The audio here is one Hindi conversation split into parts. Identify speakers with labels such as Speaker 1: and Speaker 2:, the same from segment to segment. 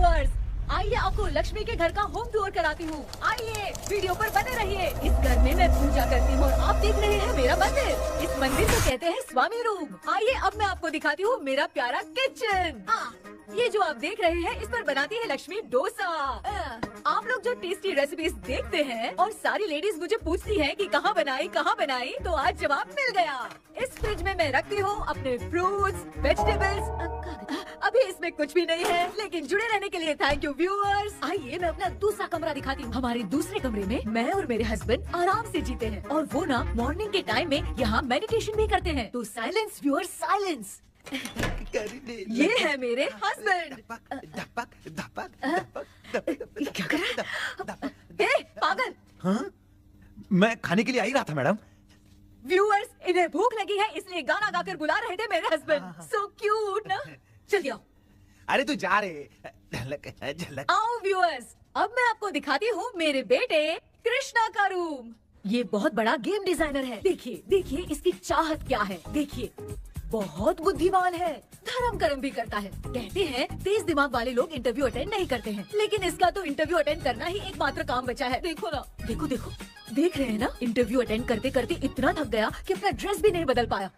Speaker 1: व्यूअर्स, आइए आपको लक्ष्मी के घर का होम टूर कराती हूँ। आइए वीडियो पर बने रहिए। इस घर में मैं पूजा करती हूँ और आप देख रहे हैं मेरा मंदिर। इस मंदिर को कहते हैं स्वामी रूम। आइए अब मैं आपको दिखाती हूँ मेरा प्यारा किचन। ये जो आप देख रहे हैं इस पर बनाती है लक्ष्मी डोसा। आप लोग जो टेस्टी रेसिपीज देखते हैं और सारी लेडीज मुझे पूछती हैं कि कहाँ बनाई, तो आज जवाब मिल गया। इस फ्रिज में मैं रखती हूँ अपने फ्रूट्स, वेजिटेबल्स। अभी इसमें कुछ भी नहीं है, लेकिन जुड़े रहने के लिए थैंक यू व्यूअर्स। आइए मैं अपना दूसरा कमरा दिखाती हूँ। हमारे दूसरे कमरे में मैं और मेरे हस्बैंड आराम से जीते हैं और वो ना मॉर्निंग के टाइम में यहाँ मेडिटेशन भी करते हैं। तो साइलेंस व्यूअर्स, साइलेंस। ये है मेरे हस्बैंड। क्या कर रहा है? पागल।
Speaker 2: हाँ? मैं खाने के लिए आ ही रहा था मैडम।
Speaker 1: व्यूअर्स, इन्हें भूख लगी है इसलिए गाना गाकर बुला रहे थे मेरे हस्बैंड। सो क्यूट ना। चलिए आओ।
Speaker 2: अरे तू जा रे। झलक।
Speaker 1: आओ व्यूअर्स, अब मैं आपको दिखाती हूँ मेरे बेटे कृष्णा का रूम। ये बहुत बड़ा गेम डिजाइनर है। देखिए देखिए इसकी चाहत क्या है। देखिए बहुत बुद्धिमान है, धर्म कर्म भी करता है। कहते हैं तेज दिमाग वाले लोग इंटरव्यू अटेंड नहीं करते हैं, लेकिन इसका तो इंटरव्यू अटेंड करना ही एकमात्र काम बचा है। देखो ना, देखो देखो, देख रहे हैं ना, इंटरव्यू अटेंड करते करते इतना थक गया कि अपना ड्रेस भी नहीं बदल पाया।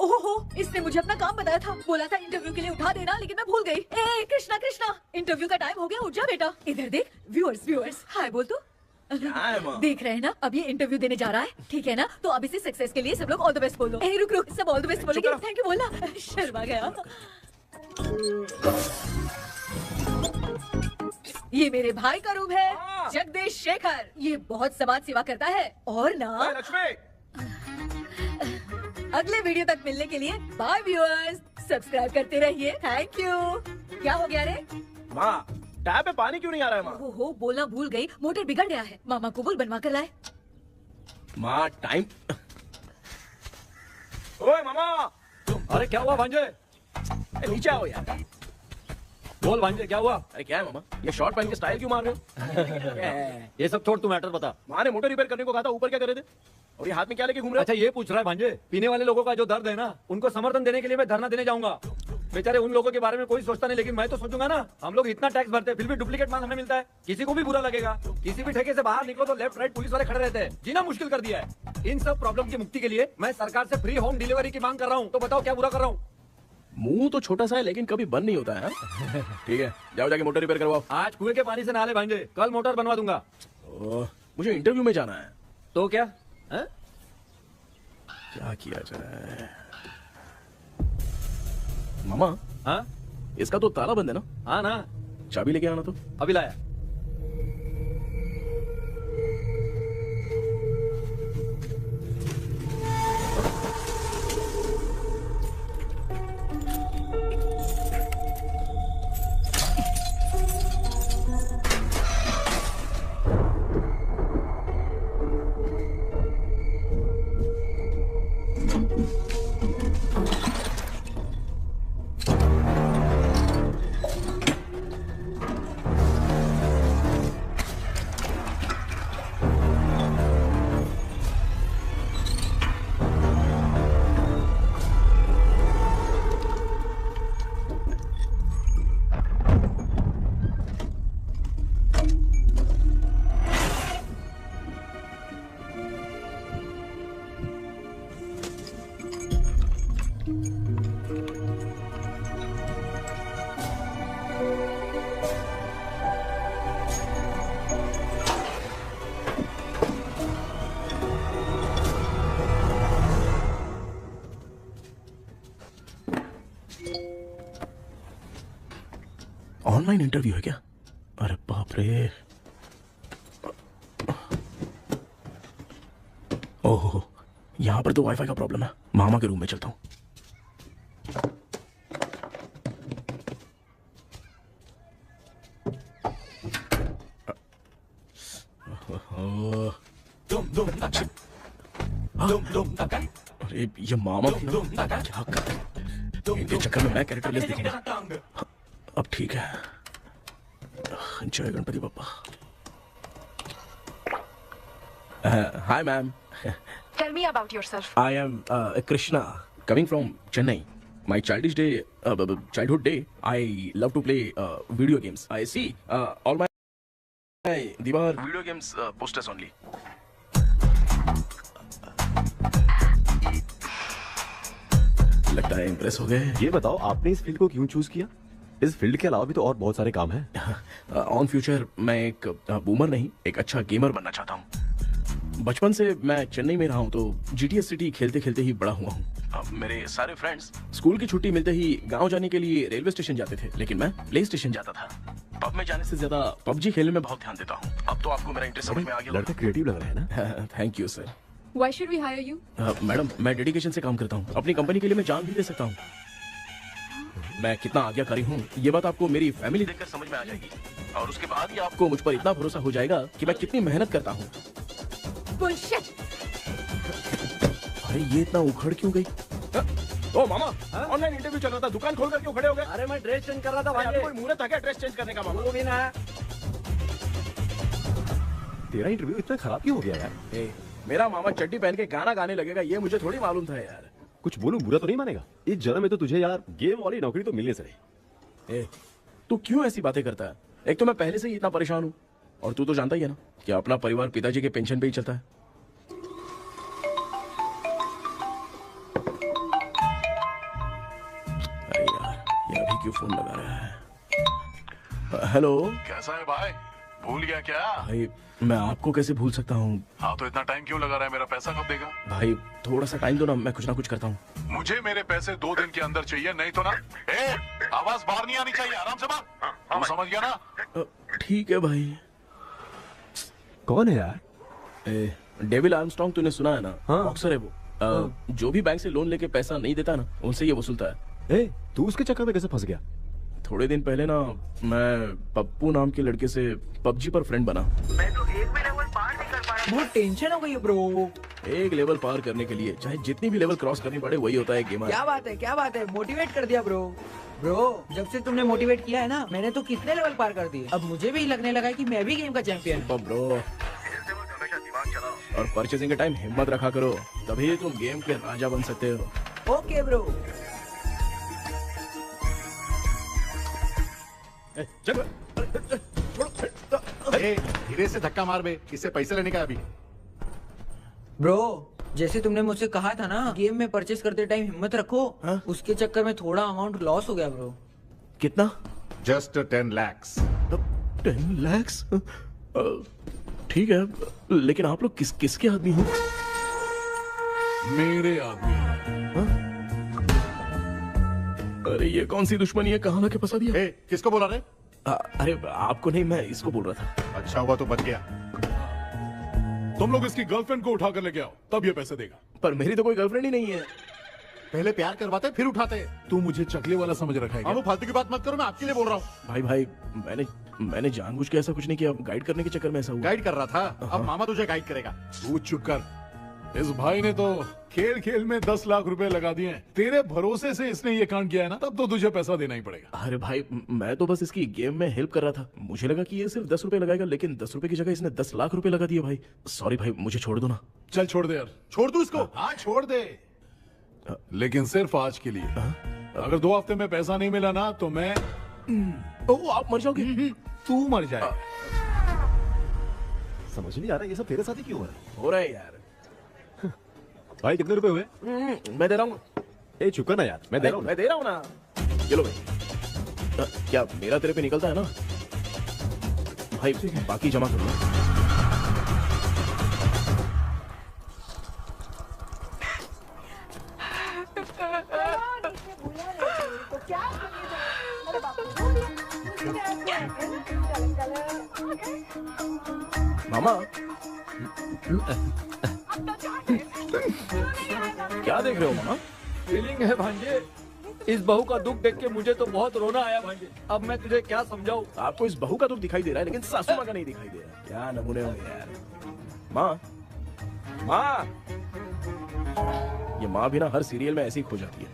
Speaker 1: ओहो, इसने मुझे अपना काम बताया था, बोला था इंटरव्यू के लिए उठा देना, लेकिन मैं भूल गई। ए कृष्णा कृष्णा, इंटरव्यू का टाइम हो गया, उठ जा बेटा। इधर देख। व्यूअर्स हाय बोल तू। देख रहे हैं ना, अब ये इंटरव्यू देने जा रहा है, ठीक है ना? तो अब इसे सक्सेस के लिए सब लोग ऑल द बेस्ट बोलो। रुक रुक, सब ऑल द बेस्ट बोलेंगे। थैंक यू बोलना। शर्मा गया। ये मेरे भाई का रूम है, जगदीश शेखर। ये बहुत समाज सेवा करता है और ना अगले वीडियो तक मिलने के लिए बाय व्यूअर्स। सब्सक्राइब करते रहिए। Thank you. क्या हो गया रे?
Speaker 3: माँ, टैप पे पानी क्यों नहीं आ रहा है माँ?
Speaker 1: हो बोलना भूल गई, मोटर बिगड़ गया है। मामा को बोल बनवा कर लाए।
Speaker 3: माँ टाइम। ओए मामा।
Speaker 4: अरे क्या हुआ भांजे?
Speaker 3: नीचे आओ यार।
Speaker 4: बोल भांजे क्या हुआ?
Speaker 3: अरे क्या है मामा, ये शॉर्ट पहन के स्टाइल क्यों मार रहे हो?
Speaker 4: ये सब छोड़, तू मैटर बता।
Speaker 3: माँ ने मोटर रिपेयर करने को कहा था, ऊपर क्या कर रहे थे? और ये हाथ में क्या लेके घूम रहे हो?
Speaker 4: अच्छा ये पूछ रहा है भांजे, पीने वाले लोगों का जो दर्द है ना, उनको समर्थन देने के लिए मैं धरना देने जाऊंगा। बेचारे उन लोगों के बारे में कोई सोचता नहीं, लेकिन मैं तो सोचूंगा ना। हम लोग इतना टैक्स भरते हैं, फिर भी डुप्लीकेट माल हमें मिलता है, किसी को भी बुरा लगेगा। किसी भी ठेके से बाहर निकलो तो लेफ्ट राइट पुलिस वाले खड़े रहते हैं, जीना मुश्किल कर दिया है। इन सब प्रॉब्लम की मुक्ति के लिए मैं सरकार से फ्री होम डिलीवरी की मांग कर रहा हूँ। तो बताओ क्या बुरा कर रहा हूँ?
Speaker 3: मुंह तो छोटा सा है लेकिन कभी बंद नहीं होता है। ठीक है, जाओ जाके मोटर रिपेयर करवाओ।
Speaker 4: आज कुएं के पानी से नहा ले भांजे, कल मोटर बनवा दूंगा।
Speaker 3: मुझे इंटरव्यू में जाना है।
Speaker 4: तो क्या है?
Speaker 3: क्या किया जाए? मामा,
Speaker 4: हाँ
Speaker 3: इसका तो ताला बंद है ना?
Speaker 4: हाँ ना,
Speaker 3: चाबी लेके आना तो।
Speaker 4: अभी लाया।
Speaker 3: ऑनलाइन इंटरव्यू है क्या? अरे बाप रे। ओहो, यहाँ पर तो वाईफाई का प्रॉब्लम है। मामा के रूम में चलता हूँ। अरे ये मामा क्या कर, इनके चक्कर में मैं कैरेक्टर लेस दिखूंगा। अब ठीक है। जय Ganpati Bappa. Hi ma'am.
Speaker 5: Tell me about yourself.
Speaker 3: I am Krishna coming from Chennai. my childhood day, I love to play video games. I see all my दीवार video games posters only. लगता है इम्प्रेस हो गए।
Speaker 5: ये बताओ आपने इस फील्ड को क्यों चूज किया? इस फील्ड के अलावा भी तो और बहुत सारे काम हैं।
Speaker 3: ऑन फ्यूचर मैं एक बूमर नहीं, एक अच्छा गेमर बनना चाहता हूँ। बचपन से मैं चेन्नई में रहा हूँ, तो जीटीएस सिटी खेलते खेलते ही बड़ा हुआ हूँ। मेरे सारे फ्रेंड्स स्कूल की छुट्टी मिलते ही गांव जाने के लिए रेलवे स्टेशन जाते थे, लेकिन मैं प्ले स्टेशन जाता था। पब में जाने से ज्यादा पबजी खेलने में बहुत ध्यान देता हूँ। अब तो आपको मेरा इंटरेस्ट समझ में आ गया।
Speaker 5: लड़का क्रिएटिव लग रहा है ना?
Speaker 3: Thank you sir.
Speaker 1: Why should we hire you?
Speaker 3: Madam, मैं डेडिकेशन से काम करता हूँ। अपनी कंपनी के लिए मैं जान भी दे सकता हूँ। मैं कितना आज्ञाकारी हूँ ये बात आपको मेरी फैमिली देखकर समझ में आ जाएगी, और उसके बाद ही आपको मुझ पर इतना भरोसा हो जाएगा कि मैं कितनी मेहनत करता हूँ।
Speaker 1: Bullshit!
Speaker 3: अरे ये इतना उखड़ क्यों गई? ओ मामा, ऑनलाइन इंटरव्यू चल रहा था, दुकान खोलकर क्यों खड़े हो गए?
Speaker 4: अरे मैं ड्रेस चेंज कर रहा था
Speaker 3: भाई,
Speaker 4: भाई।
Speaker 3: कोई मुहूर्त था क्या ड्रेस चेंज करने का मामा?
Speaker 4: वो भी ना।
Speaker 5: तेरा इंटरव्यू इतना खराब क्यों हो गया यार?
Speaker 3: ए, मेरा मामा चड्डी पहन के गाना गाने लगेगा ये मुझे थोड़ी मालूम था यार।
Speaker 5: कुछ बोलूं बुरा तो नहीं मानेगा? इस जन्म में तो तुझे यार गेम वाली नौकरी तो मिलने से रही।
Speaker 3: ए, तू क्यों ऐसी बातें करता है? एक तो मैं पहले से ही इतना परेशान हूँ, और तू तो जानता ही है ना कि अपना परिवार पिताजी के पेंशन पे ही चलता है। अरे यार, ये अभी क्यों फोन लगा रहा है? हेलो
Speaker 6: कैसा है भाई? भूल गया क्या?
Speaker 3: भाई, मैं आपको कैसे भूल सकता हूँ?
Speaker 6: हाँ तो इतना टाइम क्यों लगा रहा है? मेरा पैसा कब देगा?
Speaker 3: भाई थोड़ा सा टाइम दो ना, मैं कुछ ना कुछ करता हूँ।
Speaker 6: मुझे मेरे पैसे 2 दिन के अंदर चाहिए, नहीं तो ना आवाज बाहर नहीं आनी चाहिए। आराम से बात, तू समझ गया ना?
Speaker 3: ठीक है भाई।
Speaker 5: कौन है यार?
Speaker 3: डेविल आर्मस्ट्रॉन्ग तूने सुना है ना?
Speaker 5: हाँ।
Speaker 3: बॉक्सर है वो। जो भी बैंक से लोन लेके पैसा नहीं देता ना, उनसे ये वसूलता है।
Speaker 5: तू उसके चक्कर में कैसे फंस गया?
Speaker 3: थोड़े दिन पहले ना मैं पप्पू नाम के लड़के से पबजी पर फ्रेंड बना।
Speaker 7: मैं तो एक भी लेवल पार नहीं कर पा रहा। बहुत टेंशन हो गई है ब्रो।
Speaker 3: एक लेवल पार करने के लिए चाहे जितनी भी लेवल क्रॉस करनी पड़े, वही होता है गेमर।
Speaker 7: क्या बात है, मोटिवेट कर दिया ब्रो। ब्रो, जब से तुमने मोटिवेट किया है ना, मैंने तो कितने लेवल पार कर दिए। अब मुझे भी लगने लगा है कि मैं भी गेम का चैंपियन हूँ।
Speaker 3: ब्रो, और परचेजिंग के टाइम हिम्मत रखा करो, तभी तुम गेम के राजा बन सकते हो।
Speaker 7: Okay bro.
Speaker 2: धीरे से धक्का मार बे, इससे पैसे लेने का अभी।
Speaker 7: ब्रो, जैसे तुमने मुझसे कहा था ना, गेम में परचेस करते टाइम हिम्मत रखो।
Speaker 3: हाँ?
Speaker 7: उसके चक्कर में थोड़ा अमाउंट लॉस हो गया ब्रो।
Speaker 3: कितना?
Speaker 2: Just 10 lakhs।
Speaker 3: 10 lakhs? ठीक है, लेकिन आप लोग किसके आदमी हो?
Speaker 6: मेरे आदमी।
Speaker 3: अरे ये कौन सी दुश्मनी है, कहाँ लाके फंसा दिया?
Speaker 2: किसको बोला रे?
Speaker 3: अरे आपको नहीं, मैं इसको बोल रहा था।
Speaker 2: अच्छा हुआ तो बच गया।
Speaker 6: तुम लोग इसकी गर्लफ्रेंड को उठा कर लेके आओ, तब ये पैसे देगा।
Speaker 3: पर मेरी तो कोई गर्लफ्रेंड ही नहीं है।
Speaker 2: पहले प्यार करवाते फिर उठाते।
Speaker 6: तू मुझे चकले वाला समझ रखा है क्या?
Speaker 2: वो फालतू की बात मत करो, मैं आपके लिए बोल रहा हूँ।
Speaker 3: भाई मैंने जानबूझ के ऐसा कुछ नहीं किया, गाइड करने के चक्कर में ऐसा हुआ।
Speaker 2: गाइड कर रहा था, अब मामा तुझे गाइड करेगा।
Speaker 6: तू चुप कर। इस भाई ने तो खेल खेल में 10 लाख रुपए लगा दिए हैं। तेरे भरोसे से इसने ये कांड किया है ना, तब तो तुझे पैसा देना ही पड़ेगा।
Speaker 3: अरे भाई, मैं तो बस इसकी गेम में हेल्प कर रहा था। मुझे लगा कि ये सिर्फ 10 रुपए लगाएगा, लेकिन 10 रुपए की जगह इसने 10 लाख रुपए लगा दिए। भाई सॉरी भाई, मुझे छोड़ दो ना।
Speaker 6: चल छोड़ दे यार।
Speaker 2: छोड़ दू इसको?
Speaker 6: हाँ छोड़ दे, लेकिन सिर्फ आज के लिए। अगर 2 हफ्ते में पैसा नहीं मिला ना, तो मैं
Speaker 3: ओ, आप मर जाओगे।
Speaker 6: तू मर जाए।
Speaker 5: समझ नहीं आ रहा ये सब तेरे साथ ही क्यों हो रहा है?
Speaker 3: हो रहा है यार।
Speaker 5: भाई कितने रुपए हुए?
Speaker 3: मैं दे रहा हूँ।
Speaker 5: चुका ना यार, मैं दे रहा हूँ।
Speaker 3: मैं दे रहा हूँ ना। चलो भाई, क्या मेरा तेरे पे निकलता है ना भाई? बाकी जमा कर लो। मामा, क्या देख रहे हो मामा?
Speaker 4: फीलिंग है भांजे, इस बहू का दुख देख के मुझे तो बहुत रोना आया भांजे। अब मैं तुझे क्या समझाऊं?
Speaker 3: आपको इस बहू का दुख दिखाई दे रहा है, लेकिन सासू माँ का नहीं दिखाई दे रहा है। क्या नमूने हो यार। माँ, माँ, ये माँ भी ना हर सीरियल में ऐसी खो जाती है।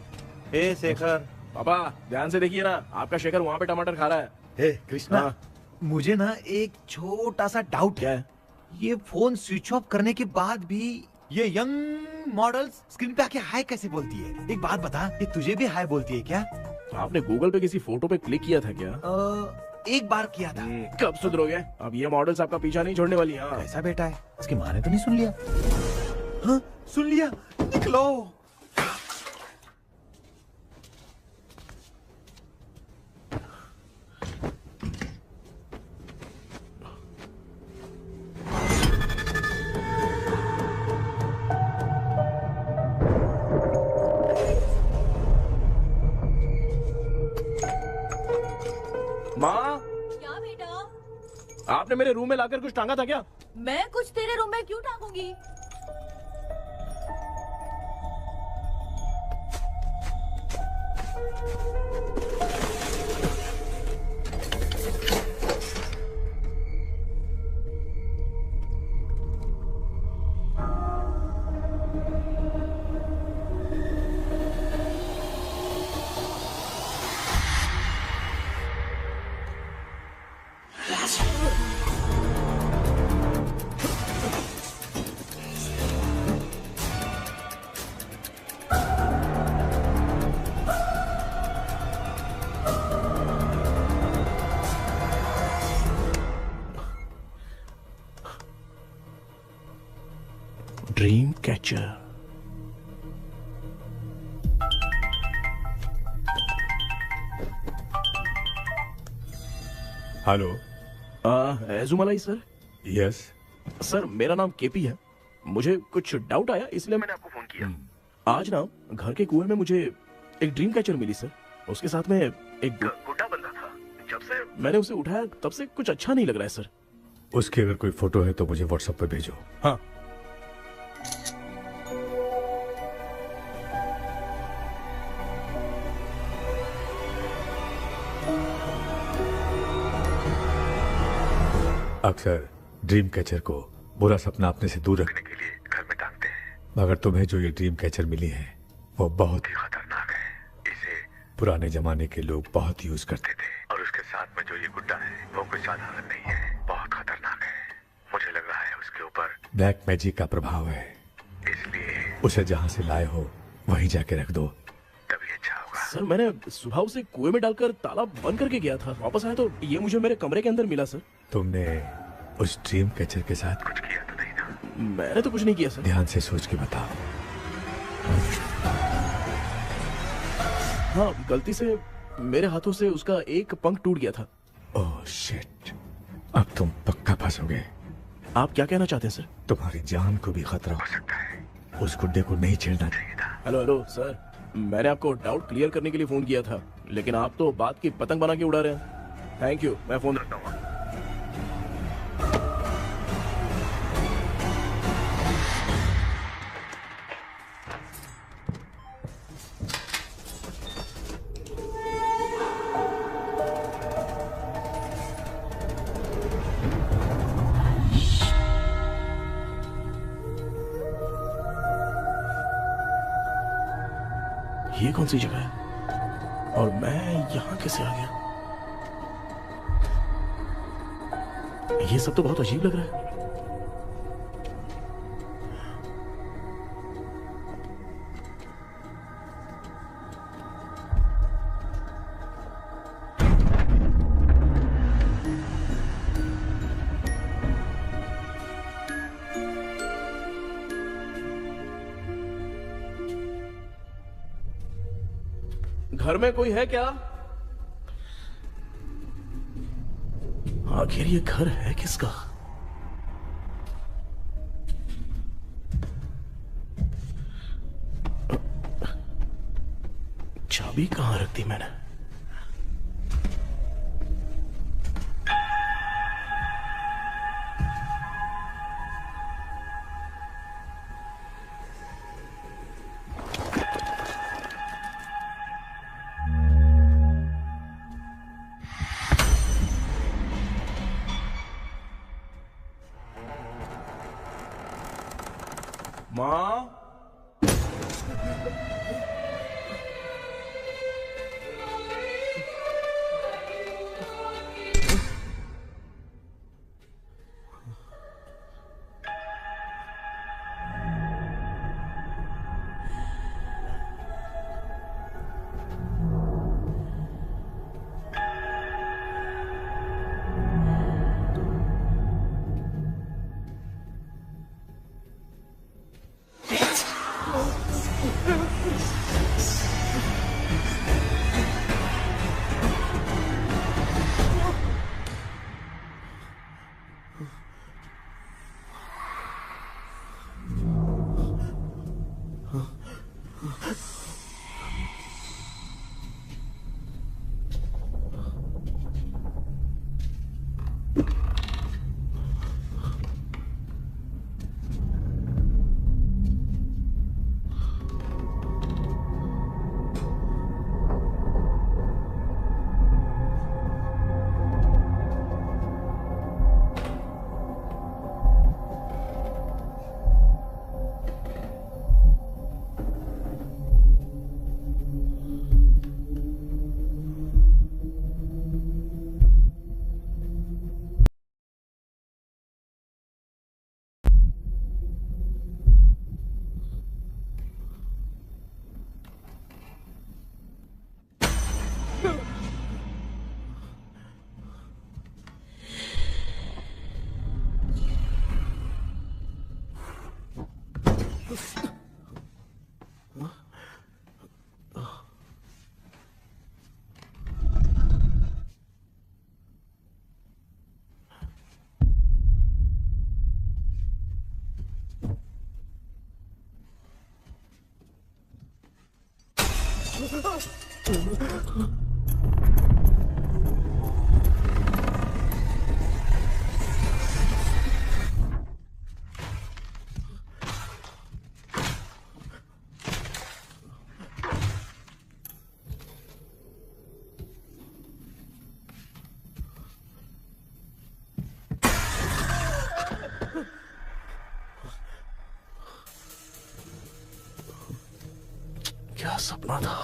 Speaker 2: ए शेखर।
Speaker 3: पापा ध्यान से देखिए ना, आपका शेखर वहाँ पे टमाटर खा रहा है।
Speaker 2: हे कृष्णा,
Speaker 3: हाँ।
Speaker 2: मुझे ना एक छोटा सा डाउट
Speaker 3: क्या है?
Speaker 2: ये फोन स्विच ऑफ करने के बाद भी
Speaker 8: ये यंग मॉडल्स स्क्रीन पे आके हाय कैसे बोलती है? एक बात बता, ये तुझे भी हाय बोलती है क्या?
Speaker 3: आपने गूगल पे किसी फोटो पे क्लिक किया था क्या?
Speaker 8: एक बार किया था।
Speaker 3: कब सुधरोगे? अब ये मॉडल्स आपका पीछा नहीं छोड़ने वाली। हाँ।
Speaker 8: कैसा बेटा है? इसकी माँ ने तो नहीं सुन लिया? हाँ, सुन लिया। निकलो।
Speaker 3: माँ,
Speaker 1: क्या बेटा?
Speaker 3: आपने मेरे रूम में लाकर कुछ टांगा था क्या?
Speaker 1: मैं कुछ तेरे रूम में क्यों टांगूंगी?
Speaker 3: Dream catcher.
Speaker 9: Hello.
Speaker 3: Ezhumalai sir.
Speaker 9: Yes.
Speaker 3: Sir मेरा नाम केपी है। मुझे कुछ डाउट आया इसलिए मैंने आपको फोन किया। आज ना घर के कुएं में मुझे एक ड्रीम कैचर मिली सर। उसके साथ में एक गुड्डा बंधा था। जब से मैंने उसे उठाया तब से कुछ अच्छा नहीं लग रहा है सर।
Speaker 9: उसकी अगर कोई फोटो है तो मुझे व्हाट्सएप पे भेजो।
Speaker 3: हाँ।
Speaker 9: अक्सर ड्रीम कैचर को बुरा सपना अपने से दूर रखने के लिए घर में टांगते हैं, मगर तुम्हें जो ये ड्रीम कैचर मिली है वो बहुत ही खतरनाक है। इसे पुराने जमाने के लोग बहुत यूज करते थे और उसके साथ में जो ये गुड्डा है वो कोई साधारण नहीं है, बहुत खतरनाक है। मुझे लग रहा है उसके ऊपर ब्लैक मैजिक का प्रभाव है, इसलिए उसे जहाँ से लाए हो वहीं जाके रख दो, तभी अच्छा होगा।
Speaker 3: सर मैंने सुबह उसे कुएं में डालकर ताला बंद करके गया था। वापस आया तो ये मुझे मेरे कमरे के अंदर मिला सर।
Speaker 9: तुमने उस ड्रीम कैचर के साथ कुछ किया तो नहीं ना?
Speaker 3: मैंने तो कुछ नहीं किया सर।
Speaker 9: ध्यान से सोच के बताओ।
Speaker 3: हाँ, गलती से मेरे हाथों से उसका एक पंख टूट गया था।
Speaker 9: ओह शिट, अब तुम पक्का फंसोगे।
Speaker 3: आप क्या कहना चाहते हैं सर?
Speaker 9: तुम्हारी जान को भी खतरा हो सकता है। उस गुड्डे को नहीं छेड़ना चाहिए था।
Speaker 3: हेलो सर, मैंने आपको डाउट क्लियर करने के लिए फोन किया था, लेकिन आप तो बात की पतंग बना के उड़ा रहे हैं। थैंक यू, मैं फोन रखता हूँ। ये कौन सी जगह है और मैं यहाँ कैसे आ गया? ये सब तो बहुत अजीब लग रहा है। घर में कोई है क्या? आखिर ये घर है किसका? चाबी कहां रख दी मैंने? माँ, क्या सपना था?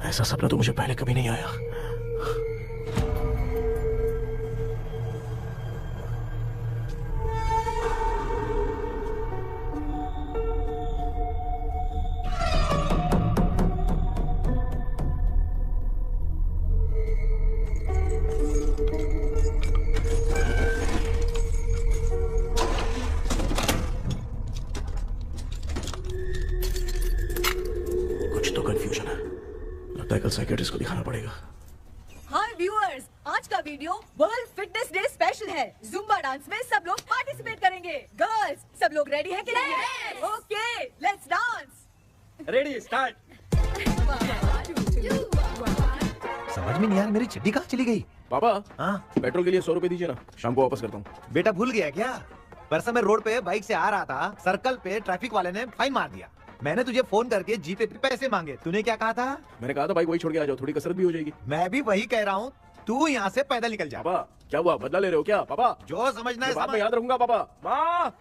Speaker 3: ऐसा सपना तो मुझे पहले कभी नहीं आया। कंफ्यूजन है, लगता है कल साइकियाट्रिस्ट को दिखाना पड़ेगा।
Speaker 1: हाय व्यूअर्स, आज का video world fitness day special है। जुम्बा डांस में सब लोग पार्टिसिपेट करेंगे। गर्ल्स, सब लोग रेडी हैं कि नहीं? Okay, let's dance.
Speaker 4: Ready, start.
Speaker 8: समझ में नहीं यार, मेरी चिट्ठी कहाँ चली गई?
Speaker 3: पापा,
Speaker 8: हाँ
Speaker 3: पेट्रोल के लिए 100 रुपए दीजिए ना, शाम को वापस करता हूँ।
Speaker 8: बेटा भूल गया क्या? परसों मैं रोड पे बाइक से आ रहा था, सर्कल पे ट्रैफिक वाले ने फाइन मार दिया। मैंने तुझे फोन करके जीपे पे पैसे मांगे, तूने क्या कहा था?
Speaker 3: मैंने कहा था बाइक वही छोड़ के आ जाओ, थोड़ी कसरत भी हो जाएगी।
Speaker 8: मैं भी वही कह रहा हूँ, तू यहाँ से पैदल निकल जा।
Speaker 3: पापा क्या हुआ, बदला ले रहे हो क्या? पापा
Speaker 8: जो समझना है
Speaker 3: बात में
Speaker 8: समझ।
Speaker 3: याद रखूंगा। पापा, माँ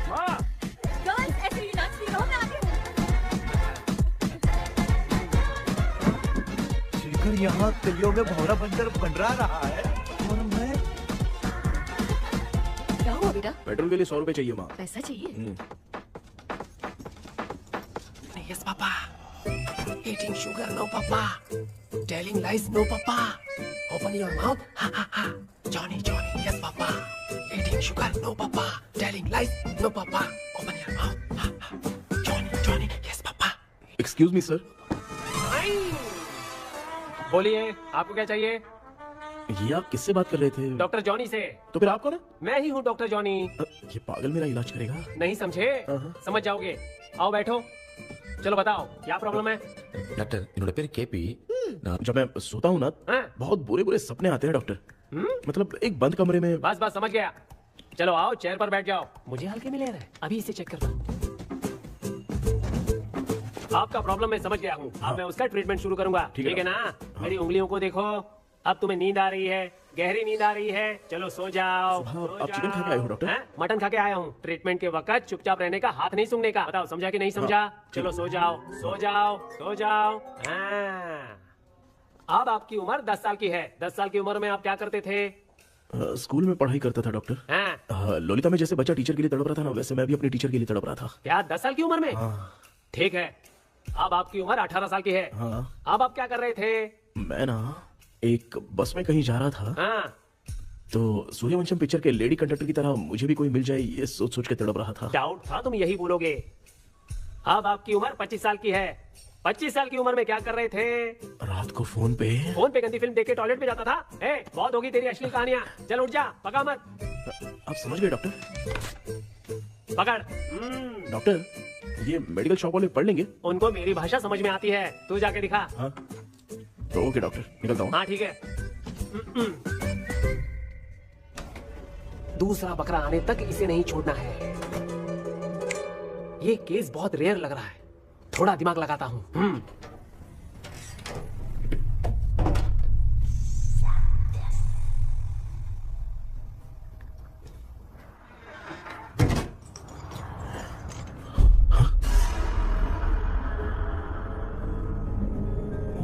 Speaker 3: माँ,
Speaker 1: गर्ल्स, ऐसे ही नाचती रहो, मैं आती हूँ।
Speaker 8: शेखर यहाँ कलियों में भौरा बनकर बंडरा रहा है और मैं
Speaker 1: क्या हुआ बेटा?
Speaker 3: पेट्रोल के लिए 100 रुपए चाहिए माँ।
Speaker 1: पैसा चाहिए?
Speaker 10: Yes, Papa. Eating sugar, no, Papa. Telling lies, no, Papa. Open your mouth. Ha, ha, ha. Johnny, Johnny, yes, Papa. Eating sugar, no, Papa. Telling lies, no, Papa. Open your mouth. Ha, ha. Johnny, Johnny, yes, Papa.
Speaker 3: Excuse me sir.
Speaker 10: बोलिए, आपको क्या चाहिए?
Speaker 3: ये आप किससे बात कर रहे थे?
Speaker 10: डॉक्टर जॉनी से।
Speaker 3: तो फिर आप कौन है?
Speaker 10: मैं ही हूँ डॉक्टर जॉनी।
Speaker 3: ये पागल मेरा इलाज करेगा?
Speaker 10: नहीं समझे? समझ जाओगे। आओ बैठो। चलो बताओ क्या प्रॉब्लम है?
Speaker 11: डॉक्टर इन्होंने पेर केपी
Speaker 3: जब मैं सोता हूँ ना, बहुत बुरे बुरे सपने आते हैं डॉक्टर। मतलब एक बंद कमरे में।
Speaker 10: बस बस समझ गया। चलो आओ चेयर पर बैठ जाओ। मुझे हल्के में ले रहे हैं, अभी इसे चेक करता हूँ। आपका प्रॉब्लम मैं समझ गया हूँ। अब मैं उसका ट्रीटमेंट शुरू करूंगा, ठीक है ना? मेरी उंगलियों को देखो। अब तुम्हें नींद आ रही है, गहरी नींद आ रही है। चलो सो जाओ।
Speaker 3: आप चिकन खा के आए हो डॉक्टर?
Speaker 10: मटन खा के आया हूँ। ट्रीटमेंट के वक्त चुपचाप रहने का, हाथ नहीं सूंघने का। बताओ समझा कि नहीं समझा? चलो सो जाओ, सो जाओ, सो जाओ। अब आपकी उम्र 10 साल की है। 10 साल की उम्र में आप क्या करते थे?
Speaker 3: स्कूल में पढ़ाई करता था डॉक्टर। लोलिता में जैसे बच्चा टीचर के लिए तड़प रहा था ना, वैसे मैं भी अपने टीचर के लिए तड़प रहा था।
Speaker 10: क्या 10 साल की उम्र में? ठीक है, अब आपकी उम्र 18 साल की है। अब आप क्या कर रहे थे?
Speaker 3: मैं ना एक बस में कहीं जा रहा था, तो सूर्यवंशम पिक्चर के लेडी कंडक्टर की तरह मुझे भी कोई मिल जाए, ये सोच सोच के तड़प रहा था।
Speaker 10: डाउट था तुम यही बोलोगे। अब आपकी उम्र 25 साल की है। 25 साल की उम्र में क्या कर रहे थे?
Speaker 3: रात को फोन पे
Speaker 10: गंदी फिल्म देख के टॉयलेट में जाता था। बहुत होगी तेरी अश्लील कहानियां। चल उठ जा, पका मत।
Speaker 3: आप समझ गए डॉक्टर?
Speaker 10: पकड़।
Speaker 3: डॉक्टर ये मेडिकल शॉप वाले पढ़ लेंगे?
Speaker 10: उनको मेरी भाषा समझ में आती है, तू जाके दिखा।
Speaker 3: तो ओके डॉक्टर, निकलता हूँ।
Speaker 10: हाँ ठीक है। दूसरा बकरा आने तक इसे नहीं छोड़ना है। ये केस बहुत रेयर लग रहा है, थोड़ा दिमाग लगाता हूँ।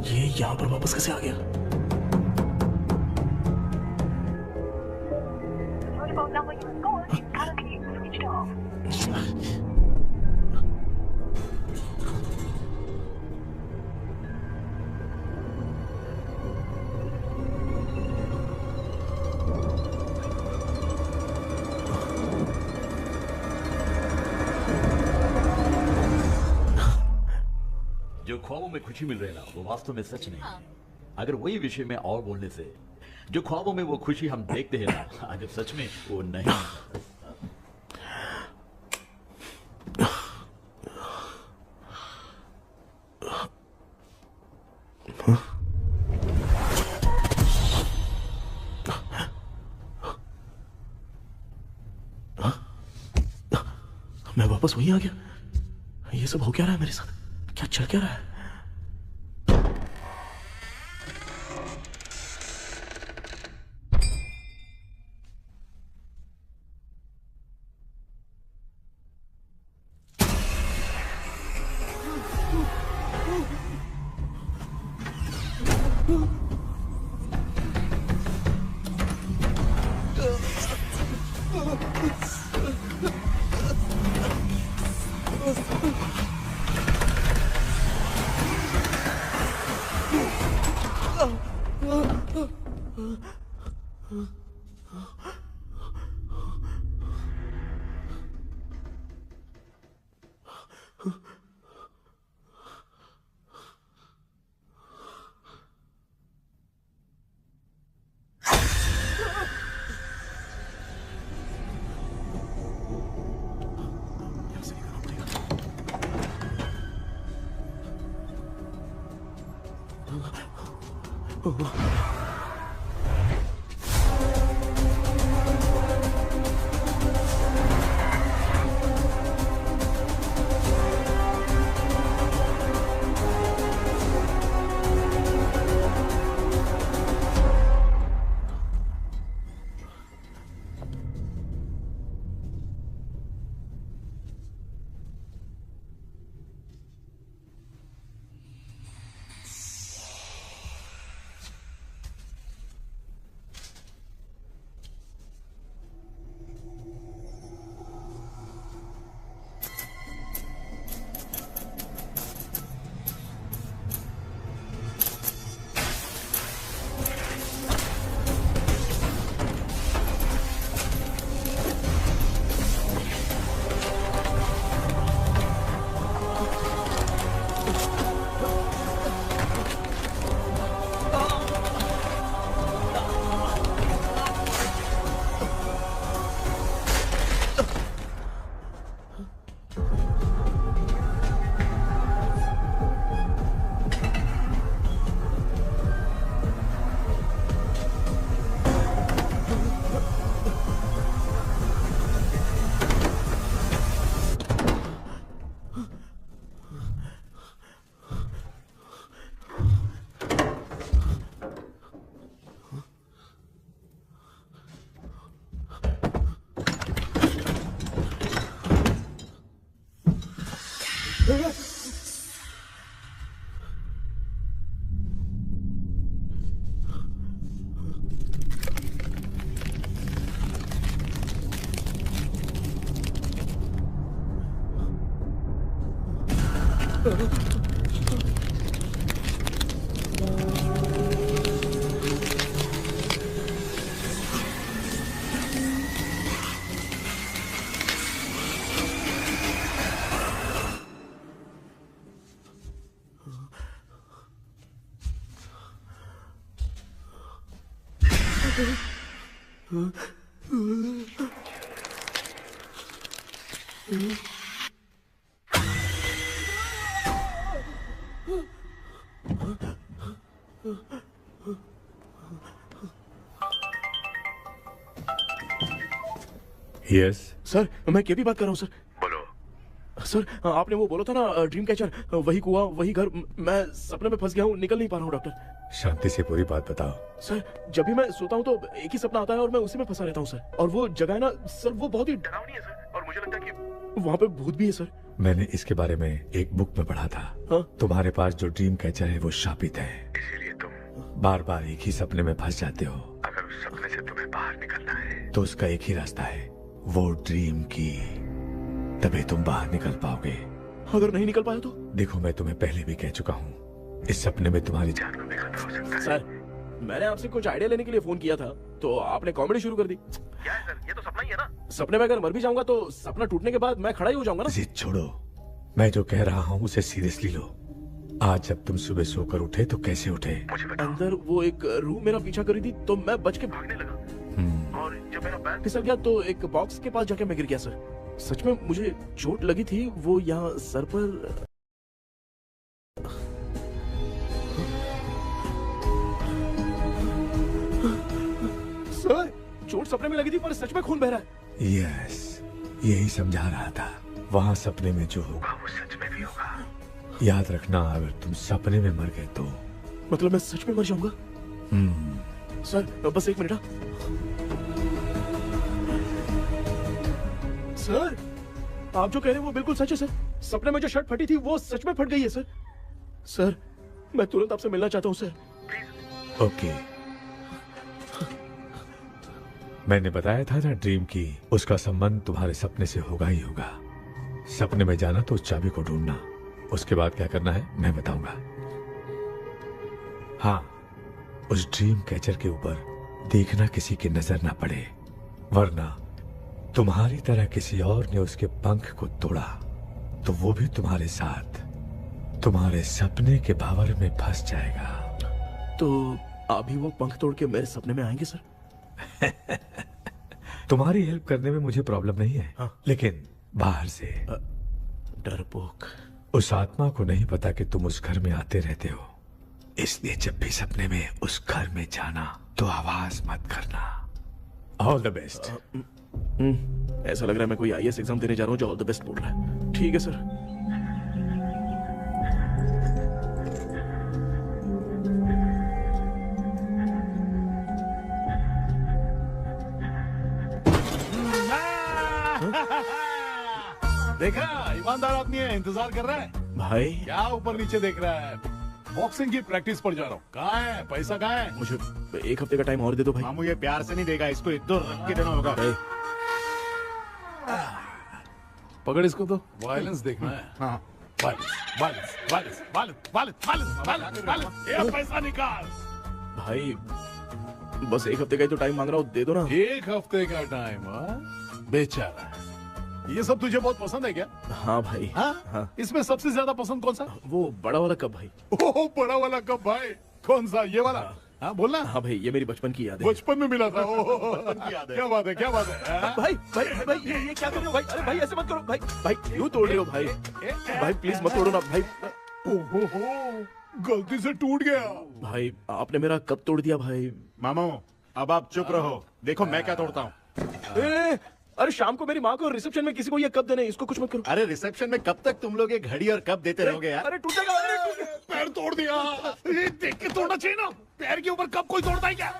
Speaker 3: ये यहाँ पर वापस कैसे आ गया?
Speaker 11: जो ख्वाबों में खुशी मिल रही है ना, वो वास्तव में सच नहीं। अगर वही विषय में और बोलने से, जो ख्वाबों में वो खुशी हम देखते हैं ना, अगर सच में वो नहीं।
Speaker 3: मैं वापस वहीं आ गया। ये सब हो क्या रहा है मेरे साथ? क्या चल क्या रहा है?
Speaker 9: यस
Speaker 3: सर, मैं केपी बात कर रहा हूँ सर। बोलो सर, आपने वो बोला था ना ड्रीम कैचर, वही कुआं वही घर, मैं सपने में फंस गया हूँ, निकल नहीं पा रहा हूँ डॉक्टर।
Speaker 9: शांति से पूरी बात बताओ।
Speaker 3: सर, जब भी मैं सोता हूँ तो एक ही सपना आता है और मैं उसी में फंसा रहता हूँ सर। और वो जगह है ना सर, वो बहुत ही डरावनी है सर, और मुझे लगता है कि वहाँ पे भूत भी है सर।
Speaker 9: मैंने इसके बारे में एक बुक में पढ़ा था।
Speaker 3: हाँ?
Speaker 9: तुम्हारे पास जो ड्रीम कैचर है वो शापित है, इसीलिए तुम बार बार एक ही सपने में फंस जाते हो। अगर उस सपने से तुम्हें बाहर निकलना है तो उसका एक ही रास्ता है, वो ड्रीम की, तभी तुम बाहर निकल पाओगे।
Speaker 3: अगर नहीं निकल पाया तो?
Speaker 9: देखो, मैं तुम्हें पहले भी कह चुका हूँ, इस सपने में तुम्हारी जान को भी खतरा हो सकता है।
Speaker 3: सर, मैंने आपसे कुछ आइडिया लेने के लिए फोन किया था तो आपने कॉमेडी शुरू कर दी। क्या है सर, ये तो सपना ही है ना। सपने में अगर मर भी जाऊंगा तो सपना टूटने के बाद मैं खड़ा ही हो जाऊंगा ना।
Speaker 9: जिद छोड़ो, मैं जो कह रहा हूँ उसे सीरियसली लो। आज जब तुम सुबह सोकर उठे तो कैसे उठे?
Speaker 3: अंदर वो एक रूह मेरा पीछा करी थी तो मैं बच के भागने लगा, और जब मेरा पैर फिसल गया तो एक बॉक्स के पास जाके मैं गिर गया सर। सच में मुझे चोट लगी थी, वो यहाँ सर पर। सर, चोट सपने में लगी थी पर सच में खून बह रहा है।
Speaker 9: यस, यही समझा रहा था, वहां सपने में जो होगा वो सच में भी होगा। याद रखना, अगर तुम सपने में मर गए तो
Speaker 3: मतलब मैं सच में मर जाऊंगा? सर बस एक मिनट। सर आप जो कह रहे हैं वो बिल्कुल सच है सर। सपने में जो शर्ट फटी थी वो सच में फट गई है सर। सर मैं तुरंत आपसे मिलना चाहता हूँ सर।
Speaker 9: ओके, मैंने बताया था ना ड्रीम की उसका संबंध तुम्हारे सपने से होगा ही होगा। सपने में जाना तो उस चाबी को ढूंढना, उसके बाद क्या करना है मैं बताऊंगा। हाँ, उस ड्रीम कैचर के ऊपर देखना किसी की नजर ना पड़े, वरना तुम्हारी तरह किसी और ने उसके पंख को तोड़ा तो वो भी तुम्हारे साथ तुम्हारे सपने के भावर में फंस जाएगा।
Speaker 3: तो अभी वो पंख तोड़ के मेरे सपने में आएंगे सर?
Speaker 9: तुम्हारी हेल्प करने में मुझे प्रॉब्लम नहीं है,
Speaker 3: हाँ।
Speaker 9: लेकिन बाहर से
Speaker 3: डरपोक।
Speaker 9: उस आत्मा को नहीं पता कि तुम उस घर में आते रहते हो, इसलिए जब भी सपने में उस घर में जाना तो आवाज मत करना। All the best.
Speaker 3: ऐसा लग रहा है मैं कोई आईएएस एग्जाम देने जा रहा हूँ जो ऑल द बेस्ट बोल रहा है। ठीक है सर।
Speaker 6: देखा, ईमानदार आदमी है, इंतजार कर रहा है।
Speaker 3: भाई
Speaker 6: क्या ऊपर नीचे देख रहा है? बॉक्सिंग की प्रैक्टिस पर जा रहा हूँ। कहाँ है पैसा? कहाँ है?
Speaker 3: मुझे 1 हफ्ते का टाइम और दे दो भाई।
Speaker 2: मामू ये प्यार से नहीं देगा, इसको 1-2 रख के देना होगा।
Speaker 6: पकड़ इसको तो वायलेंस देखना है। हाँ, violence violence violence violence violence violence violence. ये पैसा निकाल
Speaker 3: भाई, बस 1 हफ्ते का ही तो टाइम मांग रहा हूँ, दे दो ना।
Speaker 6: 1 हफ्ते का टाइम? बेचारा, ये सब तुझे बहुत पसंद है क्या?
Speaker 3: हाँ भाई।
Speaker 6: हाँ? इसमें सबसे ज्यादा पसंद कौन सा?
Speaker 3: वो बड़ा वाला कप भाई।
Speaker 6: ओह, बड़ा वाला कप भाई। कौन सा? ये वाला? हाँ बोलना।
Speaker 3: हाँ भाई, ये मेरी बचपन की याद है।
Speaker 6: बचपन में मिला था। क्या बात है, क्या बात है।
Speaker 3: भाई भाई भाई ये क्या कर रहे हो भाई? अरे भाई ऐसे मत करो भाई। भाई क्यों तोड़ रहे हो भाई? भाई प्लीज मत तोड़ो ना भाई।
Speaker 6: ओहो, गलती से टूट गया।
Speaker 3: भाई आपने मेरा कप तोड़ दिया भाई।
Speaker 2: मामू अब आप चुप रहो, देखो मैं क्या तोड़ता हूँ।
Speaker 3: अरे शाम को मेरी माँ को रिसेप्शन में किसी को ये कप देने, इसको कुछ मत करो।
Speaker 2: अरे रिसेप्शन में कब तक तुम लोग ये घड़ी और कप देते रहोगे यार?
Speaker 3: अरे टूटेगा।
Speaker 6: पैर तोड़ दिया। ये देख के तोड़ना चाहिए ना, पैर के ऊपर कब कोई तोड़ता है क्या?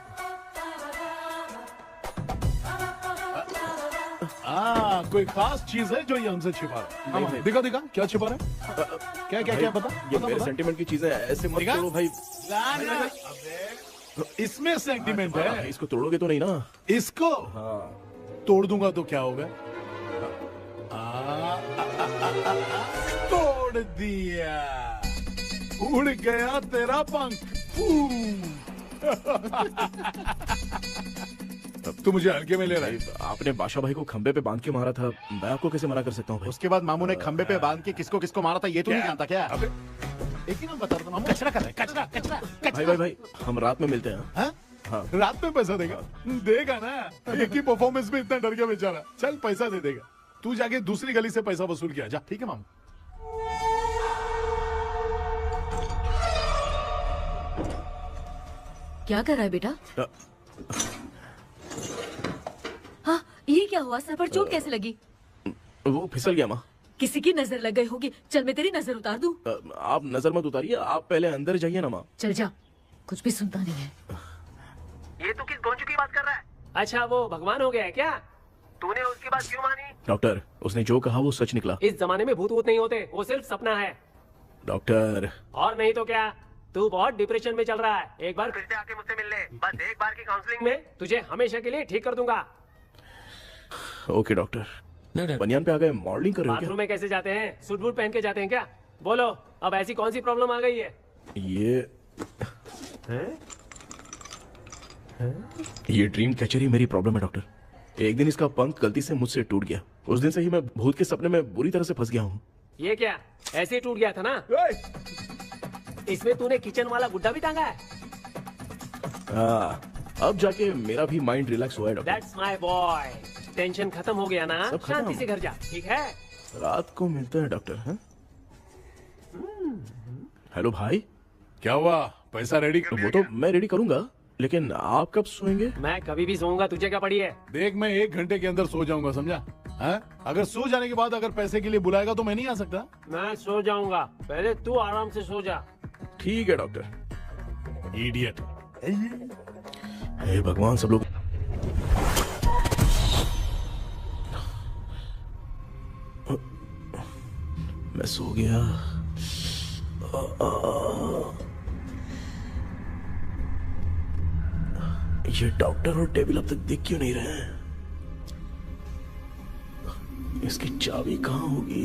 Speaker 6: कोई खास चीज है जो ये हमसे छिपा रहा है? दिखा दिखा, क्या छिपा रहा है? क्या क्या क्या बता?
Speaker 3: ये मेरे सेंटीमेंट की चीजें ऐसे मत तोड़ो भाई।
Speaker 6: इसमें सेंटीमेंट है।
Speaker 3: इसको तोड़ोगे तो नहीं ना?
Speaker 6: इसको तोड़ दूंगा तो क्या होगा? तोड़ दिया, उड़ गया तेरा पंख। तू मुझे हल्के में ले रहा है।
Speaker 3: आपने बादशाह भाई को खंबे पे बांध के मारा था, मैं आपको कैसे मना कर सकता हूँ भाई?
Speaker 2: उसके बाद मामू ने खंबे पे बांध के किसको किसको मारा था ये तो नहीं जानता क्या? एक ही नाम बता रहा था मामू। कचरा कर रहा है, कचरा कचरा
Speaker 3: भाई भाई भाई, हम रात में मिलते हैं।
Speaker 6: हाँ? रात में पैसा देगा? देगा ना, एक ही परफॉर्मेंस में इतना डर गया बेचारा। चल पैसा दे देगा, तू जाके दूसरी गली से पैसा वसूल किया जा। ठीक है मामू।
Speaker 1: क्या कर रहा है बेटा? हाँ, ये क्या हुआ? सर पर चोट कैसे लगी?
Speaker 3: वो फिसल गया माँ।
Speaker 1: किसी की नजर लग गई होगी। चल मैं तेरी नजर उतार दूं।
Speaker 3: आप नजर मत उतारिए, आप पहले अंदर जाइए ना माँ।
Speaker 1: चल जा, कुछ भी सुनता नहीं है।
Speaker 10: ये तू किस गोंचू की बात कर रहा है? अच्छा वो भगवान हो गया है क्या? तूने उसकी बात क्यों मानी?
Speaker 3: डॉक्टर, उसने जो कहा वो सच निकला।
Speaker 10: इस जमाने में भूत वूत नहीं होते, वो सिर्फ सपना है।
Speaker 3: डॉक्टर।
Speaker 10: और नहीं तो क्या, तू बहुत डिप्रेशन में चल रहा है। एक बार फिर से आके मुझसे मिल ले, बस एक बार की काउंसलिंग में तुझे हमेशा के लिए ठीक कर दूंगा।
Speaker 3: Okay doctor. बनियान पे आ गए, मॉडलिंग कर रहे हो
Speaker 10: बाथरूम में कैसे जाते हैं? सूट बूट पहन के जाते हैं क्या? बोलो, अब ऐसी कौन सी प्रॉब्लम आ गई है?
Speaker 3: ये ड्रीम कैचर ही मेरी प्रॉब्लम है डॉक्टर। एक दिन इसका पंख गलती से मुझसे टूट गया, उस दिन से ही मैं भूत के सपने में बुरी तरह से फंस गया हूँ।
Speaker 10: ये क्या ऐसे ही टूट गया था ना? इसमें तूने किचन वाला गुड्डा भी टांगा है?
Speaker 3: अब जाके मेरा भी माइंड रिलैक्स हुआ है doctor.
Speaker 10: That's my boy. Tension खत्म हो गया ना? शांति से घर जा, ठीक है?
Speaker 3: रात को मिलते हैं डॉक्टर। हैं? हेलो भाई,
Speaker 6: क्या हुआ? पैसा रेडी कर?
Speaker 3: वो तो मैं रेडी करूंगा, लेकिन आप कब सोएंगे?
Speaker 10: मैं कभी भी सोऊंगा, तुझे क्या पड़ी है?
Speaker 6: देख मैं 1 घंटे के अंदर सो जाऊंगा, समझा? हैं? अगर सो जाने के बाद अगर पैसे के लिए बुलाएगा तो मैं नहीं आ सकता।
Speaker 10: मैं सो जाऊंगा, पहले तू आराम से सो जा।
Speaker 3: ठीक है डॉक्टर।
Speaker 6: इडियट।
Speaker 3: हे भगवान, सब लोग मैं सो गया। ये डॉक्टर और टेबल अब तक दिख क्यों नहीं रहे हैं? इसकी चाबी कहाँ होगी?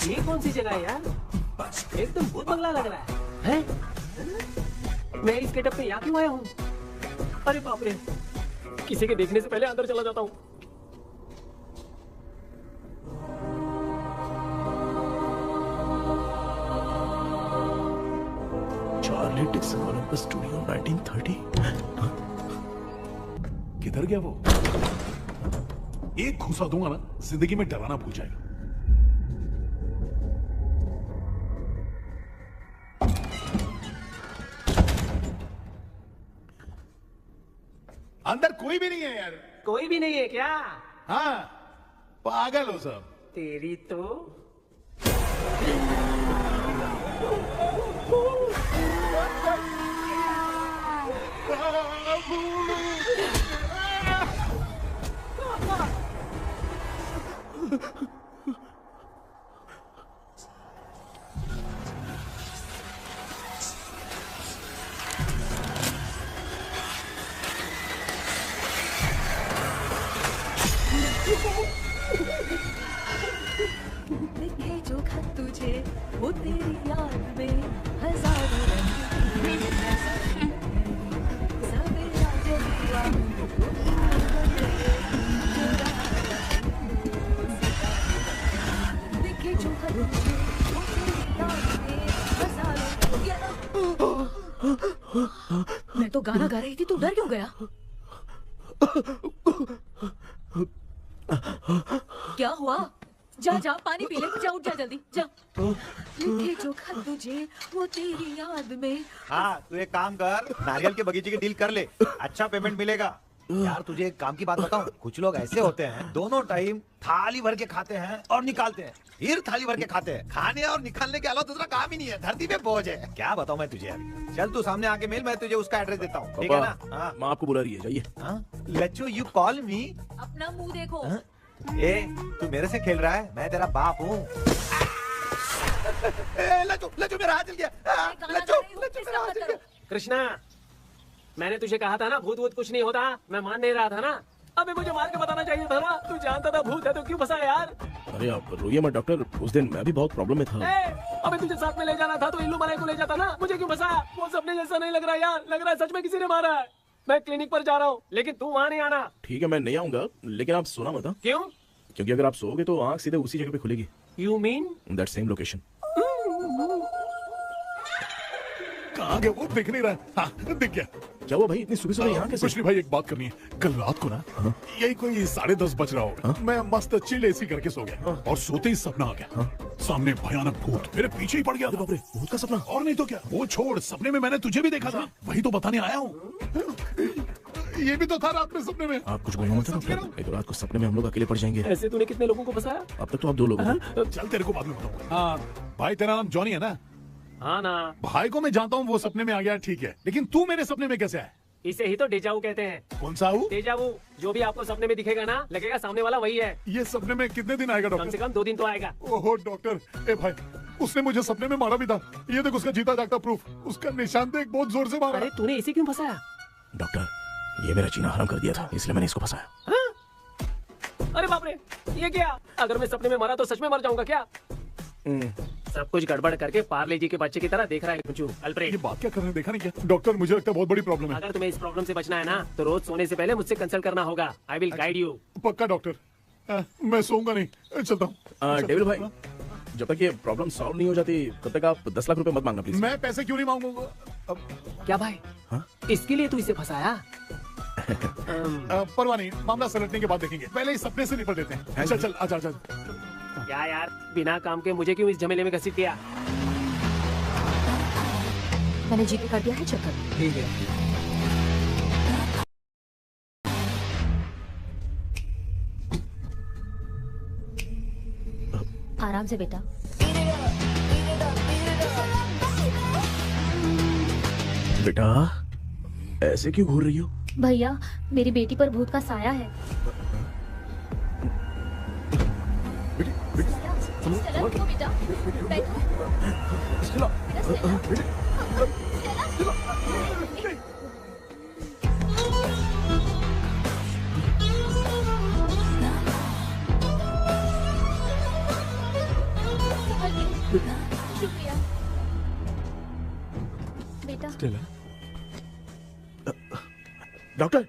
Speaker 10: ये कौन सी जगह है यार? एकदम भूत बंगला लग रहा है। हैं? मैं इस गेटअप पे यहाँ क्यों आया हूँ? अरे बाप रे, किसी के देखने से पहले अंदर चला जाता हूँ।
Speaker 3: Charlie Dixon Olympus studio 1930।
Speaker 6: किधर गया वो? एक घुसा दूंगा ना, जिंदगी में डराना भूल जाएगा। अंदर कोई भी नहीं है यार।
Speaker 10: कोई भी नहीं है क्या?
Speaker 6: हाँ, पागल हो सब।
Speaker 10: तेरी तो
Speaker 1: लिखे जो खत तुझे वो तेरी याद में हजारों रंग सब याद हुआ लिखे जो खत तुझे वो तेरी याद में हजारों। मैं तो गाना गा रही थी, तू डर क्यों गया? क्या हुआ? जा जा पानी पी ले, जा उठ जा जल्दी जा। लिखे जो खत तुझे वो तेरी याद में।
Speaker 8: हाँ, तू एक काम कर, नारियल के बगीचे की डील कर ले, अच्छा पेमेंट मिलेगा। यार तुझे एक काम की बात बताऊं, कुछ लोग ऐसे होते हैं दोनों टाइम थाली भर के खाते हैं और निकालते हैं, फिर थाली भर के खाते हैं। खाने और निकालने के अलावा दूसरा काम ही नहीं है, धरती पे बोझ है। क्या बताऊं मैं तुझे अभी। चल तू सामने आके मिल, मैं तुझे उसका एड्रेस देता हूँ, ठीक है ना? हाँ।
Speaker 3: माँ आपको बुला रही है, जाइए।
Speaker 8: लच्चू, यू कॉल मी?
Speaker 1: अपना मुंह देखो।
Speaker 8: ए, तू मेरे से खेल रहा है? मैं तेरा बाप हूँ। लच्चू, लच्चू मेरा हाथ जल गया। लच्चू, लच्चू मेरा हाथ जल गया।
Speaker 10: कृष्णा, मैंने तुझे कहा था ना भूत वूत कुछ नहीं होता। मैं मान नहीं रहा था ना। अबे मुझे मार के बताना चाहिए था ना। तू जानता था भूत है तो क्यों फंसा यार?
Speaker 3: अरे आप रोइए मत डॉक्टर, उस दिन मैं भी बहुत प्रॉब्लम में था।
Speaker 10: अबे तुझे साथ में ले जाना था तो इल्लू मलाई को ले जाता ना। मुझे क्यों फंसाया? वो सपने जैसा नहीं लग रहा यार, लग रहा है सच में किसी ने मारा है। मैं क्लिनिक पर जा रहा हूँ, लेकिन तू वहाँ नहीं आना।
Speaker 3: ठीक है, मैं नहीं आऊंगा, लेकिन आप सोना मत।
Speaker 10: क्यों?
Speaker 3: क्योंकि अगर आप सोओगे तो आंख सीधे उसी जगह पे खुलेगी।
Speaker 10: You mean
Speaker 3: that same location.
Speaker 6: कहाँ गया वो? दिख नहीं रहा। हाँ, दिख गया।
Speaker 3: क्या हुआ भाई, इतनी सुबह सुबह यहाँ कैसे?
Speaker 6: कुछ नहीं भाई, एक बात करनी है। कल रात को ना यही कोई 10:30 बज रहा होगा, मैं मस्त चिल एसी करके सो गया और सोते ही सपना आ गया। सामने भयानक भूत मेरे पीछे ही पड़ गया।
Speaker 3: बाप रे, भूत का सपना?
Speaker 6: और नहीं तो क्या। वो छोड़, सपने में मैंने तुझे भी देखा था, वही तो बताने आया हूँ। ये भी तो था रात में सपने में।
Speaker 3: आप कुछ बोलना मत डॉक्टर, एक रात को सपने में हम लोग अकेले पड़ जाएंगे।
Speaker 10: ऐसे तूने कितने लोगों को फंसाया?
Speaker 3: अब तक तो आप 2 लोग हैं।
Speaker 6: चल तेरे को बाद में बताऊंगा। हाँ भाई, तेरा नाम जॉनी है ना?
Speaker 10: हाँ ना।
Speaker 6: भाई को मैं जानता हूँ, वो सपने में आ गया, ठीक है, लेकिन तू मेरे सपने में कैसे आया?
Speaker 10: इसे ही तो डेजावू कहते हैं।
Speaker 6: कौन सा हूँ?
Speaker 10: डेजावू। जो भी आपको सपने में दिखेगा ना, लगेगा सामने वाला वही है।
Speaker 6: ये सपने में कितने दिन आएगा डॉक्टर?
Speaker 10: कम से कम 2 दिन तो आएगा।
Speaker 6: ओहो डॉक्टर, ए भाई, उसने मुझे सपने में मारा भी था। ये देख उसका जीता जागता प्रूफ, उसका निशान देख, बहुत जोर से मारा।
Speaker 10: अरे तूने इसे क्यों फंसाया?
Speaker 3: डॉक्टर, ये मेरा जीना हराम कर दिया था, इसलिए मैंने इसको फंसाया।
Speaker 10: अरे बाप रे, ये क्या? अगर मैं सपने में मरा तो सच में मर जाऊंगा क्या? सब कुछ गड़बड़ करके पार्ले जी के बच्चे की तरह देख रहा है कुंजू।
Speaker 6: ये
Speaker 10: अल्फ्रेड,
Speaker 6: बात क्या कर रहे हैं, देखा नहीं क्या? डॉक्टर, मुझे लगता है बहुत बड़ी प्रॉब्लम है।
Speaker 10: अगर तुम्हें इस प्रॉब्लम से बचना है ना तो रोज सोने से पहले मुझसे कंसल्ट करना होगा। I will guide you.
Speaker 6: पक्का डॉक्टर। मैं सोऊंगा नहीं, चलता हूँ।
Speaker 3: डेविल भाई, जब तक ये प्रॉब्लम सॉल्व नहीं हो जाती तब तक आप 10 लाख रुपए मत मांगना प्लीज।
Speaker 6: मैं पैसे क्यों नहीं मांगूंगा?
Speaker 10: क्या भाई?
Speaker 3: हाँ?
Speaker 10: इसके लिए तू इसे फंसाया?
Speaker 6: परवाह नहीं, मामला सलटने के बाद देखेंगे। पहले इस सपने से निपट देते हैं। चल चल, आजा आजा।
Speaker 10: क्या यार, बिना काम के मुझे क्यों इस झमेले में घसीट दिया?
Speaker 1: मैंने जीपे कर दिया है, चेक कर।
Speaker 10: ठीक है।
Speaker 1: आराम से बेटा।
Speaker 3: बेटा, ऐसे क्यों घूर रही हो?
Speaker 1: भैया, मेरी बेटी पर भूत का साया है। चलो बेटा, बैठो। शुक्रिया बेटा।
Speaker 3: डॉक्टर,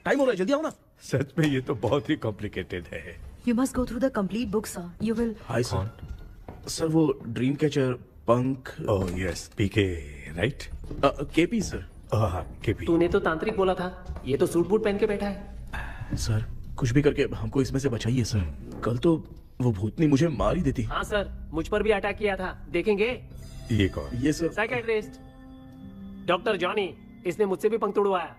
Speaker 3: टाइम हो रहा है, जल्दी आओ ना।
Speaker 9: सच में ये तो बहुत ही कॉम्प्लिकेटेड है।
Speaker 12: You must go through the complete book, sir. You will.
Speaker 3: Hi sir. Sir वो ड्रीम कैचर, पंख।
Speaker 9: ओह यस, पीके राइट?
Speaker 3: KP sir.
Speaker 9: केपी।
Speaker 10: तूने तो तांत्रिक बोला था, ये तो सूट बूट पहन के बैठा है।
Speaker 3: सर कुछ भी करके हमको इसमें से बचाइए सर। कल तो वो भूतनी मुझे मार ही देती।
Speaker 10: हाँ सर, मुझ पर भी अटैक किया था, देखेंगे?
Speaker 9: ये कौन?
Speaker 3: ये सर
Speaker 10: साइकियाट्रिस्ट डॉक्टर जॉनी, इसने मुझसे भी पंख तोड़वाया।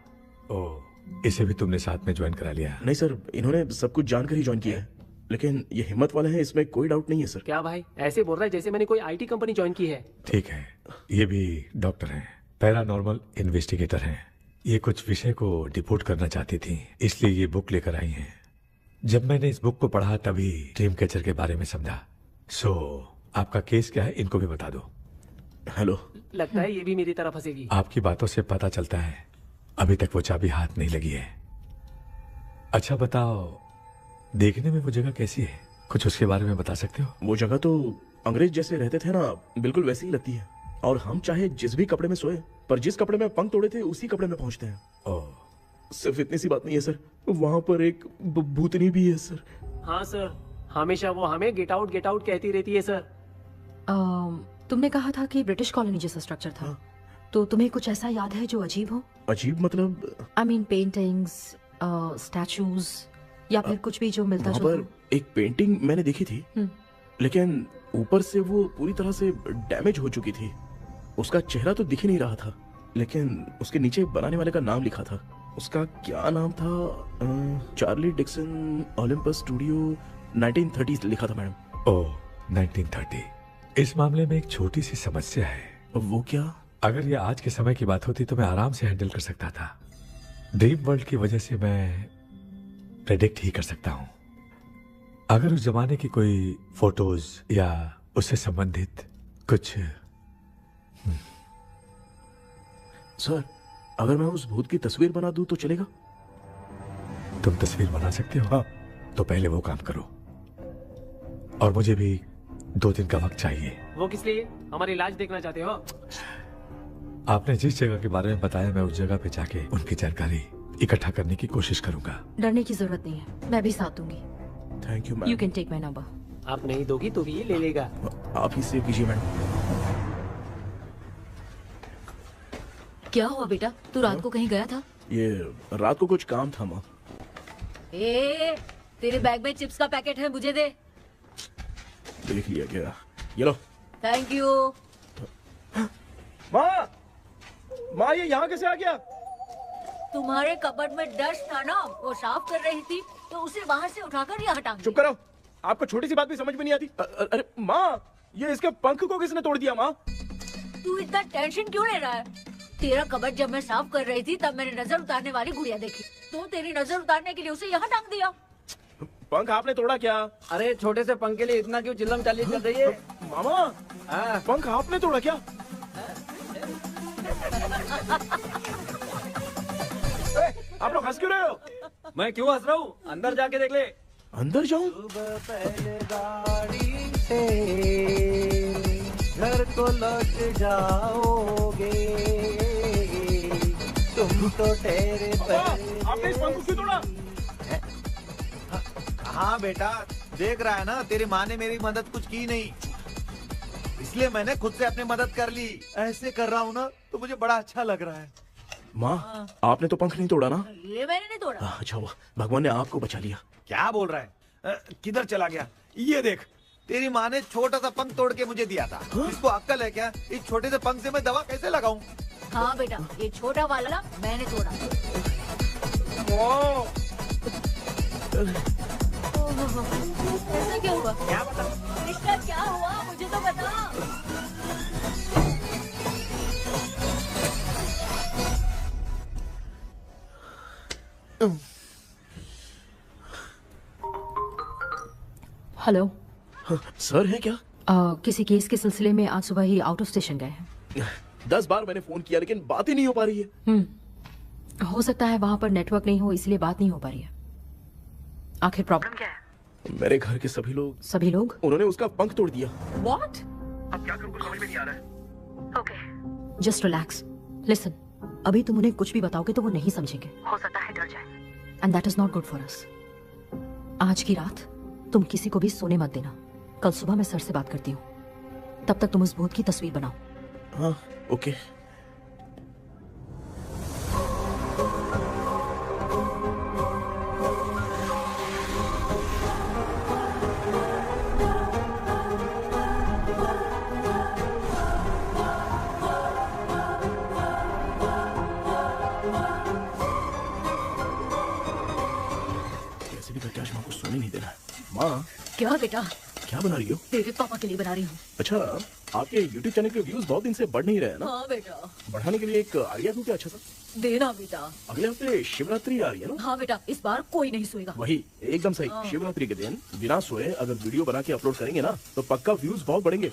Speaker 9: ओह, इसे भी तुमने साथ में ज्वाइन करा लिया?
Speaker 3: नहीं सर, इन्होंने सब कुछ जानकर ही ज्वाइन किया है, लेकिन ये हिम्मत वाले हैं, इसमें कोई डाउट नहीं है सर।
Speaker 10: क्या भाई, ऐसे बोल रहा है जैसे मैंने कोई आईटी कंपनी ज्वाइन की है।
Speaker 9: ठीक है, ये भी डॉक्टर हैं, पैरानॉर्मल इन्वेस्टिगेटर हैं। ये कुछ विषय को डिपोर्ट करना चाहती थी, इसलिए ये बुक लेकर आई हैं। जब मैंने इस बुक को पढ़ा तभी ड्रीम कैचर के बारे में समझा। सो आपका केस क्या है, इनको भी बता दो।
Speaker 3: हेलो।
Speaker 10: लगता है ये भी मेरी तरफ फंसेगी।
Speaker 9: आपकी बातों से पता चलता है अभी तक वो चाबी हाथ नहीं लगी है। अच्छा बताओ, देखने में वो जगह कैसी है, कुछ उसके बारे में बता सकते हो?
Speaker 3: वो जगह तो अंग्रेज जैसे रहते थे ना, बिल्कुल वैसी ही लगती है। और हम चाहे जिस भी कपड़े में सोए, पर जिस कपड़े में पंख तोड़े थे उसी कपड़े में पहुंचते हैं।
Speaker 9: ओह,
Speaker 3: सिर्फ इतनी सी बात नहीं है सर, वहां पर एक भूतनी भी है सर।
Speaker 10: हाँ सर, हमेशा वो हमें गेट आउट कहती रहती है सर।
Speaker 12: तुमने कहा था कि ब्रिटिश कॉलोनी जैसा स्ट्रक्चर था, तो तुम्हें कुछ ऐसा याद है जो अजीब हो?
Speaker 3: अजीब मतलब?
Speaker 12: I mean पेंटिंग्स, स्टैचूज या फिर कुछ भी जो मिलता
Speaker 3: वहाँ पर एक पेंटिंग मैंने देखी थी, लेकिन ऊपर से वो पूरी तरह से डैमेज हो चुकी थी। उसका चेहरा तो दिख ही नहीं रहा था, लेकिन उसके नीचे बनाने वाले का नाम लिखा था। उसका क्या नाम था? चार्ली डिक्सन ओलंपस स्टूडियो 1930 लिखा था मैडम।
Speaker 9: ओह 1930। इस मामले में एक छोटी सी समस्या है।
Speaker 3: वो क्या?
Speaker 9: अगर ये आज के समय की बात होती तो मैं आराम से हैंडल कर सकता था। ड्रीम वर्ल्ड की वजह से मैं प्रेडिक्ट ही कर सकता हूँ। अगर उस जमाने की कोई फोटोज या उससे संबंधित कुछ।
Speaker 3: सर, अगर मैं उस भूत की तस्वीर बना दूं तो चलेगा?
Speaker 9: तुम तस्वीर बना सकते हो? हाँ। तो पहले वो काम करो, और मुझे भी 2 दिन का वक्त चाहिए।
Speaker 10: वो किस लिए? हमारी इलाज देखना चाहते हो?
Speaker 9: आपने जिस जगह के बारे में बताया, मैं उस जगह पे जाके उनकी जानकारी इकट्ठा करने की कोशिश करूंगा।
Speaker 12: डरने की जरूरत नहीं है, मैं भी साथ दूंगी।
Speaker 3: Thank you ma'am.
Speaker 12: You can take my number.
Speaker 10: आप नहीं दोगी तो भी ये ले लेगा।
Speaker 3: आप ही सेव कीजिए मैडम।
Speaker 12: क्या हुआ बेटा, तू रात को कहीं गया था?
Speaker 3: ये रात को कुछ काम था माँ।
Speaker 1: ए, तेरे बैग में चिप्स का पैकेट है, मुझे दे।
Speaker 3: देख लिया क्या? ये लो।
Speaker 1: Thank you.
Speaker 3: माँ ये यहाँ कैसे आ गया?
Speaker 1: तुम्हारे कबर्ड में डस्ट था ना, वो साफ कर रही थी तो उसे वहाँ से उठाकर यहाँ हटा।
Speaker 3: चुप करो, आपको छोटी सी बात भी समझ में नहीं आती। अरे माँ, ये इसके पंख को किसने तोड़ दिया? माँ
Speaker 1: तू इतना टेंशन क्यों ले रहा है? तेरा कबर्ड जब मैं साफ कर रही थी तब मैंने नजर उतारने वाली गुड़िया देखी, तो तेरी नजर उतारने के लिए उसे यहाँ टांग दिया।
Speaker 3: पंख आपने तोड़ा क्या?
Speaker 7: अरे छोटे से पंख के लिए इतना क्यों चिल्लम चाली कर रही है?
Speaker 3: मामा, पंख आपने तोड़ा क्या? आप लोग हंस क्यों रहे हो?
Speaker 4: मैं क्यों हंस रहा हूँ? अंदर जाके देख ले।
Speaker 3: अंदर जाऊं?
Speaker 8: घर को लौट जाओगे, तुम तो ठहरे
Speaker 3: आपने इस पंख को क्यों तोड़ा?
Speaker 8: हाँ बेटा, देख रहा है ना, तेरी माँ ने मेरी मदद कुछ की नहीं, इसलिए मैंने खुद से अपनी मदद कर ली। ऐसे कर रहा हूँ ना तो मुझे बड़ा अच्छा लग रहा है।
Speaker 3: माँ, आपने तो पंख नहीं तोड़ा ना?
Speaker 1: ये मैंने नहीं तोड़ा।
Speaker 3: अच्छा हुआ, भगवान ने आपको बचा लिया।
Speaker 8: क्या बोल रहा है? किधर चला गया? ये देख, तेरी माँ ने छोटा सा पंख तोड़ के मुझे दिया था। इसको अक्ल है क्या? इस छोटे से पंख से मैं दवा कैसे लगाऊं?
Speaker 1: हाँ बेटा, ये छोटा वाला मैंने तोड़ा। ऐसा क्या हुआ?
Speaker 8: क्या बता?
Speaker 1: कृष्णा क्या हुआ, मुझे तो बता।
Speaker 12: हेलो
Speaker 3: सर है क्या?
Speaker 12: किसी केस के सिलसिले में आज सुबह ही आउट ऑफ स्टेशन गए हैं।
Speaker 3: 10 बार मैंने फोन किया लेकिन बात ही नहीं हो पा रही है।
Speaker 12: हो सकता है वहां पर नेटवर्क नहीं हो, इसलिए बात नहीं हो पा रही है। आखिर प्रॉब्लम क्या है?
Speaker 3: मेरे घर के सभी लोग उन्होंने उसका पंख तोड़ दिया।
Speaker 12: What?
Speaker 3: अब क्या करूं, कुछ समझ में नहीं आ रहा है।
Speaker 12: Okay. Just relax. Listen. अभी तुम उन्हें कुछ भी बताओगे तो वो नहीं समझेंगे। हो सकता है डर जाए। And that is not good for us. आज की रात तुम किसी को भी सोने मत देना। कल सुबह मैं सर से बात करती हूँ। तब तक तुम उस भूत की तस्वीर बनाओ।
Speaker 3: हाँ, ओके। कैसे भी करके आज माँ को सोने नहीं देना। माँ,
Speaker 1: क्या बेटा?
Speaker 3: क्या बना रही हो?
Speaker 1: तेरे पापा के लिए बना रही हूँ।
Speaker 3: अच्छा, आपके YouTube चैनल के व्यूज बहुत दिन से बढ़ नहीं रहे हैं ना?
Speaker 1: हाँ बेटा।
Speaker 3: बढ़ाने के लिए एक आइडिया दूं क्या अच्छा सा?
Speaker 1: देना बेटा।
Speaker 3: अगले हफ्ते शिवरात्रि आ रही है ना?
Speaker 1: हाँ बेटा, इस बार कोई नहीं सोएगा।
Speaker 3: वही, एकदम सही। शिवरात्रि के दिन बिना सोए अगर वीडियो बना के अपलोड करेंगे ना तो पक्का व्यूज बहुत बढ़ेंगे।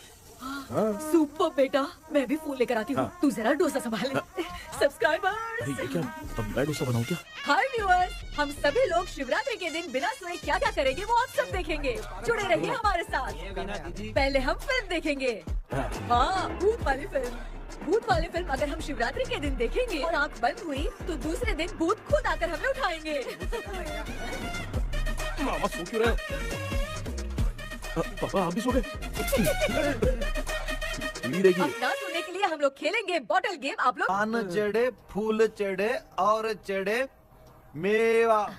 Speaker 1: सुपर बेटा, मैं भी फोन लेकर आती हूँ। तू जरा डोसा संभाल ले। सब्सक्राइबर्स।
Speaker 3: अरे ये क्या? अब मैं डोसा बनाऊं क्या?
Speaker 1: हाय व्यूअर्स, हम सभी लोग शिवरात्रि के दिन बिना सोए क्या क्या करेंगे वो आप सब देखेंगे। जुड़े रहिए हमारे साथ। पहले हम फिल्म देखेंगे। हाँ, भूत वाली फिल्म अगर हम शिवरात्रि के दिन देखेंगे और आँख बंद हुई तो दूसरे दिन भूत खुद आकर हमें उठाएंगे।
Speaker 3: मामा सो क्यों रहे हो? पापा आप भी सो गए? देखिए,
Speaker 1: अब ना सोने के लिए हम लोग खेलेंगे बॉटल गेम। आप लोग
Speaker 8: पान चढ़े, फूल चढ़े और चढ़े मेवा।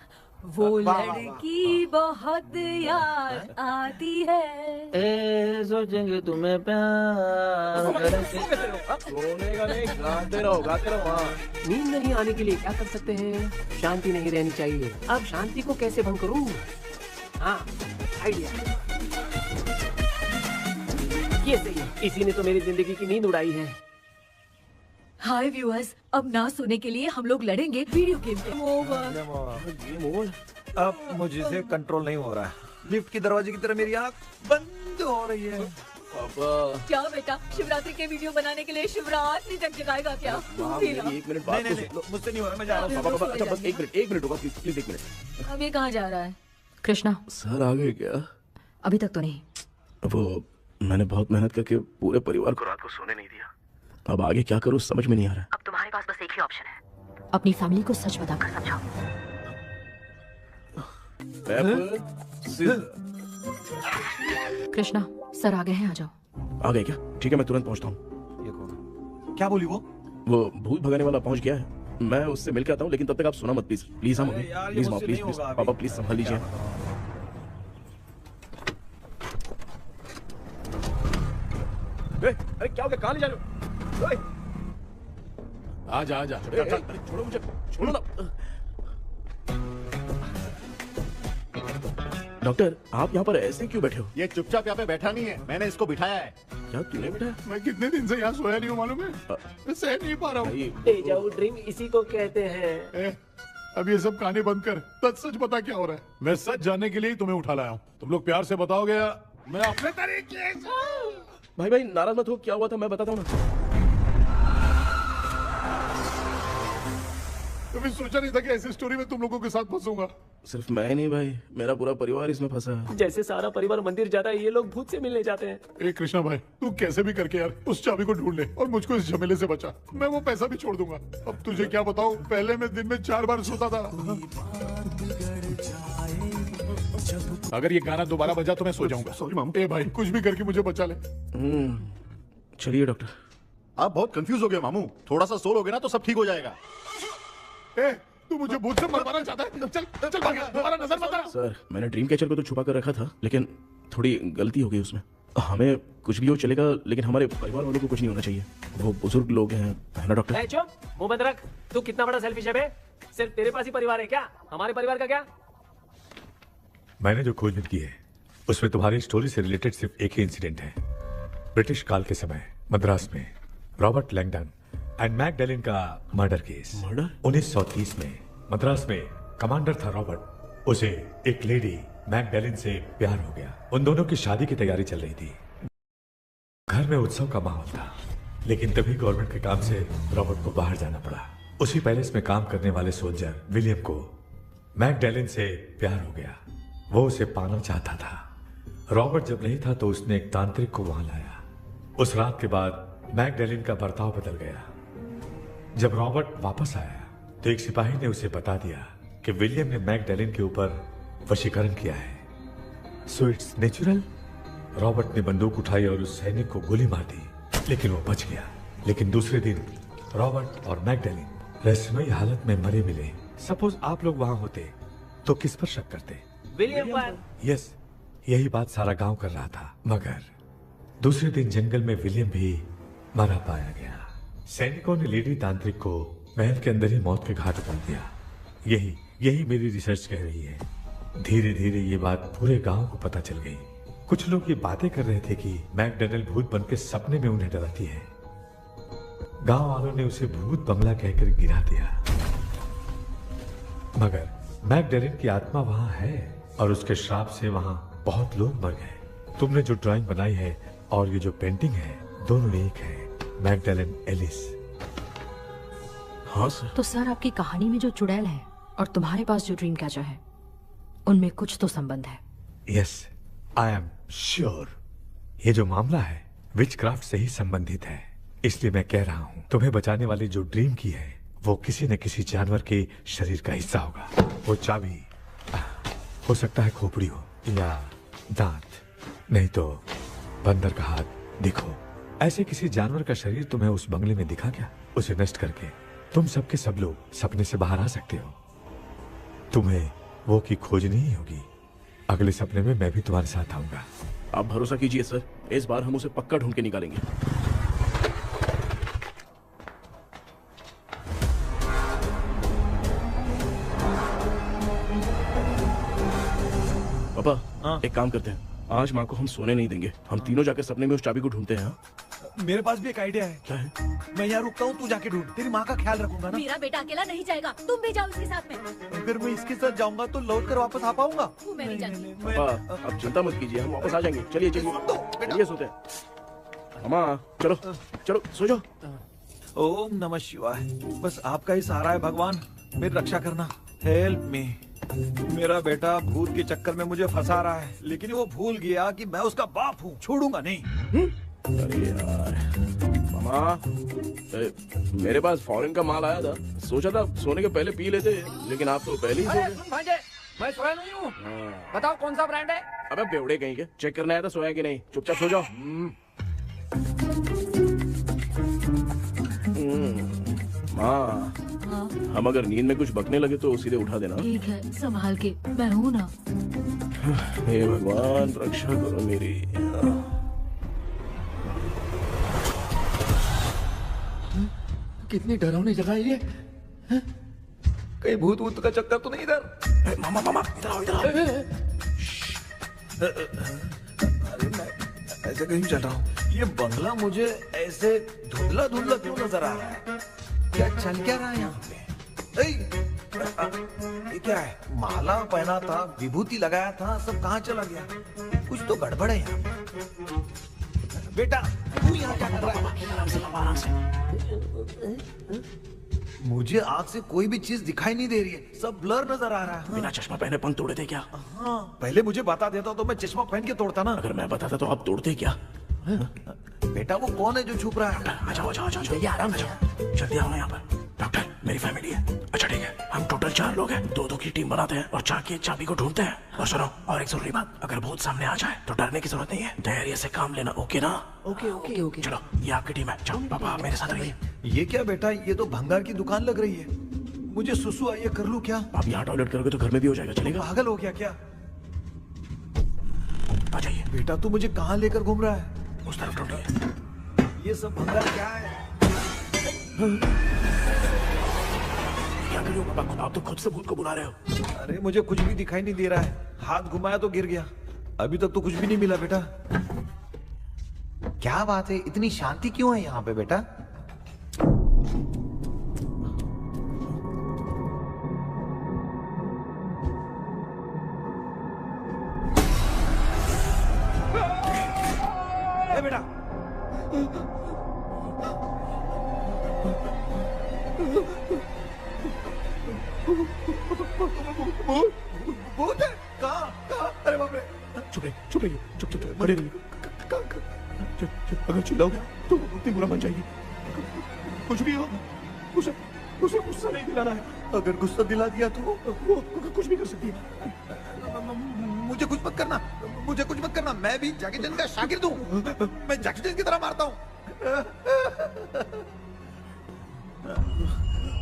Speaker 1: वो लड़की बहुत याद आती है।
Speaker 7: सोचेंगे तुम्हें प्यार करके।
Speaker 3: सोने का नहीं, गाते रहो।
Speaker 10: नींद नहीं आने के लिए क्या कर सकते हैं? शांति नहीं रहनी चाहिए। अब शांति को कैसे भंग करूं? हाँ, आइडिया। ये सही है, इसी ने तो मेरी जिंदगी की नींद उड़ाई है।
Speaker 1: हाय व्यूअर्स, अब ना सोने के लिए हम लोग लड़ेंगे वीडियो गेम पे।
Speaker 8: अब मुझसे कंट्रोल नहीं हो रहा है। लिफ्ट की दरवाजे की तरह मेरी आँख बंद हो रही है।
Speaker 3: पापा
Speaker 1: क्या बेटा, शिवरात्रि के वीडियो बनाने के लिए शिवरात्रि तक जगाएगा क्या?
Speaker 3: एक मिनट बात
Speaker 8: नहीं, मुझसे नहीं हो रहा, मैं जा रहा हूँ।
Speaker 3: पापा अच्छा बस एक मिनट होगा प्लीज 1 मिनट।
Speaker 1: अब ये कहाँ जा रहा है?
Speaker 12: कृष्णा,
Speaker 3: सर आ गए क्या?
Speaker 12: अभी तक तो नहीं।
Speaker 3: वो मैंने बहुत मेहनत करके पूरे परिवार को रात को सोने नहीं दिया। अब आगे क्या करूं समझ में नहीं आ रहा।
Speaker 12: अब तुम्हारे पास बस एक ही ऑप्शन है, अपनी फैमिली को सच बताकर समझाओ। कृष्णा, सर आ गए हैं, आ जाओ।
Speaker 3: आ गए क्या? ठीक है, मैं तुरंत पहुंचता हूँ।
Speaker 8: क्या बोली वो?
Speaker 3: वो भूत भगाने वाला पहुंच गया है। मैं उससे मिल के आता हूँ, लेकिन तब तक आप सुना मत प्लीज। प्लीज हम प्लीज माँ, प्लीज पापा प्लीज संभाल लीजिए। अरे क्या हो गया? कहाँ ले जा रहे हो?
Speaker 6: आजा।
Speaker 3: छोड़ो मुझे, छोड़ो ना। डॉक्टर, आप यहाँ पर ऐसे क्यों बैठे हो?
Speaker 2: ये चुपचाप यहाँ पे बैठा नहीं है, मैंने इसको बिठाया है।
Speaker 3: क्या तूने बैठा?
Speaker 6: मैं कितने दिन से यहाँ सोया नहीं हूँ मालूम है? मैं सह नहीं पा रहा हूँ।
Speaker 10: डेजा वू ड्रीम इसी को कहते हैं।
Speaker 6: अब ये सब कहानी बंद कर, सच बता क्या हो रहा है। मैं सच जानने के लिए ही तुम्हें उठा लाया हूँ। तुम लोग प्यार से बताओगे या मैं अपने तरीके से?
Speaker 3: भाई नाराज मत हो, क्या हुआ था मैं बताता हूँ ना।
Speaker 6: कभी सोचा नहीं था कि ऐसी स्टोरी में तुम लोगों के साथ फंसूंगा।
Speaker 3: सिर्फ मैं नहीं भाई, मेरा पूरा परिवार इसमें फंसा है।
Speaker 10: जैसे सारा परिवार मंदिर जाता है, ये लोग भूत से मिलने जाते हैं।
Speaker 6: ए कृष्णा भाई, तू कैसे भी करके यार उस चाबी को ढूंढ ले और मुझको इस झमेले से बचा। मैं वो पैसा भी छोड़ दूंगा। अब तुझे क्या बताऊं, पहले मैं दिन में 4 बार सोता था। अगर ये गाना दोबारा बजा तो मैं सो जाऊंगा। सॉरी माम। ए भाई, कुछ भी करके मुझे बचा ले।
Speaker 3: चलिए डॉक्टर।
Speaker 2: आप बहुत कंफ्यूज हो गए मामू, थोड़ा सा सो लोगे ना तो सब ठीक हो जाएगा।
Speaker 6: ए, तू मुझे भूत से मरवाना चाहता है? चल चल भाग, दोबारा नजर मत आना।
Speaker 3: सर, मैंने ड्रीम कैचर को तो छुपा कर रखा था, लेकिन थोड़ी गलती हो गई उसमें। हमें कुछ भी हो चलेगा, लेकिन हमारे परिवार वालों को कुछ नहीं होना चाहिए। वो बुजुर्ग लोग हैं, है ना डॉक्टर?
Speaker 10: चुप, मुंह बंद रख। तू कितना बड़ा सेल्फिश है बे? सिर्फ तेरे पास ही परिवार है क्या? हमारे परिवार का क्या?
Speaker 9: मैंने जो खोजबीन की है उसमें तुम्हारी स्टोरी से रिलेटेड सिर्फ एक ही इंसिडेंट है। ब्रिटिश काल के समय मद्रास में रॉबर्ट लैंगडन एंड मैकडैलिन का मर्डर केस।
Speaker 3: मर्डर?
Speaker 9: 1930 में मद्रास में कमांडर था रॉबर्ट, उसे एक लेडी मैकडैलिन से प्यार हो गया। उन दोनों की शादी की तैयारी चल रही थी, घर में उत्सव का माहौल था, लेकिन तभी गवर्नमेंट के काम से रॉबर्ट को बाहर जाना पड़ा। उसी पैलेस में काम करने वाले सोल्जर विलियम को मैकडैलिन से प्यार हो गया। वो उसे पाना चाहता था। रॉबर्ट जब नहीं था तो उसने एक तांत्रिक को वहां लाया। उस रात के बाद मैकडैलिन का बर्ताव बदल गया। जब रॉबर्ट वापस आया तो एक सिपाही ने उसे बता दिया कि विलियम ने मैकडैलिन के ऊपर वशीकरण किया है। So it's natural. रॉबर्ट ने बंदूक उठाई और उस सैनिक को गोली मार दी, लेकिन वो बच गया। लेकिन दूसरे दिन रॉबर्ट और मैकडैलिन रहस्यमयी हालत में मरे मिले। सपोज आप लोग वहां होते तो किस पर शक करते?
Speaker 10: विलियम पर।
Speaker 9: यस, यही बात सारा गांव कर रहा था। मगर दूसरे दिन जंगल में विलियम भी मरा पाया गया। सैनिकों ने लेडी तांत्रिक को महल के अंदर ही मौत के घाट उतार दिया। यही मेरी रिसर्च कह रही है। धीरे धीरे ये बात पूरे गांव को पता चल गई। कुछ लोग ये बातें कर रहे थे कि मैकडैलिन भूत बनके सपने में उन्हें डराती है। गांव वालों ने उसे भूत बंगला कहकर गिरा दिया। मगर मैकडैलिन की आत्मा वहां है और उसके श्राप से वहां बहुत लोग मर गए। तुमने जो ड्राइंग बनाई है और ये जो पेंटिंग है, दोनों एक है। मैकडैलिन एलिस।
Speaker 3: हाँ सर।
Speaker 12: तो सर, आपकी कहानी में जो चुड़ैल है और तुम्हारे पास जो ड्रीम कैचर है, उनमें कुछ तो संबंध है।
Speaker 9: Yes, I am sure. ये जो मामला है विचक्राफ्ट से ही संबंधित है। इसलिए मैं कह रहा हूँ, तुम्हें बचाने वाली जो ड्रीम की है वो किसी न किसी जानवर के शरीर का हिस्सा होगा। वो चाबी हो सकता है खोपड़ी हो या दांत, नहीं तो बंदर का हाथ। देखो, ऐसे किसी जानवर का शरीर तुम्हें उस बंगले में दिखा क्या? उसे नष्ट करके तुम सबके सब लोग सपने से बाहर आ सकते हो। तुम्हें वो की खोजनी ही होगी। अगले सपने में मैं भी तुम्हारे साथ आऊंगा।
Speaker 3: आप भरोसा कीजिए सर, इस बार हम उसे पक्का ढूंढ के निकालेंगे। पापा, एक काम करते हैं, आज माँ को हम सोने नहीं देंगे। हम तीनों जाकर सपने में उस चाबी को ढूंढते हैं।
Speaker 8: मेरे पास भी एक आइडिया है।
Speaker 3: क्या है?
Speaker 8: मैं यहाँ रुकता हूँ, तू जाके ढूंढ। तेरी माँ का ख्याल रखूंगा ना।
Speaker 1: मेरा बेटा अकेला नहीं जाएगा, तुम भी जाओ इसके साथ में।
Speaker 8: अगर मैं इसके साथ जाऊंगा तो लौट कर वापस आ पाऊंगा?
Speaker 1: मैं नहीं जानती।
Speaker 3: पापा, अब चिंता मत कीजिए, हम वापस आ जाएंगे। चलिए चलिए सोते हैं। अम्मा, चलो चलो सो जाओ।
Speaker 8: ओम नमः शिवाय। बस आपका ही सहारा है भगवान, मेरी रक्षा करना। Help me. मेरा बेटा भूत के चक्कर में मुझे फंसा रहा है, लेकिन वो भूल गया कि मैं उसका बाप हूँ। छोड़ूंगा नहीं।
Speaker 3: अरे यार मामा, मेरे पास फॉरेन का माल आया था, सोचा था सोने के पहले पी लेते, लेकिन आप तो पहले ही सो गए।
Speaker 10: मैं सोया नहीं हूँ। बताओ कौन सा ब्रांड है?
Speaker 3: अबे बेवड़े कहीं के, चेक करना है तो सोया कि नहीं। चुपचाप सो जाओ। माँ, हम अगर नींद में कुछ बकने लगे तो सीधे उठा देना।
Speaker 12: ठीक है, संभाल के, मैं हूँ ना।
Speaker 3: हे भगवान, रक्षा करो मेरी।
Speaker 4: कितनी डरावनी जगह है ये। कहीं भूत वूत का चक्कर तो नहीं इधर?
Speaker 3: मामा मामा, इधर आओ, इधर आओ।
Speaker 8: अरे मैं ऐसे कहीं चल रहा हूँ। ये बंगला मुझे ऐसे धुंधला धुंधला क्यों नजर आ रहा है? क्या चल क्या रहा है यहाँ पे? ये क्या है? माला पहना था, विभूति लगाया था, सब कहाँ चला गया? कुछ तो गड़बड़ है यहाँ पे। बेटा तू यहाँ क्या कर रहा है? मुझे आँख से कोई भी चीज दिखाई नहीं दे रही है, सब ब्लर नजर आ रहा है।
Speaker 3: बिना चश्मा पहने पंख तोड़े थे क्या?
Speaker 8: हाँ, पहले मुझे बता देता तो मैं चश्मा पहन के तोड़ता ना।
Speaker 3: अगर मैं बताता तो आप तोड़ते क्या?
Speaker 8: बेटा वो कौन है जो छुप रहा है?
Speaker 3: आ जाओ, जाओ, जाओ, जाओ, आराम से जाओ, जल्दी आओ ना यहाँ पर। डॉक्टर, मेरी फैमिली है। अच्छा ठीक है, हम टोटल 4 लोग हैं, 2-2 की टीम बनाते हैं और जाके चाबी को ढूंढते हैं। और सुनो, और एक जरूरी बात, अगर भूत सामने आ जाए तो डरने की जरूरत नहीं है, धैर्य से काम लेना, ओके ना?
Speaker 7: Okay okay okay.
Speaker 3: चलो, ये आपकी टीम है, जाओ पापा मेरे साथ रहिए।
Speaker 8: ये क्या बेटा, ये तो भंगार की दुकान लग रही है। मुझे सुसु आई है, कर लूं क्या?
Speaker 3: आप यहाँ टॉयलेट करोगे तो घर में भी हो जाएगा, चलेगा?
Speaker 8: पागल हो गया क्या?
Speaker 3: आ जाइए।
Speaker 8: बेटा तू मुझे कहाँ लेकर घूम रहा है?
Speaker 3: उस तरफ ढूंढिए।
Speaker 8: ये सब भंगार क्या है?
Speaker 3: क्या कर रहे हो पापा? आप तो खुद से भूत को बुला रहे हो।
Speaker 8: अरे मुझे कुछ भी दिखाई नहीं दे रहा है, हाथ घुमाया तो गिर गया। अभी तक तो कुछ भी नहीं मिला बेटा। क्या बात है, इतनी शांति क्यों है यहाँ पे बेटा? बेटा भूत है? कहाँ? अरे बाप रे!
Speaker 3: चुप रहिए, चुप खड़े रहिए। अगर चिल्लाओगे तो इतनी बुरा बन जाएगी। कुछ भी हो, उसे गुस्सा नहीं दिलाना है।
Speaker 8: अगर गुस्सा दिला दिया तो
Speaker 3: वो कुछ भी कर सकती है।
Speaker 8: मुझे कुछ मत करना, मुझे कुछ मत करना। मैं भी जैकी चैन का शागिर्द हूँ, मैं जैकी चैन की तरह मारता हूँ।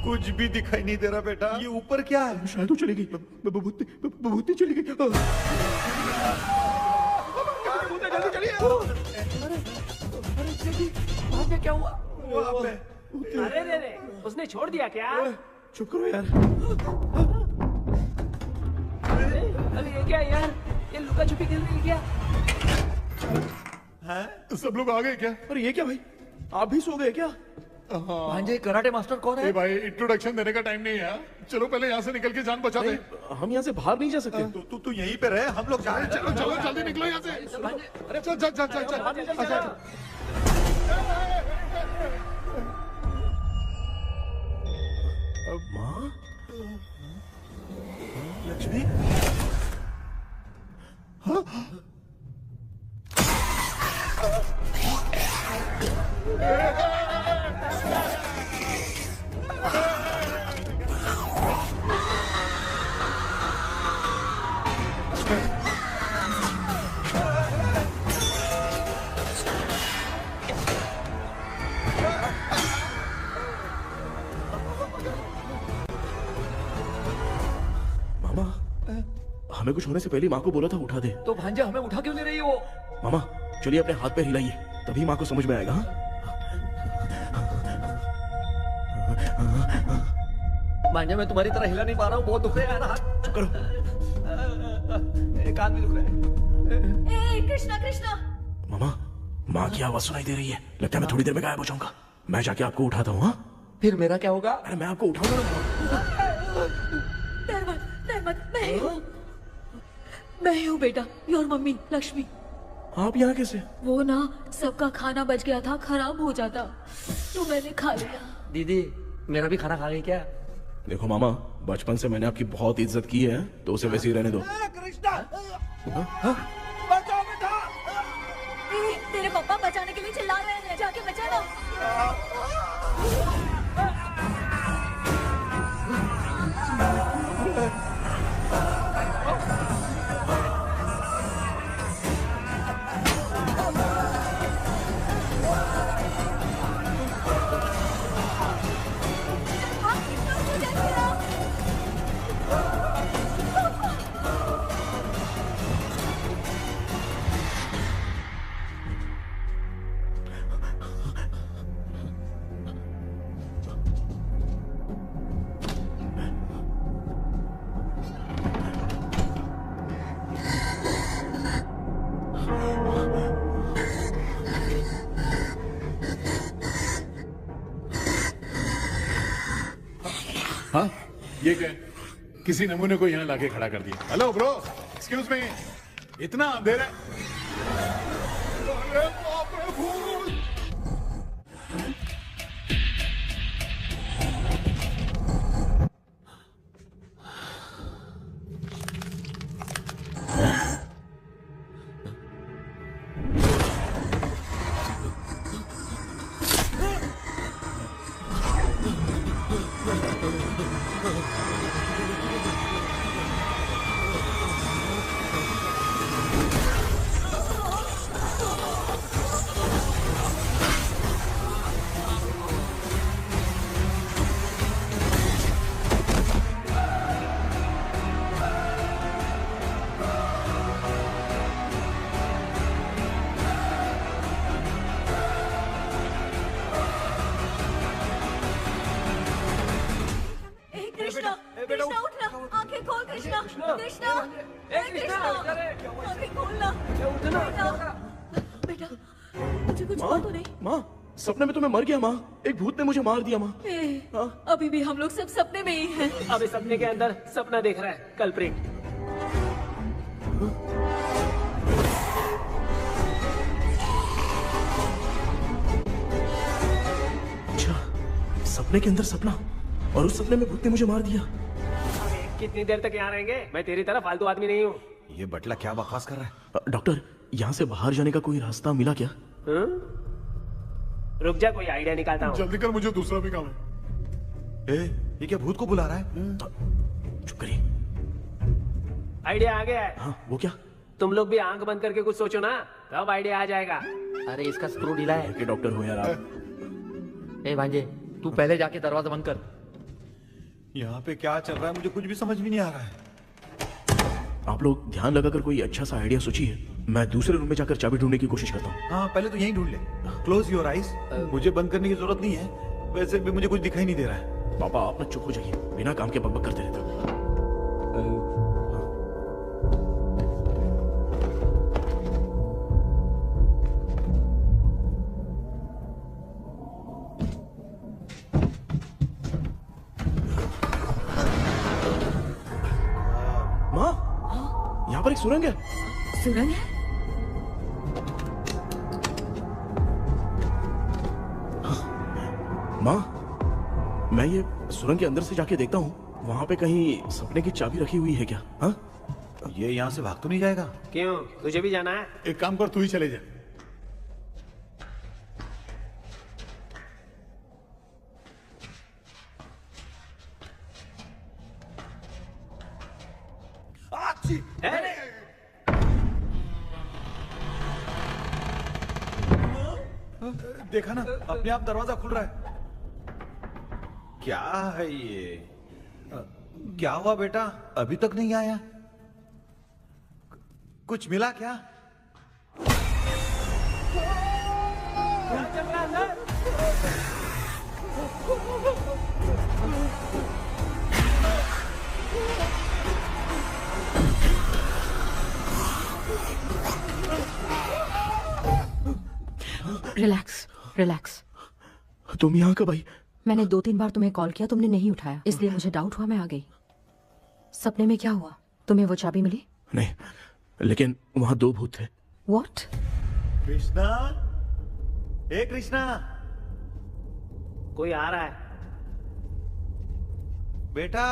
Speaker 8: कुछ भी दिखाई नहीं दे रहा बेटा। ये ऊपर क्या है?
Speaker 3: शायद वो चली गई, भूत चली गई।
Speaker 8: जल्दी चलिए।
Speaker 7: वहाँ पे क्या हुआ?
Speaker 10: अरे रे, उसने छोड़ दिया क्या?
Speaker 3: चुप करो यार।
Speaker 10: अरे ये क्या यार, ये लुका छुपी खेल रही है क्या?
Speaker 6: हैं? सब लोग आ गए क्या?
Speaker 3: अरे ये क्या भाई, आप भी सो गए क्या?
Speaker 8: भांजे कराटे मास्टर कौन है?
Speaker 6: भाई इंट्रोडक्शन देने का टाइम नहीं है, चलो पहले यहाँ से निकल के जान बचा दे।
Speaker 3: हम यहाँ से बाहर नहीं जा सकते।
Speaker 8: तू यहीं पे रहे, हम लोग जा रहे हैं।
Speaker 6: चलो चलो जल्दी निकलो यहाँ से। अरे चल।
Speaker 3: माँ,
Speaker 8: लक्ष्मी,
Speaker 3: हमें कुछ होने से पहले माँ को बोला था उठा दे।
Speaker 4: तो भांजे हमें उठा क्यों ले रही है वो?
Speaker 3: मामा चलिए अपने हाथ पैर हिलाइए, तभी माँ को समझ में आएगा।
Speaker 4: भांजे मैं तुम्हारी तरह हिला नहीं पा रहा हूँ, बहुत दुख रहा है यार हाथ।
Speaker 3: चुप करो।
Speaker 4: एक हाथ भी दुख रहा है।
Speaker 1: कृष्णा कृष्णा।
Speaker 3: मामा माँ की आवाज सुनाई दे रही है, लगता है मैं थोड़ी देर में गायब हो जाऊंगा। मैं जाके आपको उठाता हूँ।
Speaker 4: फिर मेरा क्या होगा?
Speaker 3: अरे मैं आपको उठाऊंगा।
Speaker 1: मैं हूँ बेटा, योर मम्मी लक्ष्मी।
Speaker 3: आप यहाँ कैसे?
Speaker 1: वो ना सबका खाना बच गया था, खराब हो जाता तो मैंने खा लिया।
Speaker 7: दीदी मेरा भी खाना खा गई क्या?
Speaker 3: देखो मामा, बचपन से मैंने आपकी बहुत इज्जत की है, तो उसे वैसे ही रहने दो।
Speaker 8: कृष्णा, बचाओ बेटा।
Speaker 1: तेरे पापा बचाने के लिए चिल्ला रहे हैं, जाके बचा लो।
Speaker 6: हाँ ये क्या? किसी नमूने को यहाँ लाके खड़ा कर दिया। हेलो ब्रो, एक्सक्यूज मी, इतना अंधेरा है। अरे बाप रे,
Speaker 1: कृष्णा उठना, आंखें खोल कृष्णा, कृष्णा, कृष्णा, आंखें खोलना, बेटा, मुझे कुछ हुआ तो नहीं?
Speaker 3: माँ, सपने में तो मैं मर गया माँ, एक भूत ने मुझे मार दिया माँ।
Speaker 1: अभी भी हम लोग सब सपने में ही हैं।
Speaker 10: अभी सपने के अंदर सपना देख रहा है कल्प्रिट।
Speaker 3: अच्छा, सपने के अंदर सपना, और उस सपने में भूत ने मुझे मार दिया।
Speaker 10: कितनी देर तक यहाँ रहेंगे? मैं तेरी तरह फालतू आदमी नहीं हूँ।
Speaker 8: ये बटला क्या बकवास कर रहा है?
Speaker 3: डॉक्टर, यहाँ से बाहर जाने का कोई रास्ता मिला क्या?
Speaker 10: रुक जा, कोई आइडिया निकालता हूँ।
Speaker 6: जल्दी कर, मुझे दूसरा भी काम है।
Speaker 8: ये क्या भूत को बुला रहा है?
Speaker 3: चुप करिए।
Speaker 10: आइडिया आ गया है।
Speaker 3: हाँ, वो क्या?
Speaker 10: तुम लोग भी आंख बंद करके कुछ सोचो ना, तब आइडिया आ जाएगा।
Speaker 7: अरे इसका स्क्रू ढीला है।
Speaker 3: कि डॉक्टर हो यार आप।
Speaker 7: ए भांजे, तू पहले जाके दरवाजा बंद कर।
Speaker 8: यहाँ पे क्या चल रहा है मुझे कुछ भी समझ में नहीं आ रहा है।
Speaker 3: आप लोग ध्यान लगाकर कोई अच्छा सा आइडिया सोचिए, मैं दूसरे रूम में जाकर चाबी ढूंढने की कोशिश करता हूँ।
Speaker 8: हाँ, पहले तो यहीं ढूंढ ले। Close your eyes. मुझे बंद करने की जरूरत नहीं है, वैसे भी मुझे कुछ दिखाई नहीं दे रहा है।
Speaker 3: पापा, आप ना चुप हो जाइए, बिना काम के बकबक करते रहते हो। माँ, यहाँ पर एक सुरंग है।
Speaker 1: सुरंग है?
Speaker 3: माँ, मैं ये सुरंग के अंदर से जाके देखता हूँ, वहाँ पे कहीं सपने की चाबी रखी हुई है क्या? हाँ?
Speaker 8: ये यहाँ से भाग तो नहीं जाएगा?
Speaker 10: क्यों, तुझे भी जाना है?
Speaker 6: एक काम कर, तू ही चले जा।
Speaker 8: देखा ना, अपने आप दरवाजा खुल रहा है। क्या है ये? क्या हुआ बेटा, अभी तक नहीं आया? कुछ मिला क्या?
Speaker 12: Relax, relax.
Speaker 3: तुम यहाँ कब आई?
Speaker 12: मैंने 2-3 बार तुम्हें कॉल किया, तुमने नहीं उठाया, इसलिए मुझे डाउट हुआ, मैं आ गई। सपने में क्या हुआ? तुम्हें वो चाबी मिली?
Speaker 3: नहीं, लेकिन वहाँ 2 भूत थे।
Speaker 12: What?
Speaker 8: कृष्णा, ए कृष्णा,
Speaker 10: कोई आ रहा है।
Speaker 8: बेटा,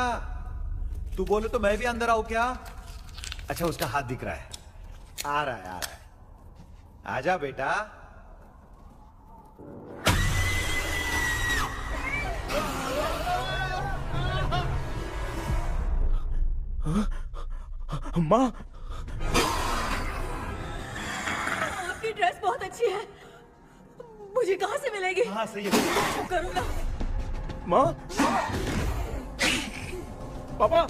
Speaker 8: तू बोले तो मैं भी अंदर आऊं क्या? अच्छा, उसका हाथ दिख रहा है। आ रहा है, आ रहा है। आजा बेटा।
Speaker 3: माँ,
Speaker 1: आपकी ड्रेस बहुत अच्छी है, मुझे कहाँ से मिलेगी?
Speaker 8: हाँ, सही है।
Speaker 1: करूँगा।
Speaker 3: माँ, पापा,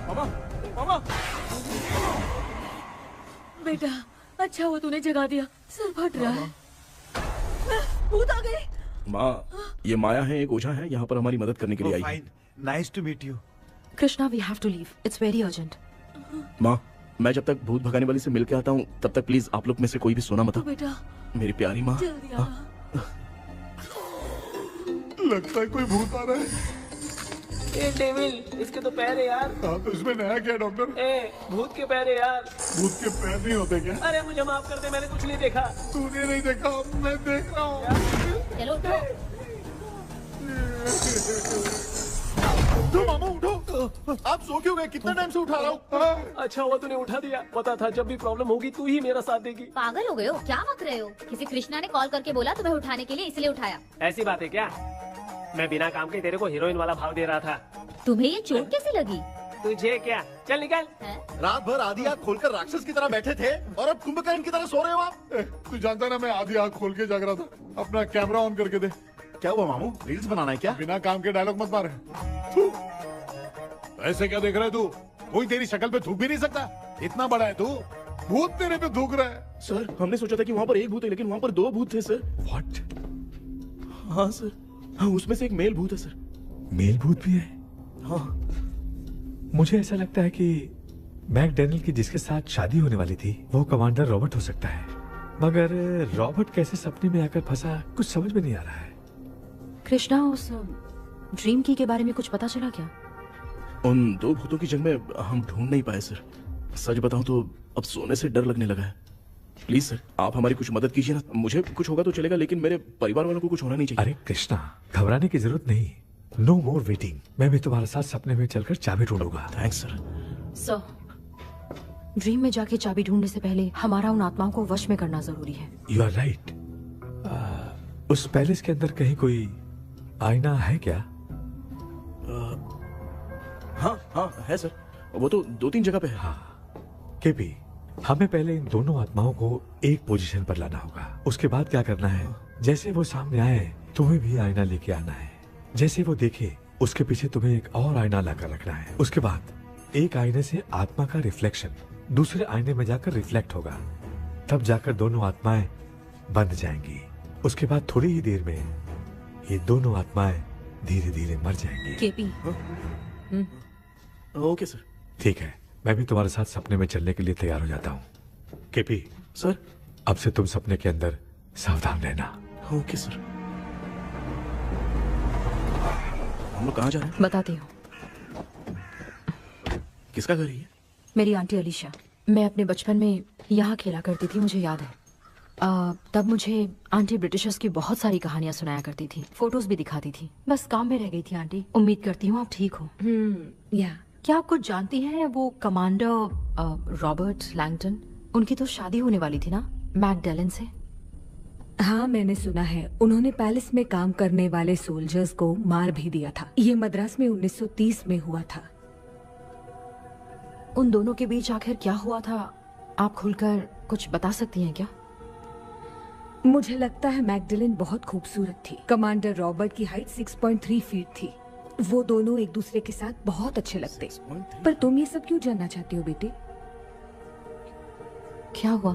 Speaker 3: मामा, मामा।
Speaker 1: बेटा, अच्छा हुआ तूने जगा दिया, सर फट रहा है। भूत आ गई।
Speaker 3: माँ, ये माया है, एक ओझा है, यहाँ पर हमारी मदद करने के लिए आई है।
Speaker 8: Nice to meet you.
Speaker 12: Krishna, we have to leave, it's very urgent.
Speaker 3: माँ, मैं जब तक भूत भगाने वाली से मिल के आता हूँ, तब तक प्लीज आप लोग में से कोई भी सोना मत।
Speaker 1: बेटा,
Speaker 3: मेरी प्यारी माँ।
Speaker 1: जल्दी आना।
Speaker 6: लगता है कोई भूत आ रहा है।
Speaker 10: ए डेविल, इसके तो पैर है यार।
Speaker 6: हाँ, तो इसमें नया क्या डॉक्टर?
Speaker 10: ए, भूत के पैर है यार।
Speaker 6: भूत के पैर नहीं होते क्या?
Speaker 10: अरे मुझे माफ कर दे, मैंने कुछ नहीं देखा।
Speaker 6: तूने नहीं देखा, मैं देख रहा हूँ।
Speaker 1: चलो उठो।
Speaker 2: उठो मामा, उठो। आप सो क्यों गए? कितना टाइम से उठा रहा हूँ।
Speaker 10: अच्छा हुआ तूने उठा दिया, पता था जब भी प्रॉब्लम होगी तू ही मेरा साथ देगी।
Speaker 13: पागल हो गए हो क्या? बक रहे हो? किसी कृष्णा ने कॉल करके बोला तुम्हें उठाने के लिए, इसलिए उठाया।
Speaker 10: ऐसी बात है क्या? मैं बिना काम के तेरे को हीरोइन वाला भाव दे रहा था।
Speaker 13: तुम्हें ये चोट कैसे लगी?
Speaker 10: तुझे क्या? चल निकल।
Speaker 2: रात भर आधी आँख खोलकर राक्षस की तरह बैठे थे और अब कुंभकर्ण की तरह सो रहे हो आप।
Speaker 6: तू जानता ना, मैं आधी आँख खोल के जाग रहा था। अपना कैमरा ऑन करके दे।
Speaker 2: क्या हुआ मामू, रील्स बनाना है क्या?
Speaker 6: बिना काम के डायलॉग मत मार। ऐसे क्या देख रहा है तू? कोई तेरी शक्ल पे थूक भी नहीं सकता, इतना बड़ा है तू। भूत तेरे पे थूक रहा है।
Speaker 3: सर, हमने सोचा था कि वहाँ पर एक भूत है, लेकिन वहाँ पर 2 भूत थे सर।
Speaker 6: व्हाट?
Speaker 3: हाँ सर, हाँ, उसमें से एक मेल भूत है सर।
Speaker 9: मेल भूत भी है?
Speaker 3: हाँ।
Speaker 9: मुझे ऐसा लगता है कि मैकडैनियल की जिसके साथ शादी होने वाली थी वो कमांडर रॉबर्ट हो सकता है, मगर रॉबर्ट कैसे सपने में आकर फंसा कुछ समझ में नहीं आ रहा है।
Speaker 12: कृष्णा, उस ड्रीम की के बारे में कुछ पता चला क्या?
Speaker 3: उन दो भूतों की जंग में हम ढूंढ नहीं पाए सर। सच बताऊं तो अब सोने से डर लगने लगा है। प्लीज सर, आप हमारी कुछ मदद कीजिए ना। मुझे कुछ होगा तो चलेगा, लेकिन मेरे परिवार वालों को कुछ होना नहीं चाहिए।
Speaker 9: अरे कृष्णा, घबराने की जरूरत नहीं। No more waiting. मैं भी तुम्हारे साथ सपने में चलकर चाबी ढूंढूंगा।
Speaker 3: Thanks sir.
Speaker 12: सर, ड्रीम में जाके चाबी ढूंढने से पहले हमारा उन आत्माओं को वश में करना जरूरी है।
Speaker 9: You are right. उस पैलेस के अंदर कहीं कोई आईना है क्या?
Speaker 3: हाँ हाँ है सर, वो तो 2-3 जगह पे है।
Speaker 9: हाँ केपी, हमें पहले इन दोनों आत्माओं को एक पोजीशन पर लाना होगा। उसके बाद क्या करना है, जैसे वो सामने आए तुम्हें भी आईना लेके आना है। जैसे वो देखे उसके पीछे तुम्हें एक और आईना लाकर रखना है। उसके बाद एक आईने से आत्मा का रिफ्लेक्शन दूसरे आईने में जाकर रिफ्लेक्ट होगा, तब जाकर दोनों आत्माएं बंद जाएंगी। उसके बाद थोड़ी ही देर में ये दोनों आत्माएं धीरे धीरे मर जाएंगी।
Speaker 12: केपी।
Speaker 3: Okay sir.
Speaker 9: ठीक है, मैं भी तुम्हारे साथ सपने में चलने के लिए तैयार हो जाता हूँ। केपी
Speaker 3: सर,
Speaker 9: अब से तुम सपने के अंदर सावधान रहना।
Speaker 3: Okay sir. हम लोग कहाँ जा रहे हैं?
Speaker 12: बताती हूँ।
Speaker 3: किसका घर है ये?
Speaker 12: मेरी आंटी अलीशा। मैं अपने बचपन में यहाँ खेला करती थी, मुझे याद है। तब मुझे आंटी ब्रिटिशर्स की बहुत सारी कहानियां सुनाया करती थी, फोटोज भी दिखाती थी। बस काम में रह गई थी आंटी। उम्मीद करती हूँ आप ठीक हो।
Speaker 1: या
Speaker 12: क्या आप कुछ जानती हैं वो कमांडर रॉबर्ट लैंगटन? उनकी तो शादी होने वाली थी ना मैकडैलन से।
Speaker 1: हाँ, मैंने सुना है उन्होंने पैलेस में काम करने वाले सोल्जर्स को मार भी दिया था। ये मद्रास में 1930 में हुआ था।
Speaker 12: उन दोनों के बीच आखिर क्या हुआ था, आप खुलकर कुछ बता सकती हैं क्या?
Speaker 1: मुझे लगता है मैकडैलन बहुत खूबसूरत थी। कमांडर रॉबर्ट की हाइट 6.3 फीट थी। वो दोनों एक दूसरे के साथ बहुत अच्छे लगते। पर तुम ये सब क्यों जानना चाहते हो बेटे?
Speaker 12: क्या हुआ?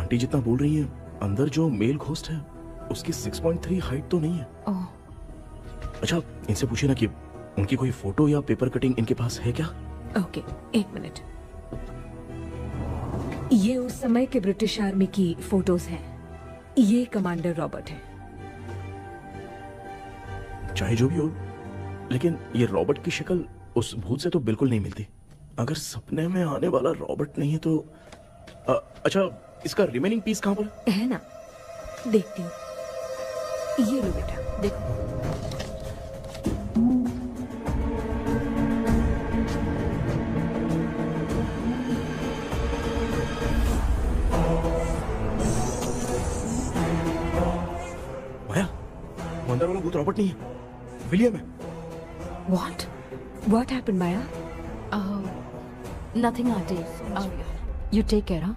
Speaker 3: आंटी जितना बोल रही है, अंदर जो मेल घोस्ट है उसकी 6.3 हाइट तो नहीं है।
Speaker 12: ओह।
Speaker 3: अच्छा, इनसे पूछिए ना कि उनकी कोई फोटो या पेपर कटिंग इनके पास है क्या?
Speaker 1: ओके, एक मिनट। ये उस समय के ब्रिटिश आर्मी की फोटोज हैं। ये कमांडर रॉबर्ट है।
Speaker 3: चाहे जो भी हो, लेकिन ये रॉबर्ट की शक्ल उस भूत से तो बिल्कुल नहीं मिलती। अगर सपने में आने वाला रॉबर्ट नहीं है तो अच्छा, इसका रिमेनिंग पीस कहाँ पर
Speaker 1: है ना? देखती हूँ। ये लो बेटा, देखो।
Speaker 3: माया, वो अंदर वाला भूत रॉबर्ट नहीं है, विलियम है।
Speaker 1: What happened, Maya?
Speaker 12: Nothing, auntie. You take care, huh?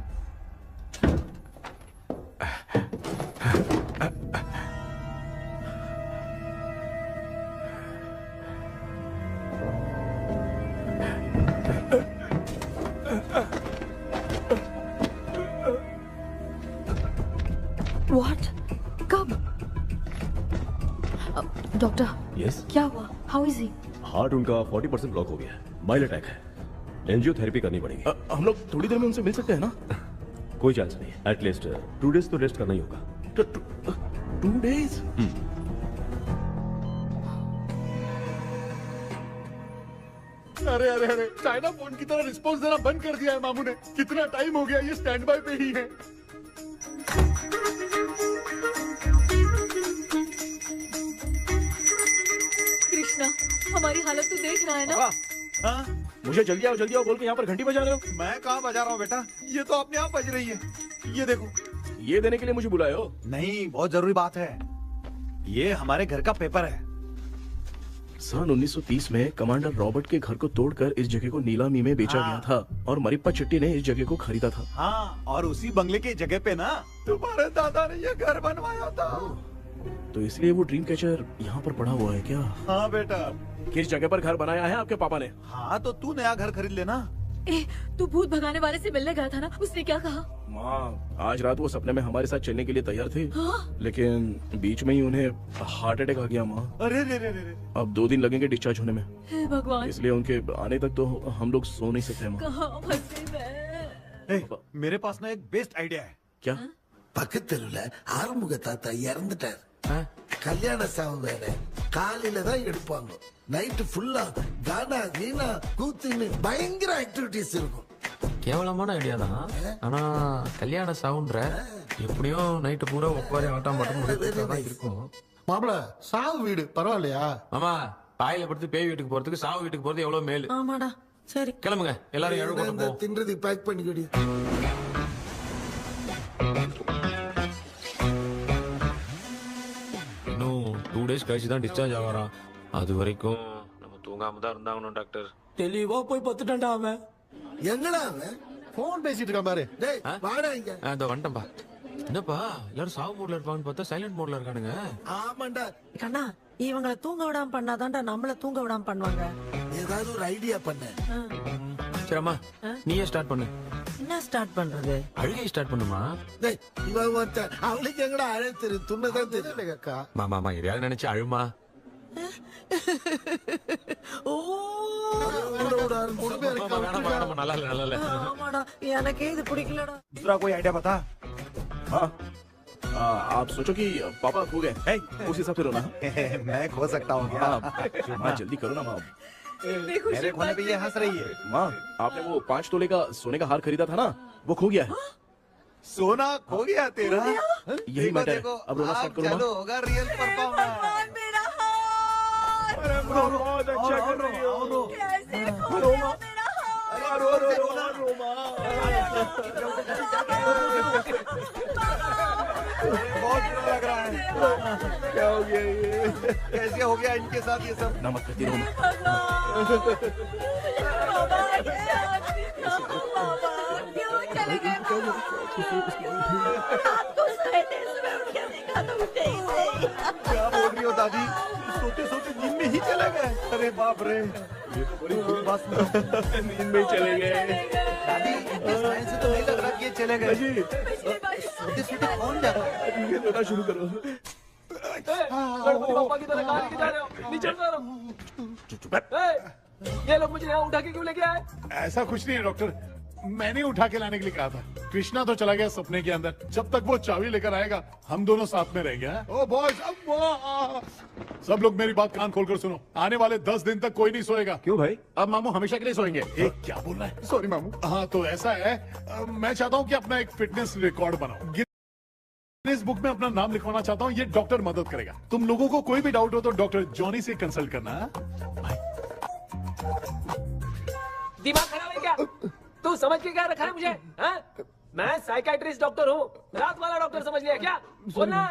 Speaker 12: What? कब? डॉक्टर।
Speaker 5: यस।
Speaker 12: क्या हुआ? How is he?
Speaker 5: हार्ट उनका 40% ब्लॉक हो गया है। माइल्ड अटैक है। एंजियोथेरेपी करनी पड़ेगी।
Speaker 3: हम लोग थोड़ी देर में उनसे मिल सकते हैं ना?
Speaker 5: कोई चांस नहीं। एटलीस्ट 2 डेज तो रेस्ट करना ही होगा।
Speaker 3: 2 डेज?
Speaker 6: अरे अरे अरे, चाइना फोन की तरह रिस्पॉन्स देना बंद कर दिया है मामू ने। कितना टाइम हो गया, ये स्टैंड बाय पे ही है।
Speaker 1: कृष्णा, हमारी हालत तो देख रहा है ना?
Speaker 8: हाँ?
Speaker 3: मुझे जल्दी आओ बोल के यहाँ पर घंटी बजा रहे हो।
Speaker 8: मैं कहाँ बजा रहा हूँ बेटा, ये तो अपने आप बज रही है। ये देखो।
Speaker 3: ये देने के लिए मुझे बुलाए हो?
Speaker 8: नहीं, बहुत जरूरी बात है। ये हमारे घर का पेपर है।
Speaker 3: सन 1930 में कमांडर रॉबर्ट के घर को तोड़कर इस जगह को नीलामी में बेचा गया था और मरिप्पा चिट्टी ने इस जगह को खरीदा था।
Speaker 8: हाँ, और उसी बंगले की जगह पे ना तुम्हारे दादा ने ये घर बनवाया था।
Speaker 3: तो इसलिए वो ड्रीम कैचर यहाँ पर पड़ा हुआ है क्या?
Speaker 8: हाँ बेटा।
Speaker 3: किस जगह पर घर बनाया है आपके पापा ने?
Speaker 8: हाँ, तो तू नया घर खरीद लेना।
Speaker 1: तू भूत भगाने वाले से मिलने गया था ना, उसने क्या कहा?
Speaker 3: माँ, आज रात वो सपने में हमारे साथ चलने के लिए तैयार थे, लेकिन बीच में ही उन्हें हार्ट अटैक आ गया माँ।
Speaker 8: अरे रे रे रे रे।
Speaker 3: अब 2 दिन लगेंगे डिस्चार्ज होने में।
Speaker 1: हे भगवान,
Speaker 3: इसलिए उनके आने तक तो हम लोग सो नहीं सकते माँ।
Speaker 1: कहाँ फंसे मैं?
Speaker 8: मेरे पास ना एक बेस्ट आइडिया है।
Speaker 3: क्या?
Speaker 14: பக்கத்தெருவுல ஆறுமுக தாத்தா இறந்துட்டார். கல்யாண சாவு வேற. காலையில தான் எடுப்பாங்க. நைட் ஃபுல்லா கானா கீனா கூத்துன்னு பயங்கர ஆக்டிவிட்டிஸ் இருக்கும்.
Speaker 15: கேவலமான ஐடியா தான். ஆனா கல்யாண சாவுன்ற எப்படியும் நைட்டு பூரா ஒப்பாரி ஆட்டம் மட்டும் இருக்கும்.
Speaker 14: மாப்பிள சாவு வீடு பரவாயில்லையா?
Speaker 15: மாமா, பாயில படுத்து பேய் வீட்டுக்கு போறதுக்கு சாவு வீட்டுக்கு போறது எவ்வளவு மேல்.
Speaker 12: ஆமாடா. சரி
Speaker 15: கிளம்புங்க, எல்லாரும் எழு கொண்டு போ.
Speaker 14: தின்றதை பேக் பண்ணிக்கடி.
Speaker 15: இன்னும் 2 days கழிச்சு தான் டிஸ்சார்ஜ் ஆவாராம். அது வரைக்கும் நம்ம தூங்காம தான் இருந்தாகணும் டாக்டர்.
Speaker 7: தெளிவா போய் பத்துட்டான்டா அவன்.
Speaker 14: எங்கடா அவன்?
Speaker 2: போன் பேசிட்டு இருக்கான் பாரு.
Speaker 14: டேய் வாடா இங்க.
Speaker 15: இதோ வந்துட்டேன்பா. என்னப்பா எல்லாரும் சாவு மோட்ல இருப்பாங்கன்னு பார்த்தா சைலண்ட் மோட்ல இருக்கானுங்க.
Speaker 14: ஆமாண்டா.
Speaker 12: கண்ணா, இவங்களை தூங்க விடாம பண்ணாதான்டா நம்மள தூங்க விடாம பண்ணுவாங்க.
Speaker 14: ஏதாவது ஒரு ஐடியா பண்ணு.
Speaker 15: சரிம்மா, நீயே ஸ்டார்ட் பண்ணு.
Speaker 12: என்ன ஸ்டார்ட் பண்றது?
Speaker 15: அழுகை ஸ்டார்ட் பண்ணுமா?
Speaker 14: டேய் இவன் ஒருத்தன் அவளுக்கு எங்கடா அழ தெரியும்? துண்ணதான் தெரியல அக்கா.
Speaker 15: மாமா எதையாவது நினைச்சு அழுமா.
Speaker 12: ஓ
Speaker 15: நல்லா இல்ல.
Speaker 12: ஆமாடா, எனக்கே இது பிடிக்கலடா.
Speaker 8: दूसरा कोई आइडिया बता।
Speaker 3: हाँ, आप सोचो कि पापा खो गए, उस हिसाब से रोना।
Speaker 8: मैं खो सकता हूँ क्या?
Speaker 3: माँ जल्दी करो ना माँ।
Speaker 8: मेरे खोने पे ये हंस रही है।
Speaker 3: माँ, आपने वो 5 तोले का सोने का हार खरीदा था ना, वो खो गया है।
Speaker 8: सोना खो गया तेरा?
Speaker 3: यही मैटर है। अब रोना स्टार्ट करो
Speaker 8: चलो होगा रियल परफॉर्मेंस।
Speaker 1: मेरा हाथ
Speaker 3: बहुत अच्छा कर रही हो।
Speaker 1: कैसे खो गया मेरा हाथ?
Speaker 3: रो
Speaker 8: बहुत बुरा लग रहा है। क्या हो गया ये? कैसे हो गया इनके साथ ये सब?
Speaker 3: नमक करती रहो।
Speaker 1: क्यों चले गए? रात को सोए थे, सुबह उठ के देखा तो उठे ही नहीं।
Speaker 8: क्या बोल रही हो दादी? सोते सोते नींद में ही चले गए? अरे बाप रे, ये तो बड़ी बुरी बात सुना।
Speaker 3: नींद में चले गए।
Speaker 8: दादी इनके साइन से तो नहीं लग रहा कि ये चले गए। सोते सोते कौन जाता है?
Speaker 3: ये रोना शुरू करो।
Speaker 10: पापा की तरह कहाँ लेके जा रहे हो? नीचे उतारो। ये लोग मुझे यहाँ उठा के क्यों लेके आए?
Speaker 6: ऐसा कुछ नहीं है डॉक्टर, मैंने उठा के लाने के लिए कहा था। कृष्णा तो चला गया सपने के अंदर, जब तक वो चाबी लेकर आएगा हम दोनों साथ में रहेंगे। ओ बॉयज, सब लोग मेरी बात कान खोलकर सुनो, आने वाले 10 दिन तक कोई नहीं सोएगा।
Speaker 2: क्यों भाई? अब मामू हमेशा के लिए सोएंगे।
Speaker 6: क्या बोल रहा है? सॉरी मामू। हाँ तो ऐसा है, मैं चाहता हूँ कि अपना एक फिटनेस रिकॉर्ड बनाओ, गिनीज बुक में अपना नाम लिखवाना चाहता हूँ। ये डॉक्टर मदद करेगा। तुम लोगों को कोई भी डाउट हो तो डॉक्टर जॉनी से कंसल्ट करना।
Speaker 10: दिमाग खराब है क्या? तू समझ के क्या रखा है मुझे? हाँ? मैं साइकाइट्रिस्ट डॉक्टर हूँ, रात वाला डॉक्टर समझ लिया क्या? बोलना,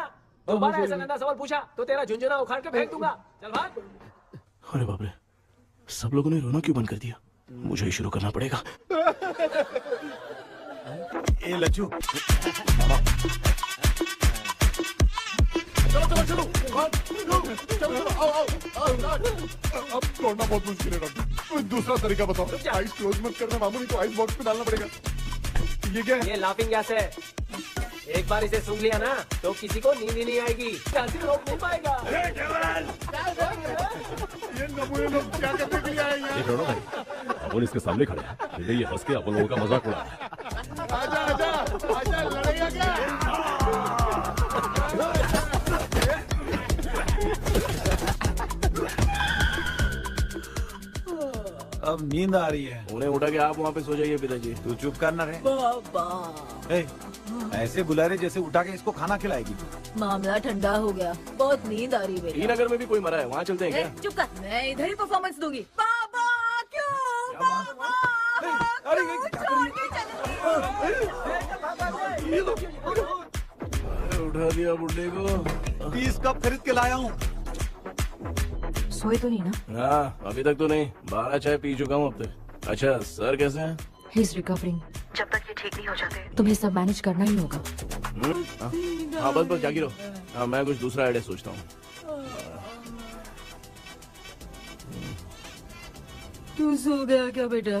Speaker 10: दोबारा ऐसा गंदा सवाल पूछा तो तेरा झुंझुना उखाड़ के फेंक दूंगा। चल भाग।
Speaker 3: अरे बाप रे, सब लोगों ने रोना क्यों बंद कर दिया? मुझे ही शुरू करना पड़ेगा।
Speaker 8: ए लज्जू,
Speaker 6: चलो चलो चलो, अब छोड़ना बहुत मुश्किल है डॉक्टर, कोई दूसरा तरीका बताओ। आइस क्लोज मत करना मामू, नहीं तो आइस बॉक्स में डालना पड़ेगा। ये क्या है?
Speaker 10: ये लाफिंग गैस है। एक बार इसे सूंघ लिया ना तो किसी को नींद ही नहीं आएगी, हंसी रोक नहीं पाएगा।
Speaker 6: ये नमूने लोग क्या करने के लिए आए हैं?
Speaker 5: ये करो भाई, अपन इसके सामने खड़े हैं, फिर ये हंस के अपन लोगों का मजाक उड़ा रहा है।
Speaker 6: आजा आजा आजा, लड़ेगा क्या?
Speaker 8: अब नींद आ रही है।
Speaker 3: उन्हें उठा के आप वहाँ पे सो जाइए पिताजी।
Speaker 8: तू चुप करना रे।
Speaker 1: बाबा,
Speaker 8: ऐसे बुला रहे जैसे उठा के इसको खाना खिलाएगी।
Speaker 1: मामला ठंडा हो गया, बहुत नींद आ रही है।
Speaker 3: श्रीनगर में भी कोई मरा है, वहाँ चलते हैं क्या?
Speaker 1: चुप कर, मैं इधर ही परफॉर्मेंस दूंगी। बाबा क्यों? बाबा
Speaker 3: उठा दिया बुड्ढे को।
Speaker 8: 30 कप खरीद के लाया हूँ।
Speaker 12: सोए तो नहीं ना?
Speaker 3: हाँ, अभी तक तो नहीं, 12 चाय पी चुका हूँ अब तक। अच्छा, सर कैसे हैं?
Speaker 12: He is recovering. जब तक ये ठीक नहीं हो जाते तुम्हें सब मैनेज करना ही होगा।
Speaker 3: हाँ बस जागी रहो। हाँ, मैं कुछ दूसरा आइडिया सोचता हूँ।
Speaker 1: तू सो गया क्या बेटा?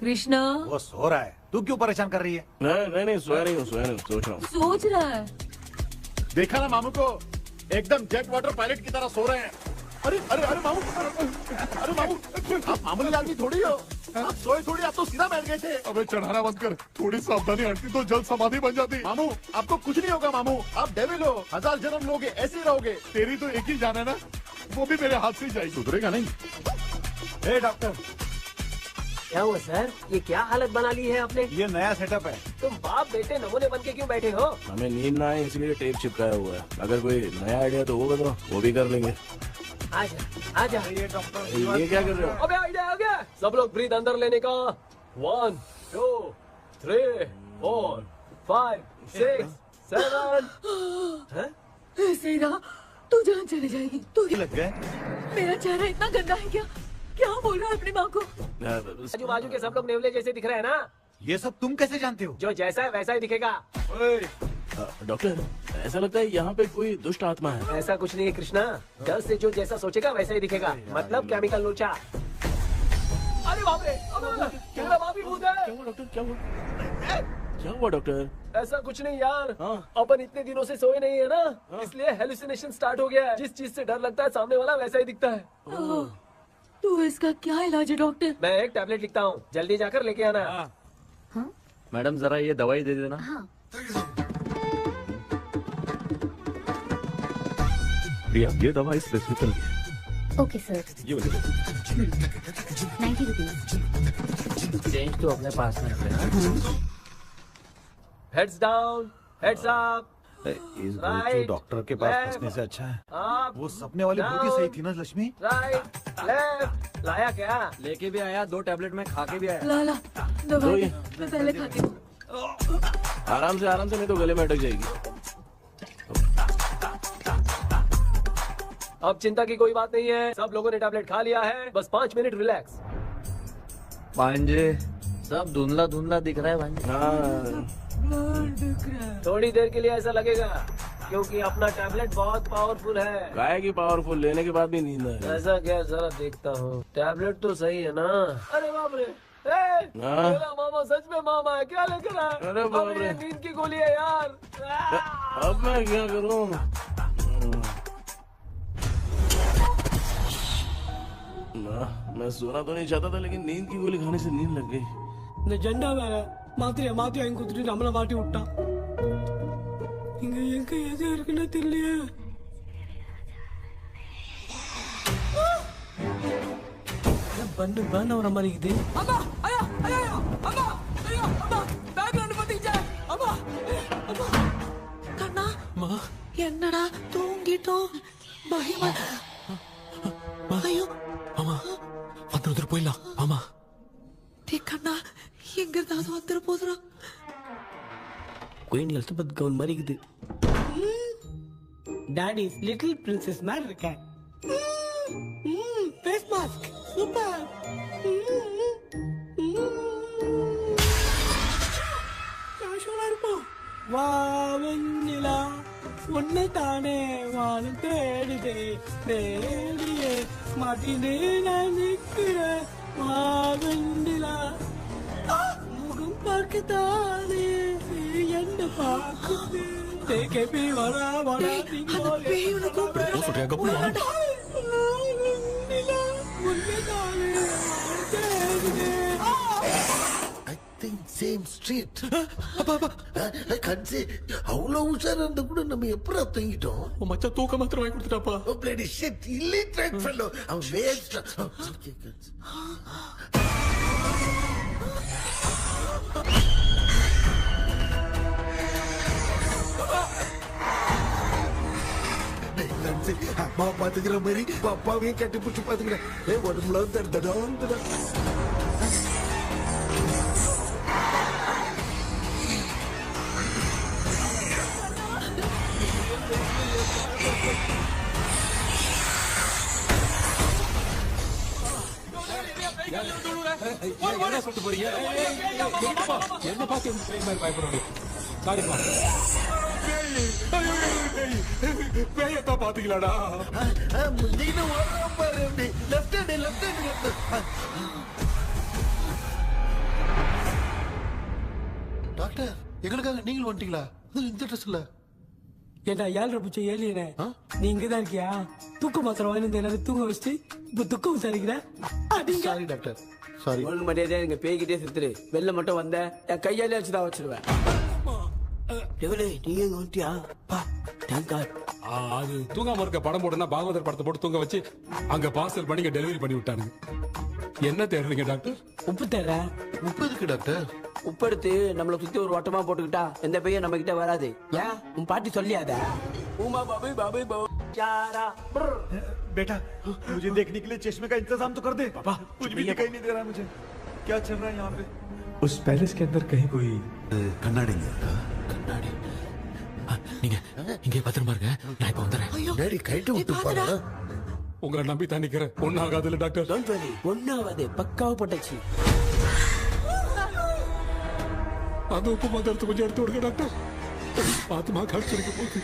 Speaker 1: कृष्णा
Speaker 8: वो सो रहा है, तू क्यों परेशान कर रही है?
Speaker 3: नहीं सोया नहीं हूँ, सोच रहा हूँ।
Speaker 1: सोच रहा है।
Speaker 2: देखा ना मामू को, एकदम जेट वाटर पायलट की तरह सो रहे हैं। अरे अरे अरे मामू, अरे मामू, आप मामूली आदमी थोड़ी हो, आप सोए थोड़ी, आप तो सीधा बैठ गए थे।
Speaker 6: अबे चढ़ाना बंद कर, थोड़ी सावधानी हटती तो जल्द समाधि बन जाती।
Speaker 2: मामू आपको कुछ नहीं होगा मामू, आप डेविल हो, 1000 जन्म लोगे, ऐसे ही रहोगे।
Speaker 6: तेरी तो एक ही जान है ना, वो भी मेरे हाथ से ही जाएगी।
Speaker 2: सुधरेगा नहीं।
Speaker 8: हे डॉक्टर,
Speaker 10: क्या हुआ सर? ये क्या हालत बना ली है आपने?
Speaker 8: ये नया सेटअप है।
Speaker 10: तुम बाप बेटे नमूने बन के क्यों बैठे हो?
Speaker 3: हमें नींद ना आए इसलिए टेप चिपकाया हुआ है। अगर कोई नया आइडिया तो वो बताओ, वो भी कर लेंगे।
Speaker 10: आजा।
Speaker 8: ये डॉक्टर,
Speaker 3: ये क्या कर रहे हो?
Speaker 10: अबे आइडिया आ गया। सब लोग ब्रीथ अंदर लेने का। 1 2 3 4 5 6 7।
Speaker 1: ऐसे ही रहा तो जान चली जाएगी। तू
Speaker 8: लग गए।
Speaker 1: मेरा चेहरा इतना गंदा है क्या? क्या बोल रहा है अपनी माँ को?
Speaker 10: आजू बाजू के सब लोग नेवले जैसे दिख रहे हैं ना?
Speaker 8: ये सब तुम कैसे जानते हो?
Speaker 10: जो जैसा है वैसा ही दिखेगा।
Speaker 3: डॉक्टर, ऐसा लगता है यहाँ पे कोई दुष्ट आत्मा है।
Speaker 10: ऐसा कुछ नहीं है कृष्णा, डर से जो जैसा सोचेगा वैसा ही दिखेगा। मतलब केमिकल लोचा। अरे बाप रे, मेरा बाप ही भूत है।
Speaker 3: क्या हुआ डॉक्टर, क्या हुआ डॉक्टर?
Speaker 10: ऐसा कुछ नहीं यार, अपन इतने दिनों से सोए नहीं है ना, इसलिए हेलुसिनेशन स्टार्ट हो गया है। जिस चीज से डर लगता है सामने वाला वैसा ही दिखता है।
Speaker 1: तो इसका क्या इलाज है डॉक्टर?
Speaker 10: मैं एक टैबलेट लिखता हूँ, जल्दी जाकर लेके आना।
Speaker 4: मैडम जरा ये दवाई दे देना।
Speaker 5: प्रिया, ये दवा इस प्रिस्क्रिप्शन की है।
Speaker 13: Okay sir.
Speaker 5: ये वाली दो।
Speaker 13: 90 रुपीज।
Speaker 10: चेंज तो अपने पास में रखना। Heads down, heads up.
Speaker 8: इस गोचू डॉक्टर के पास फंसने से अच्छा है वो सपने वाली भूत ही सही थी ना लक्ष्मी।
Speaker 10: Right left. लाया क्या?
Speaker 4: लेके भी आया, 2 टैबलेट में खा के भी आया।
Speaker 1: ला दवाई मैं पहले खाती हूँ।
Speaker 3: आराम से नहीं तो गले में अटक जाएगी।
Speaker 10: अब चिंता की कोई बात नहीं है, सब लोगों ने टैबलेट खा लिया है। बस 5 मिनट रिलैक्स।
Speaker 4: भांजे सब धुंधला धुंधला दिख रहा है भांजे।
Speaker 10: थोड़ी देर के लिए ऐसा लगेगा क्योंकि अपना टैबलेट बहुत पावरफुल है।
Speaker 3: काय की पावरफुल, लेने के बाद भी नींद है।
Speaker 10: ऐसा क्या? जरा देखता हूँ। टैबलेट तो सही है ना? अरे बाप रे, मेरा मामा सच में मामा है। क्या लेकर आया?
Speaker 3: अरे बाप रे,
Speaker 10: नींद की गोली है यार।
Speaker 3: अब मैं क्या करूँ? मैं सोना तो नहीं चाहता था, लेकिन नींद की गोली खाने से नींद लग गई।
Speaker 10: ஜெண்டா வேற மாத்திரையா மாத்தி வாங்கி கொடுத்துட்டு நம்மள மாட்டி விட்டான். இங்க எங்க எது இருக்குன்னு தெரியலையே. பண்ணு பண்ண வர மாதிரி இது. அம்மா ஐயா ஐயா அம்மா ஐயா அம்மா பேக்ல வந்து பத்திச்சே. அம்மா அம்மா கண்ணா அம்மா என்னடா தூங்கிட்டோம். பயமா. ஐயோ அம்மா வந்துரு போயிடலாம். அம்மா கண்ணா எங்க இருந்தாலும் வந்துட போதுரா. குயின் எலிசபெத் கவுன் மாதிரி இருக்குது. டாடி லிட்டில் பிரின்சஸ் மாதிரி இருக்கேன். Face mask super. காஷோலா இருப்போம். வா வெண்ணிலா உன்னை தானே வானம் தேடுதே தேடியே மாட்டினே நான் நிற்கிறேன். வா வெண்ணிலா முகம் பார்க்கத்தானே என்ன பார்க்குது. தேக்கே வரா வரா அந்த பேயுன கூப்பிடுறா. சொல்றியா cup
Speaker 14: I think same street. I can't say அவ்வளவு உஷாரா இருந்தா கூட நம்ம எப்படா தூங்கிட்டோம்.
Speaker 10: மச்சான் தூக்க மாத்திரம் வாங்கி கொடுத்துட்டாப்பா.
Speaker 14: Oh bloody shit, illiterate fellow. I'm waste. அம்மா பாத்துக்கிற மாதிரி அப்பாவையும் கட்டி பிடிச்சி பாத்துக்கிறேன். உடம்புல தடா
Speaker 15: என்ன சொல்லிட்டு போறீங்க? என்ன பார்த்து பயப்படுறீங்க? சாரிப்பா.
Speaker 6: பேயத்தான் பாத்தீங்களாடா?
Speaker 14: முந்தின ஓடுறோம் பாரு. லெஃப்ட் ஹேண்ட் டாக்டர் எங்களுக்காக நீங்கள் வந்துட்டீங்களா இந்த ட்ரெஸ்ல
Speaker 16: ஏண்டா 7:30 ஏழியனே நீ இங்கதான் இருக்கியா? தூக்க மாத்திரம் வாங்கி எல்லாரும் தூங்க வச்சுட்டு இப்ப துக்கம் விசாரிக்கிற.
Speaker 14: Sorry doctor sorry.
Speaker 16: ஒழுங்கு மரியாதையா எங்க பேய்கிட்டே சுத்துரு. வெளில மட்டும் வந்த என் கையாலே வச்சுதான் வச்சிருவேன். எவ்வளவு நீ எங்க வந்துட்டியா?
Speaker 17: அது தூங்காம இருக்க படம் போடுனா பாகவதர் படத்தை போட்டு தூங்க வச்சு அங்க பார்சல் பண்ணி டெலிவரி பண்ணி விட்டானுங்க. என்ன தேடுறீங்க டாக்டர்?
Speaker 16: உப்பு தேட.
Speaker 14: உப்பு எதுக்கு டாக்டர்?
Speaker 16: உப்பு எடுத்து நம்மள சுத்தி ஒரு வட்டமா போட்டுக்கிட்டா எந்த பையன் நம்ம கிட்ட வராது. ஏன் உன் பாட்டி சொல்லியாத? உமா பாபு பாபு பாபு चारा
Speaker 8: बेटा मुझे देखने के लिए चश्मे का इंतजाम तो कर दे। पापा कुछ भी दिखाई नहीं दे रहा मुझे, क्या चल रहा है यहाँ पे?
Speaker 9: उस पैलेस के अंदर कहीं कोई
Speaker 15: கண்ணாடி கண்ணாடி நீங்க இங்கே பத்திரமா இருங்க, நான் இப்ப வந்துடுறேன்.
Speaker 14: டேடி கைட்டு விட்டு போறா.
Speaker 17: உங்களை நம்பி தான் நிக்கிறேன். ஒன்னும் ஆகாதுல்ல டாக்டர்?
Speaker 16: டோன்ட் வரி, ஒன்னும் ஆகாது, பக்காவா போட்டாச்சு.
Speaker 17: அந்த உப்பு மாத்திரத்தை கொஞ்சம் எடுத்து விடுங்க டாக்டர். பாத்துமா கடிச்சிருக்க போகுது.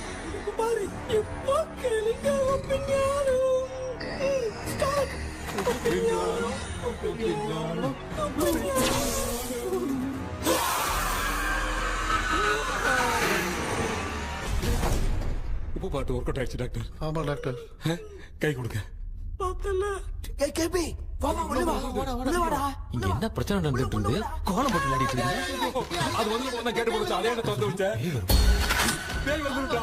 Speaker 17: உப்பு பாட்டு ஒர்க் அவுட் ஆயிடுச்சு டாக்டர்.
Speaker 14: ஆமா டாக்டர்.
Speaker 17: கை கொடுங்க.
Speaker 15: இங்க என்ன பிரச்சனை நடந்துட்டு இருந்து கோலம் போட்டு விளையாடிட்டு இருக்கீங்க?
Speaker 17: அது வந்து கேட்டு போச்சு. அதே என்ன திறந்து வச்சேன். பேய் வந்துட்டா.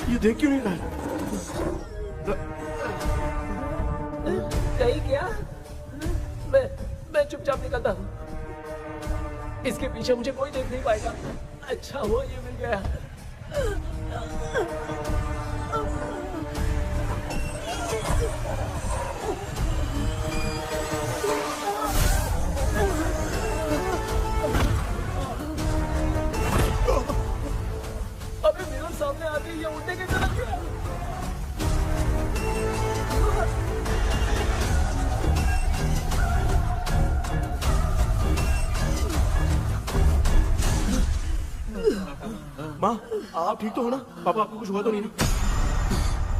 Speaker 3: ये देख क्यों नहीं रहा?
Speaker 16: नहीं क्या? मैं चुपचाप निकलता हूँ। इसके पीछे मुझे कोई देख नहीं पाएगा। अच्छा हुआ ये मिल गया। अबे मेरे सामने आते ही ये उड़ने के चला गया।
Speaker 3: माँ आप ठीक तो हो ना? पापा आपको कुछ हुआ तो नहीं ना?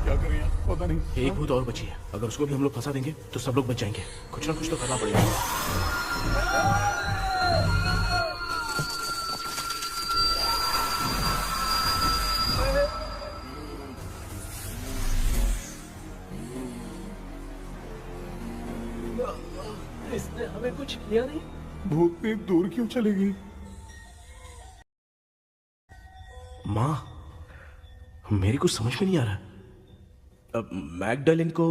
Speaker 6: क्या करें यार, पता नहीं।
Speaker 3: एक भूत और बची है, अगर उसको भी हम लोग फंसा देंगे तो सब लोग बच जाएंगे। कुछ ना कुछ तो करना पड़ेगा।
Speaker 16: इसने हमें कुछ किया नहीं।
Speaker 6: भूतनी दूर क्यों चली गई?
Speaker 3: माँ मेरी कुछ समझ में नहीं आ रहा। अब मैगडालिन को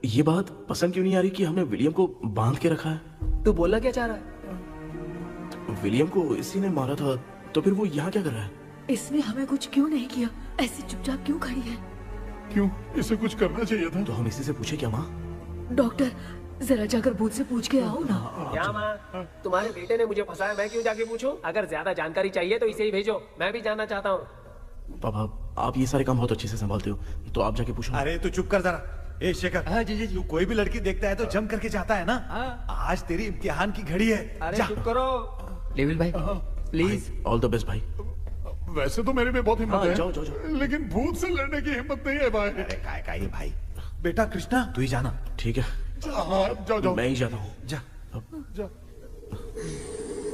Speaker 3: ये बात पसंद क्यों नहीं आ रही कि हमने विलियम को बांध के रखा है?
Speaker 16: तू बोलना क्या चाह रहा है?
Speaker 3: विलियम को इसी ने मारा था, तो फिर वो यहाँ क्या कर रहा है?
Speaker 1: इसने हमें कुछ क्यों नहीं किया? ऐसे चुपचाप क्यों खड़ी है?
Speaker 6: क्यों? इसे कुछ करना चाहिए था।
Speaker 3: तो हम इसी से पूछे क्या माँ?
Speaker 1: डॉक्टर जरा जाकर भूत से पूछ के आओ ना।
Speaker 16: क्या माँ, तुम्हारे बेटे ने मुझे फंसाया, मैं क्यों जाके पूछूं? अगर ज्यादा जानकारी चाहिए तो इसे ही भेजो, मैं भी जानना चाहता हूँ।
Speaker 3: पापा आप ये सारे काम बहुत अच्छे से संभालते हो, तो आप जाके पूछो।
Speaker 8: अरे तू चुप कर जरा। ए शेखर, जी तू कोई भी लड़की देखता है तो जम करके जाता है ना। आज तेरी इम्तिहान की घड़ी है।
Speaker 16: अरे चुप करो लेविल भाई, प्लीज।
Speaker 3: ऑल द बेस्ट भाई।
Speaker 6: वैसे तो मेरे में बहुत हिम्मत है,
Speaker 3: जाओ, जाओ, जाओ।
Speaker 6: लेकिन भूत से लड़ने की हिम्मत नहीं है भाई।
Speaker 8: अरे काय ये भाई। बेटा कृष्णा तू ही जाना।
Speaker 3: ठीक है
Speaker 6: हाँ जाओ जाओ।
Speaker 3: मैं ही जाता हूँ।
Speaker 8: जा
Speaker 6: जा।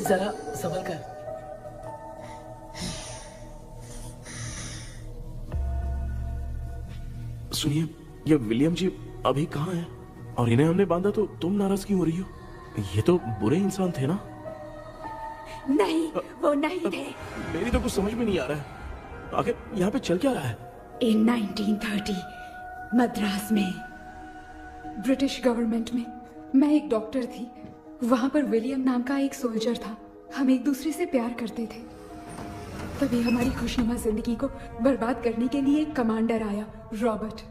Speaker 16: जरा संभल कर।
Speaker 3: सुनिए ये विलियम जी अभी कहाँ हैं? और इन्हें हमने बांधा तो तुम नाराज क्यों हो रही हो? ये तो बुरे इंसान थे ना?
Speaker 1: नहीं वो नहीं थे।
Speaker 3: मेरी तो कुछ समझ में नहीं आ रहा है, आखिर यहाँ पे चल क्या रहा है?
Speaker 18: In 1930 मद्रास में ब्रिटिश गवर्नमेंट में मैं एक डॉक्टर थी। वहां पर विलियम नाम का एक सोल्जर था। हम एक दूसरे से प्यार करते थे। तभी हमारी खुशनुमा जिंदगी को बर्बाद करने के लिए एक कमांडर आया, रॉबर्ट।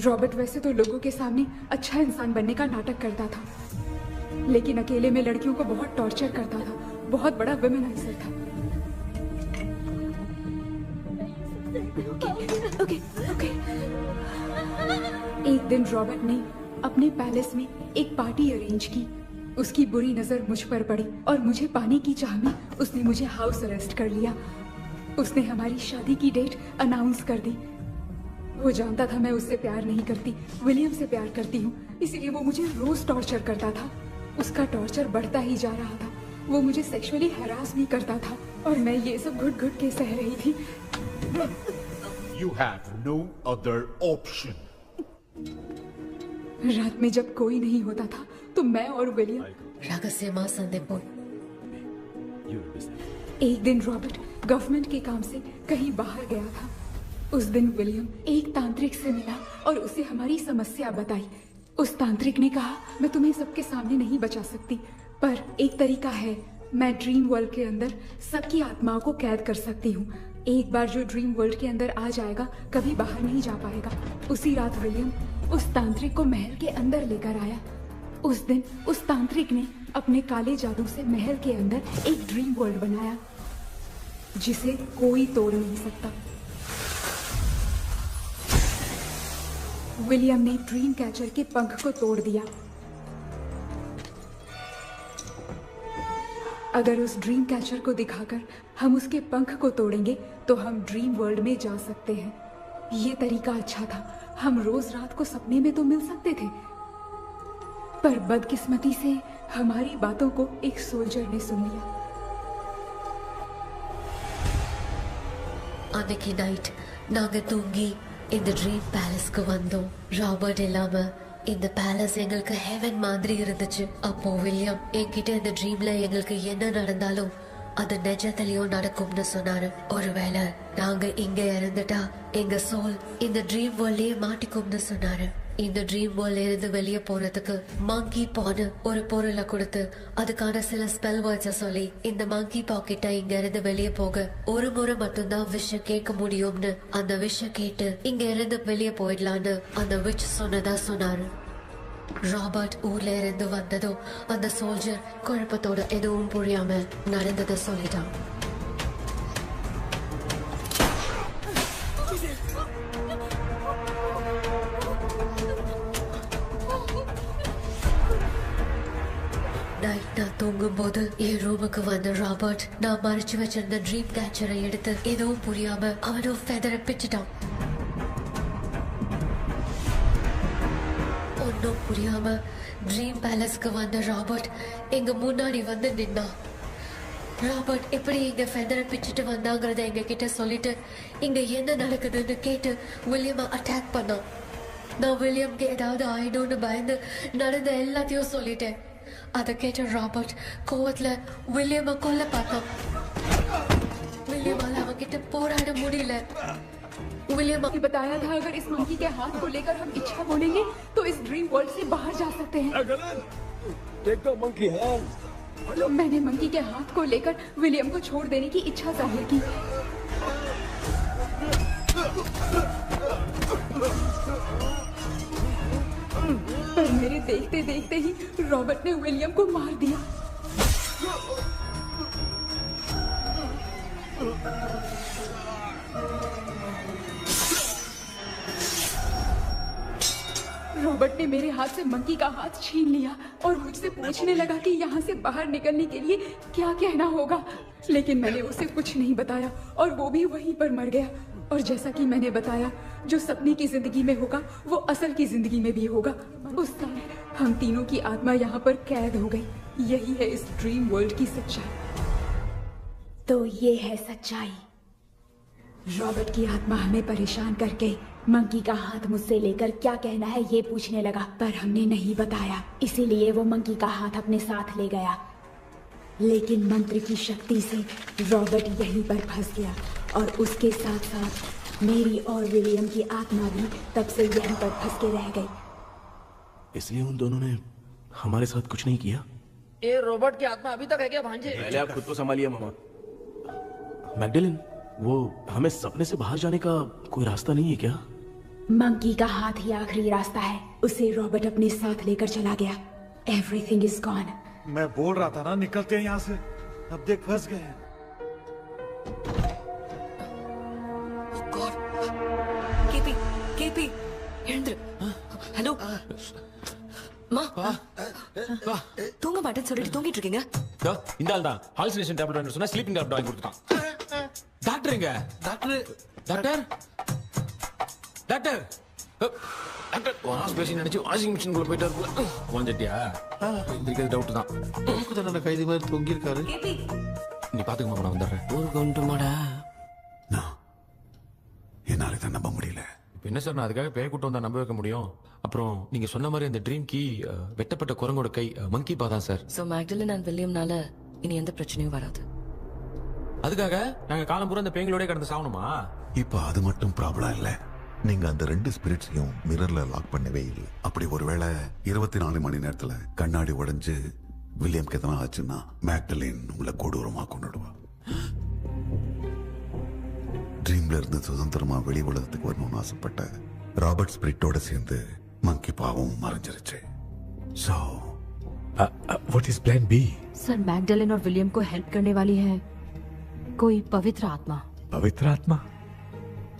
Speaker 18: रॉबर्ट वैसे तो लोगों के सामने अच्छा इंसान बनने का नाटक करता था, लेकिन अकेले में लड़कियों को बहुत टॉर्चर करता था। बहुत बड़ा वुमेनाइजर था। ओके। एक दिन रॉबर्ट ने अपने पैलेस में एक पार्टी अरेंज की। उसकी बुरी नजर मुझ पर पड़ी और मुझे पाने की चाह में उसने मुझे हाउस अरेस्ट कर लिया। उसने हमारी शादी की डेट अनाउंस कर दी। वो जानता था मैं उससे प्यार नहीं करती, विलियम से प्यार करती हूँ, इसीलिए वो मुझे रोज टॉर्चर करता था। उसका टॉर्चर बढ़ता ही जा रहा था। वो मुझे सेक्सुअली हैरास भी करता था और मैं ये सब घुट घुट के सह रही थी।
Speaker 6: You have no other option.
Speaker 18: रात में जब कोई नहीं होता था तो मैं और विलियम
Speaker 10: रहस्यमा संदेपुर।
Speaker 18: एक दिन रॉबर्ट गवर्नमेंट के काम से कहीं बाहर गया था। उस दिन विलियम एक तांत्रिक से मिला और उसे हमारी समस्या बताई। उस तांत्रिक ने कहा, मैं तुम्हें सबके सामने नहीं बचा सकती, पर एक तरीका है। मैं ड्रीम वर्ल्ड के अंदर सबकी आत्माओं को कैद कर सकती हूँ। एक बार जो ड्रीम वर्ल्ड के अंदर आ जाएगा कभी बाहर नहीं जा पाएगा। उसी रात विलियम उस तांत्रिक को महल के अंदर लेकर आया। उस दिन उस तांत्रिक ने अपने काले जादू से महल के अंदर एक ड्रीम वर्ल्ड बनाया जिसे कोई तोड़ नहीं सकता। विलियम ने ड्रीम कैचर के पंख को तोड़ दिया। अगर उस ड्रीम कैचर को दिखाकर हम उसके पंख को तोड़ेंगे तो हम ड्रीम वर्ल्ड में जा सकते हैं। ये तरीका अच्छा था। हम रोज रात को सपने में तो मिल सकते थे, पर बदकिस्मती से हमारी बातों को एक सोल्जर ने सुन लिया।
Speaker 10: அன்னைக்கு நைட் நாங்க தூங்கி இந்த ட்ரீம் பேலஸ்க்கு வந்தோம். ராபர்ட் இல்லாம இந்த பேலஸ் எங்களுக்கு ஹெவன் மாதிரி இருந்துச்சு. அப்போ வில்லியம் என்கிட்ட இந்த ட்ரீம்ல எங்களுக்கு என்ன நடந்தாலும் அது நிஜத்திலயும் நடக்கும்னு சொன்னாரு. ஒருவேளை நாங்க இங்க இருந்துட்டா எங்க சோல் இந்த ட்ரீம் வேர்ல்ட்லயே மாட்டிக்கும்னு சொன்னாரு. இந்த ட்ரீம் வேர்ல்ட்ல இருந்து வெளியே போறதுக்கு மங்கி பான்னு ஒரு பொருளை கொடுத்து அதுக்கான சில ஸ்பெல் வேர்ட்ஸ சொல்லி இந்த மங்கி பாக்கெட்டை இங்க இருந்து வெளியே போக ஒரு முறை மட்டும்தான் விஷயம் கேட்க முடியும்னு அந்த விஷயம் கேட்டு இங்க இருந்து வெளியே போயிடலான்னு அந்த விச் சொன்னதா சொன்னாரு. ராபர்ட் ஊர்ல இருந்து வந்ததும் அந்த சோல்ஜர் குழப்பத்தோட எதுவும் புரியாம நடந்ததை சொல்லிட்டான். நைட் நான் தூங்கும் போது என் ரூமுக்கு வந்த ராபர்ட் நான் மறைச்சு வச்சிருந்த ட்ரீம் கேச்சரை எடுத்து எதுவும் புரியாம அவனும் ஃபெதரை பிச்சுட்டான். ஒன்னும் புரியாம ட்ரீம் பேலஸ்க்கு வந்த ராபர்ட் எங்க முன்னாடி வந்து நின்னான். ராபர்ட் எப்படி இங்க ஃபெதரை பிச்சுட்டு வந்தாங்கிறத எங்க கிட்ட சொல்லிட்டு இங்க என்ன நடக்குதுன்னு கேட்டு வில்லியமை அட்டாக் பண்ணான். நான் வில்லியம்க்கு ஏதாவது ஆயிடும்னு பயந்து நடந்த எல்லாத்தையும் சொல்லிட்டேன். அதை கேட்ட ராபர்ட் கோவத்துல வில்லியமை கொல்ல பார்த்தான். विलियम किटे पोराड़ मुड़ीले विलियम ने बताया था अगर इस मंकी के हाथ को लेकर हम इच्छा बोलेंगे तो इस ड्रीम वर्ल्ड से बाहर जा सकते हैं।
Speaker 16: Take the monkey hand.
Speaker 18: मैंने मंकी के हाथ को लेकर विलियम को छोड़ देने की इच्छा जाहिर की। पर मेरे देखते देखते ही रॉबर्ट ने विलियम को मार दिया। रॉबर्ट ने मेरे हाथ से मंकी का हाथ छीन लिया और मुझसे पूछने लगा कि यहाँ से बाहर निकलने के लिए क्या कहना होगा, लेकिन मैंने उसे कुछ नहीं बताया और वो भी वहीं पर मर गया। और जैसा कि मैंने बताया, जो सपने की जिंदगी में होगा वो असल की जिंदगी में भी होगा। उस समय हम तीनों की आत्मा यहाँ पर कैद हो गई। यही है इस ड्रीम वर्ल्ड की सच्चाई।
Speaker 19: तो ये है सच्चाई।
Speaker 18: रॉबर्ट की आत्मा हमें परेशान करके मंकी का हाथ मुझसे लेकर क्या कहना है ये पूछने लगा, पर हमने नहीं बताया, इसीलिए वो मंकी का हाथ अपने साथ ले गया। लेकिन मंत्र की शक्ति से रॉबर्ट यहीं पर फंस गया और उसके साथ साथ मेरी और विलियम की आत्मा भी तब से यहीं पर फंस के रह गई।
Speaker 3: इसलिए उन दोनों ने हमारे साथ कुछ नहीं किया।
Speaker 7: ये रॉबर्ट की आत्मा अभी तक है क्या भांजे?
Speaker 3: पहले आप खुद को संभालिए मामा। मैगडेलिन, वो हमें सपने से बाहर जाने का कोई रास्ता नहीं है क्या?
Speaker 19: मंकी का हाथ ही आखिरी रास्ता है। उसे रॉबर्ट अपने साथ लेकर चला गया। Everything is gone.
Speaker 8: मैं बोल रहा था ना, निकलते हैं यहाँ से। अब देख फंस गए हैं।
Speaker 12: केपी ஹலோ மா தூங்க மாட்டேன்னு சொல்லிட்டு தூங்கிட்டு இருக்கீங்க.
Speaker 15: இந்த ஆள் தான் ஹாலுசினேஷன் டேப்லெட் வாங்கி சொன்னா ஸ்லீப்பிங் டேப்லெட் வாங்கி கொடுத்தான். டாக்டர் எங்க? Doctor doctor doctor doctor wash basin நினைச்சு வாஷிங் மிஷின் குள்ள போயிட்டாரு. வாஞ்சிட்டியா? இதுக்கு டவுட் தான்.
Speaker 2: நமக்கு தான கைதி மாதிரி தொங்கி இருக்காரு.
Speaker 15: நீ பாத்துக்கமா, நான் வந்துடுறேன்.
Speaker 12: ஒரு கொண்டுமாடா.
Speaker 20: என்னால இதை நம்ப முடியல.
Speaker 15: இப்போ என்ன சார், நான் அதுக்காக பேய் கூட்டம் வந்தா நம்ப வைக்க முடியும்? அப்புறம் நீங்க சொன்ன மாதிரி அந்த ட்ரீம் கீ வெட்டப்பட்ட குரங்கோட கை மங்கி பா தான் சார்.
Speaker 12: சோ மேக்டலின் அண்ட் வில்லியம்னால இனி எந்த பிரச்சனையும் வராது.
Speaker 15: அதுக்காக நாங்க காலம் பூரா அந்த பேய்களோட கடந்து சாவணுமா?
Speaker 20: இப்ப அது மட்டும் ப்ராப்ளம் இல்ல. நீங்க அந்த 2 ஸ்பிரிட்ஸையும் மிரர்ல லாக் பண்ணவே இல்லை. அப்படி ஒருவேளை 24 மணி நேரத்துல கண்ணாடி உடைஞ்சு வில்லியம்க்கு எதனா ஆச்சுன்னா மேக்டலின் உங்களை கொடூரமா கொண்டுடுவா. ட்ரீம்ல இருந்து சுதந்திரமா வெளி உலகத்துக்கு வரணும்னு ஆசைப்பட்ட ராபர்ட் ஸ்பிரிட்டோட சேர்ந்து மங்கி பாவம் மறைஞ்சிருச்சு. So
Speaker 9: what is plan B?
Speaker 12: Sir Magdalene और विलियम को हेल्प करने वाली है कोई पवित्र आत्मा.
Speaker 9: पवित्र आत्मा?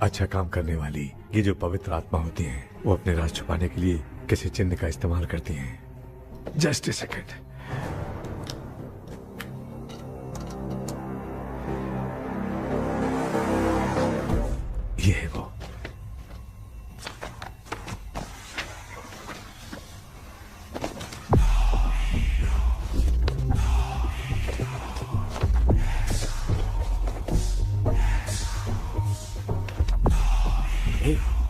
Speaker 9: अच्छा काम करने वाली ये जो पवित्र आत्मा होती हैं, वो अपने राज छुपाने के लिए किसी चिन्ह का इस्तेमाल करती हैं. Just a second. ये है वो.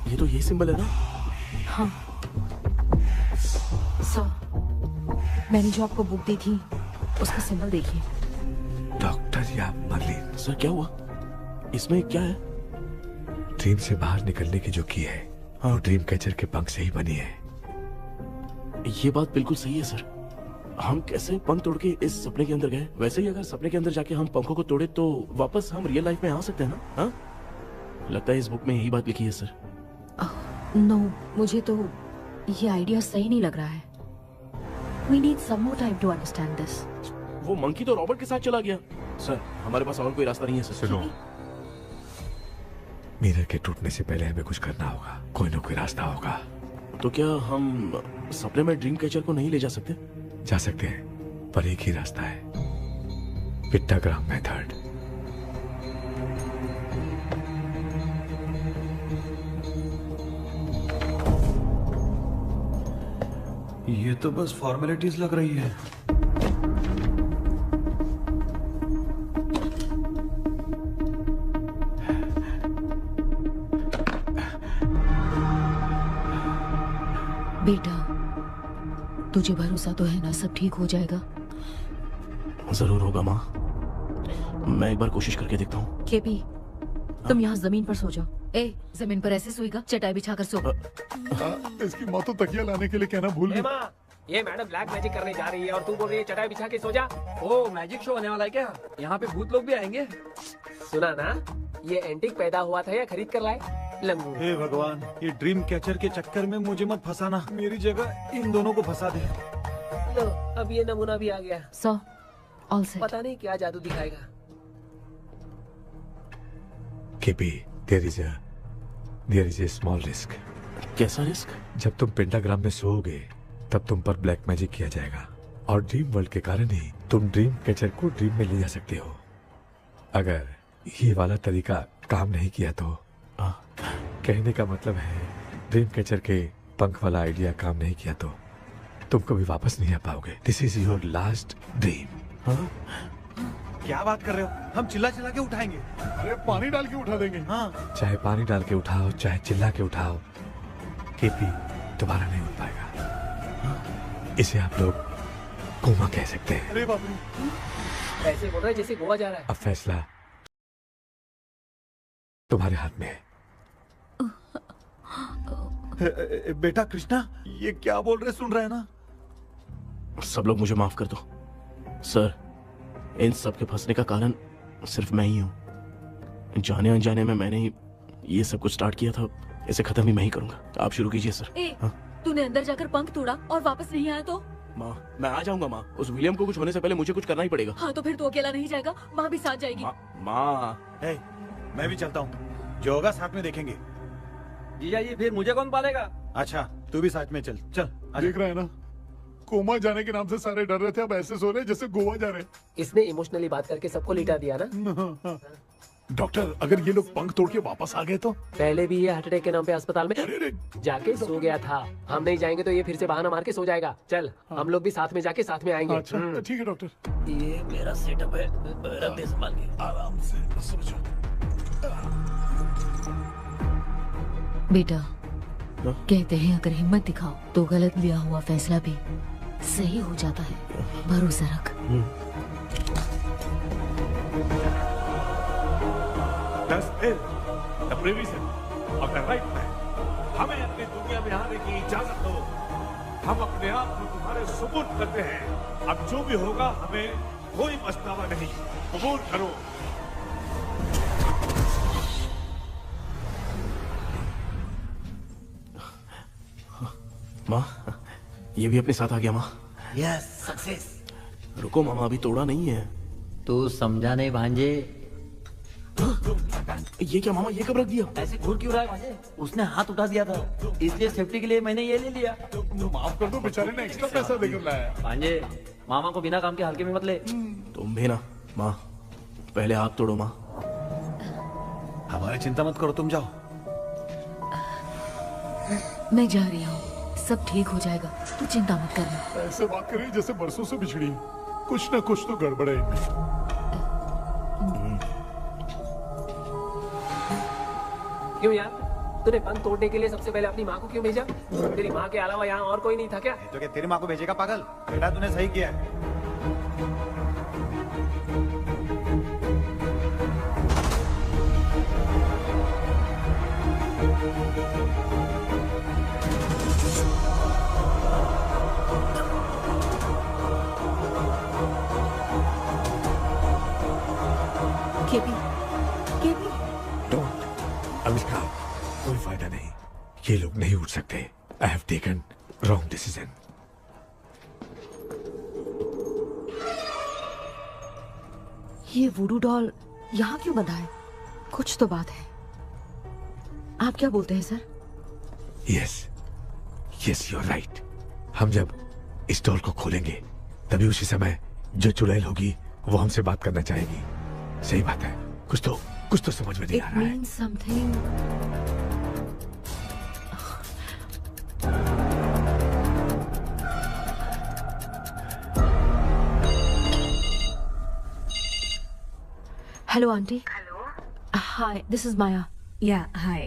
Speaker 3: ये तो ये सिंबल है ना?
Speaker 12: हाँ सर, मैंने जो आपको बुक दी थी उसका सिंबल देखिए.
Speaker 9: डॉक्टर या मर्लिन.
Speaker 3: सर क्या हुआ? इसमें क्या है?
Speaker 9: ड्रीम से बाहर निकलने की जो की है, वो ड्रीम कैचर के पंख से ही बनी है.
Speaker 3: ये बात बिल्कुल सही है सर. हम कैसे पंख तोड़ के इस सपने के अंदर गए? वैसे ही अगर सपने के अंदर जाके हम पंखों को तोड़े तो वापस हम रियल लाइफ में आ सकते हैं ना? हाँ? लगता है इस बुक में यही बात लिखी है सर.
Speaker 12: नो, मुझे तो ये आइडिया सही नहीं लग रहा है. We need some more time to understand this.
Speaker 3: वो मंकी तो रॉबर्ट के साथ चला गया. सर हमारे पास और कोई रास्ता नहीं है सर.
Speaker 9: सुनो, मिरर के टूटने से पहले हमें कुछ करना होगा. कोई ना कोई रास्ता होगा.
Speaker 3: तो क्या हम सपने में ड्रीम कैचर को नहीं ले जा सकते?
Speaker 9: जा सकते हैं, पर एक ही रास्ता है. पिट्टाग्राम मेथड.
Speaker 8: ये तो बस फॉर्मेलिटीज लग रही है.
Speaker 12: बेटा, तुझे भरोसा तो है ना सब ठीक हो जाएगा?
Speaker 3: जरूर होगा माँ. मैं एक बार कोशिश करके देखता हूँ.
Speaker 12: केपी, तुम यहाँ जमीन पर सो जाओ. ए, जमीन पर ऐसे सोएगा? चटाई बिछाकर सो.
Speaker 6: इसकी माँ तो तकिया लाने के लिए कहना भूल गई.
Speaker 16: ये मैडम ब्लैक मैजिक करने जा रही है और तू बोल रही है चटाई बिछा के सो जा.
Speaker 4: ओ, मैजिक शो होने वाला है क्या? यहाँ पे भूत लोग भी आएंगे.
Speaker 16: सुना ना, ये एंटीक पैदा हुआ था या खरीद कर लाए? लंगू.
Speaker 8: हे भगवान, ये ड्रीम कैचर के चक्कर में मुझे मत फंसाना. मेरी जगह इन दोनों को फंसा दे.
Speaker 16: लो, अब ये नमूना भी आ गया.
Speaker 12: सो, ऑल सेट.
Speaker 16: पता नहीं क्या जादू दिखाएगा.
Speaker 9: KP, there is a small risk.
Speaker 3: कैसा रिस्क?
Speaker 9: जब तुम पेंटाग्राम में सोओगे तब तुम पर ब्लैक मैजिक किया जाएगा और ड्रीम वर्ल्ड के कारण ही तुम ड्रीम कैचर को ड्रीम में ले जा सकते हो. अगर ये वाला तरीका काम नहीं किया तो कहने का मतलब है ड्रीम कैचर के पंख वाला आइडिया काम नहीं किया तो तुम कभी वापस नहीं आ पाओगे. This is your last dream.
Speaker 8: क्या बात कर रहे हो? हम चिल्ला चिल्ला के उठाएंगे.
Speaker 6: अरे पानी डाल के उठा देंगे.
Speaker 8: हाँ.
Speaker 9: चाहे पानी डाल के उठाओ, चाहे चिल्ला के उठाओ, केपी दोबारा नहीं उठ पाएगा. इसे आप लोग कोमा कह सकते हैं.
Speaker 6: अरे बाप रे,
Speaker 16: ऐसे बोल रहा है जैसे गोवा जा रहा है.
Speaker 9: अब फैसला तुम्हारे हाथ में है.
Speaker 8: बेटा कृष्णा, ये क्या बोल रहे सुन रहे हैं ना?
Speaker 3: सब लोग मुझे माफ कर दो. सर, इन सब के फंसने का कारण सिर्फ मैं ही हूँ. जाने अनजाने में मैंने ही ये सब कुछ स्टार्ट किया था, इसे खत्म ही मैं ही करूंगा। आप शुरू कीजिए सर।
Speaker 1: तूने अंदर जाकर पंख तोड़ा और वापस नहीं आया तो?
Speaker 3: माँ मैं आ जाऊंगा माँ, उस विलियम को कुछ होने से पहले मुझे कुछ करना ही पड़ेगा।
Speaker 1: हाँ तो फिर तू अकेला नहीं जाएगा, माँ भी साथ जाएगी।
Speaker 3: माँ
Speaker 8: मैं भी चलता हूँ, जो होगा साथ में देखेंगे।
Speaker 4: जीजा जी फिर मुझे कौन पालेगा?
Speaker 8: अच्छा तू भी साथ में चल। चल
Speaker 6: देख रहा है ना, कोमा जाने के नाम से सारे डर रहे थे, अब ऐसे सो रहे हैं जैसे गोवा जा रहे हैं।
Speaker 16: इसने इमोशनली बात करके सबको लिटा दिया ना।
Speaker 6: डॉक्टर अगर ये लोग पंख तोड़ के वापस आ गए तो?
Speaker 16: पहले भी ये हार्ट अटैक के नाम पे अस्पताल में जाके सो गया था। हम नहीं जाएंगे तो ये फिर से बहाना मार के सो जाएगा। चल हम लोग भी साथ में जाके साथ में आएंगे।
Speaker 6: अच्छा ठीक है डॉक्टर।
Speaker 16: ये मेरा सेटअप है, रख दे संभाल के।
Speaker 6: आराम से सो जाओ।
Speaker 12: बेटा कहते हैं अगर हिम्मत दिखाओ तो गलत लिया हुआ फैसला भी सही हो जाता है, भरोसा रख।
Speaker 9: Thus is the provision of the right man. हमें अपनी दुनिया में आने की इजाजत दो। हम अपने आप को तुम्हारे सुपुर्द करते हैं। अब जो भी होगा हमें कोई पछतावा नहीं, कबूल करो।
Speaker 3: माँ ये भी अपने साथ आ गया। माँ
Speaker 11: यस सक्सेस।
Speaker 3: रुको मामा, अभी तोड़ा नहीं है।
Speaker 11: तू समझा नहीं भांजे।
Speaker 3: ये क्या मामा, ये कब रख दिया?
Speaker 11: ऐसे घूर क्यों रहा है भांजे? उसने हाथ उठा दिया था, इसलिए सेफ्टी के लिए मैंने ये ले लिया।
Speaker 6: माफ कर दो, बेचारे ने एक्स्ट्रा पैसा देकर लाया।
Speaker 4: भांजे मामा को बिना काम के हल्के में मत ले।
Speaker 3: तुम भी ना माँ, पहले हाथ तोड़ो माँ।
Speaker 8: हमारी चिंता मत करो, तुम जाओ।
Speaker 12: मैं जा रही हूँ, सब ठीक हो जाएगा, तू चिंता मत करना।
Speaker 6: ऐसे बात करिए जैसे बरसों से बिछड़ी। कुछ ना कुछ तो गड़बड़ है इनमें।
Speaker 16: क्यों यार, तूने पंख तोड़ने के लिए सबसे पहले अपनी माँ को क्यों भेजा? तेरी माँ के अलावा यहाँ और कोई नहीं था क्या?
Speaker 8: तो क्या तेरी माँ को भेजेगा पागल? बेटा तूने सही किया है।
Speaker 9: अनुष्का कोई फायदा नहीं, ये लोग नहीं उठ सकते। I have taken wrong decision.
Speaker 12: ये वुडू डॉल यहाँ क्यों बंधा है? कुछ तो बात है। आप क्या बोलते हैं sir?
Speaker 9: Yes yes you are right. हम जब इस डॉल को खोलेंगे तभी उसी समय जो चुड़ैल होगी वो हमसे बात करना चाहेगी। सही बात है, कुछ तो समझ में नहीं आ रहा है।
Speaker 12: It means something. Hello aunty.
Speaker 21: Hello
Speaker 12: hi, this is Maya.
Speaker 21: Yeah hi.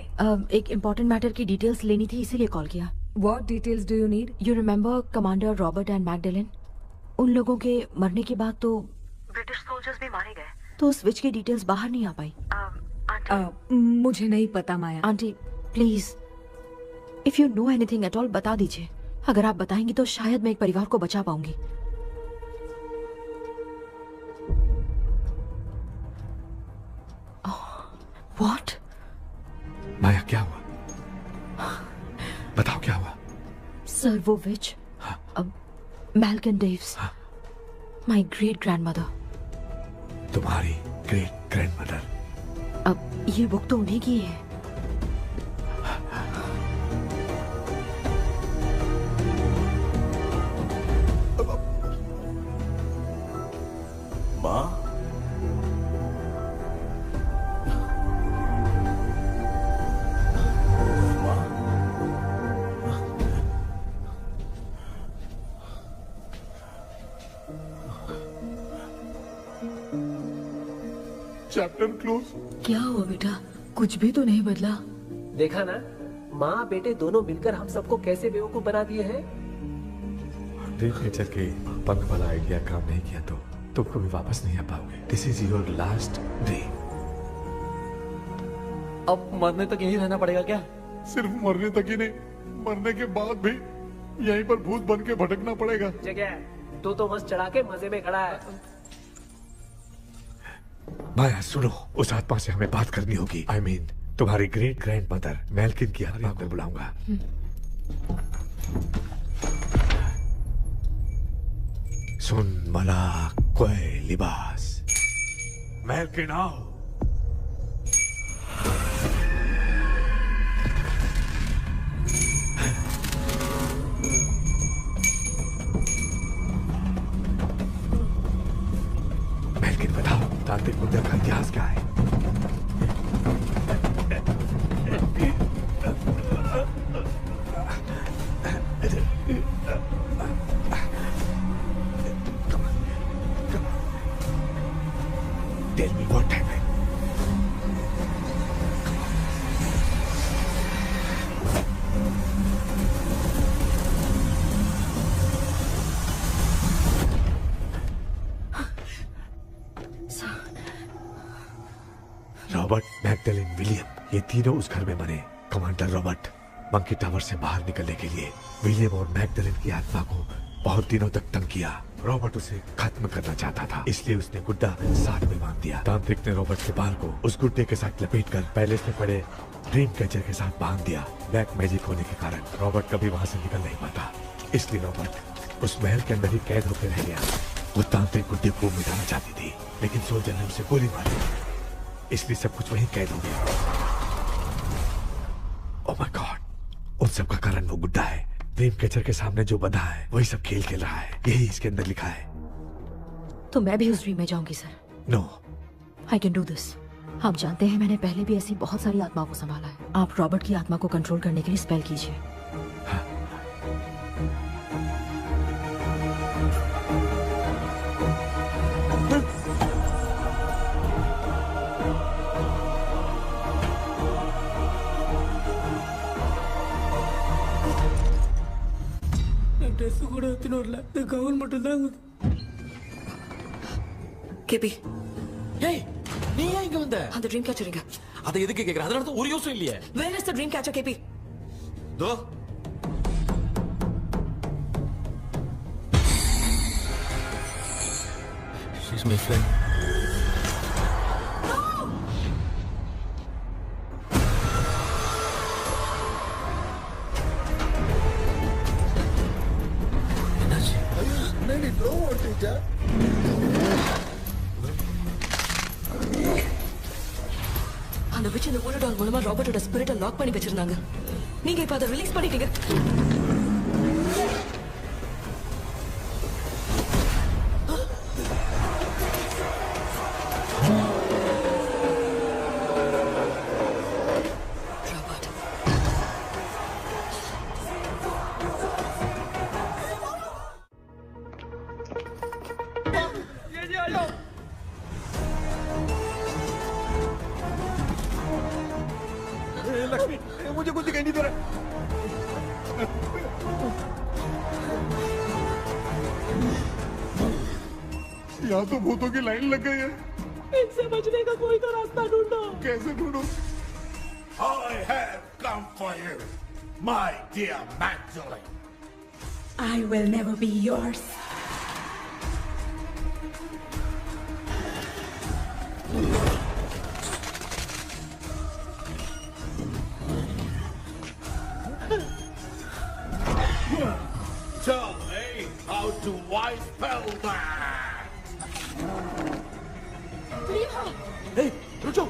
Speaker 12: एक इम्पोर्टेंट मैटर की डिटेल्स लेनी थी, इसीलिए कॉल किया।
Speaker 21: What details do you need?
Speaker 12: You remember commander Robert and Magdalene? उन लोगों के मरने के बाद तो
Speaker 21: ब्रिटिश सोल्जर्स भी मारे गए।
Speaker 12: तो स्विच की डिटेल्स बाहर नहीं आ पाई।
Speaker 21: मुझे नहीं पता Maya.
Speaker 12: Aunty please, if you know anything at all बता दीजिए। अगर आप बताएंगी तो शायद मैं एक परिवार को बचा पाऊंगी। व्हाट?
Speaker 9: माया क्या हुआ? बताओ क्या हुआ?
Speaker 12: सर वो विच, मैल्कन डेव्स, माय ग्रेट ग्रैंडमदर।
Speaker 9: तुम्हारी ग्रेट ग्रैंडमदर?
Speaker 12: अब ये बुक तो उन्हीं की है।
Speaker 3: माँ
Speaker 6: चैप्टर क्लोज।
Speaker 12: क्या हुआ बेटा? कुछ भी तो नहीं बदला।
Speaker 16: देखा ना, माँ बेटे दोनों मिलकर हम सबको कैसे बेवकूफ बना दिए हैं।
Speaker 9: ड्रीम कैचर के पंख वाला आइडिया काम नहीं किया तो तुम कभी वापस नहीं आ पाओगे। This is your last dream.
Speaker 4: अब मरने तक यही रहना पड़ेगा क्या?
Speaker 6: सिर्फ मरने तक ही नहीं, मरने के बाद भी यहीं पर भूत बन के भटकना पड़ेगा।
Speaker 16: जगह तो मस्त चढ़ा के मजे में खड़ा है।
Speaker 9: माया सुनो, उस आत्मा से हमें बात करनी होगी। I mean, तुम्हारी ग्रेट ग्रैंड मदर मेल्किन की आत्मा को बुलाऊंगा। सुन मला कोई लिबास, मेल्किन आओ। मेल्किन बताओ, तांत्रिक मुद्दा का इतिहास क्या है? Tell me what happened. Robert, Magdalene, William, ये तीनों उस घर में मरे। कमांडर रॉबर्ट मंकी टावर से बाहर निकलने के लिए विलियम और मैगडलेन की आत्मा को बहुत दिनों तक तंग किया। रॉबर्ट उसे खत्म करना चाहता था, इसलिए उसने गुड्डा साथ में बांध दिया। तांत्रिक ने रॉबर्ट के बाल को उस गुड्डे के साथ लपेटकर पैलेस में पड़े ड्रीम कैचर के साथ बांध दिया। ब्लैक मैजिक होने के कारण रॉबर्ट कभी वहां से निकल नहीं पाता, इसलिए रॉबर्ट उस महल के अंदर ही कैद होकर रह गया। वो तांत्रिक गुड्डे को मिटाना चाहती थी, लेकिन सोल्जर ने उसे गोली मारी, इसलिए सब कुछ वहीं कैद हो गया। ओह माय गॉड, उन सब का कारण वो गुड्डा है। ड्रीम कैचर के सामने जो बंधा है वही सब खेल खेल रहा है, यही इसके अंदर लिखा है।
Speaker 12: तो मैं भी उस ड्रीम में जाऊंगी sir?
Speaker 9: No,
Speaker 12: I can do this. आप जानते हैं मैंने पहले भी ऐसी बहुत सारी आत्माओं को संभाला है। आप रॉबर्ट की आत्मा को कंट्रोल करने के लिए स्पेल कीजिए।
Speaker 16: ட்ரெஸ் கூட எடுத்துன்னு வரல, இந்த கவுன் மட்டும் தான்.
Speaker 10: கேபி, ஏய் நீ ஏன் இங்க வந்த? அந்த ட்ரீம் கேச்சர் எங்க?
Speaker 15: அதை எதுக்கு கேக்குற? அதனால தான் ஒரு யூஸும் இல்லையே.
Speaker 10: Where is the dream catcher, கேபி?
Speaker 15: தோ she's my friend.
Speaker 10: அந்த விட்ச் இந்த ஊரடால் மூலமா ராபர்ட்டோட ஸ்பிரிட்டை லாக் பண்ணி வச்சிருந்தாங்க. நீங்க இப்ப அதை ரிலீஸ் பண்ணிட்டீங்க.
Speaker 8: लक्ष्मी, मुझे कुछ दिखाई नहीं दे रहा।
Speaker 6: यहाँ तो भूतों की लाइन लग गई है।
Speaker 16: इनसे बचने का कोई तो रास्ता ढूंढो।
Speaker 6: कैसे ढूंढो?
Speaker 2: I have come for you, my dear Magdalene.
Speaker 19: I will never be yours.
Speaker 2: Tell me how to wipe spell that.
Speaker 15: Hey, रुको।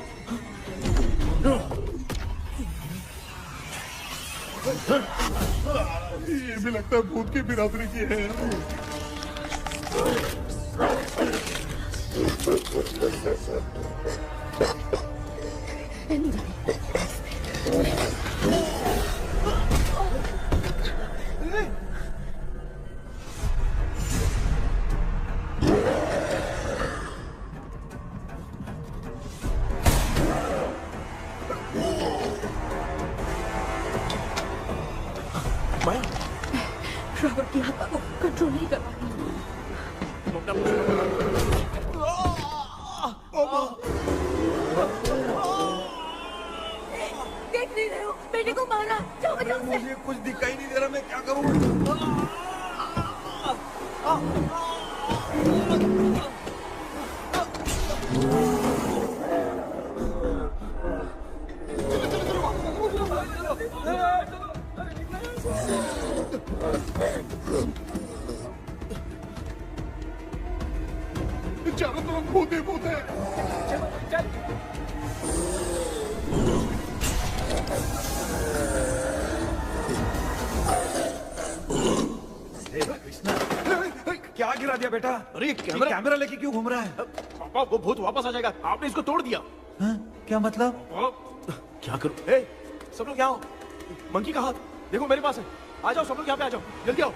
Speaker 6: ये भी लगता है भूत की बिरादरी की है।
Speaker 18: रॉबर्ट की आत्मा को कंट्रोल नहीं कर पा रही।
Speaker 1: देख नहीं रहे हो, बेटे को मारा। जाओ बचाओ उसे।
Speaker 8: मुझे कुछ दिखाई नहीं दे रहा, मैं क्या करूं?
Speaker 6: चारों तरफ भूत ही भूत है।
Speaker 8: क्या गिरा दिया बेटा?
Speaker 3: अरे
Speaker 8: कैमरा लेके क्यों घूम रहा है?
Speaker 3: पापा वो भूत वापस आ जाएगा, आपने इसको तोड़ दिया।
Speaker 8: क्या मतलब?
Speaker 3: क्या करूं? ए, सब लोग यहाँ आओ। मंकी का हाथ देखो मेरे पास है। आ जाओ सब लोग यहाँ पे, आ जाओ जल्दी आओ।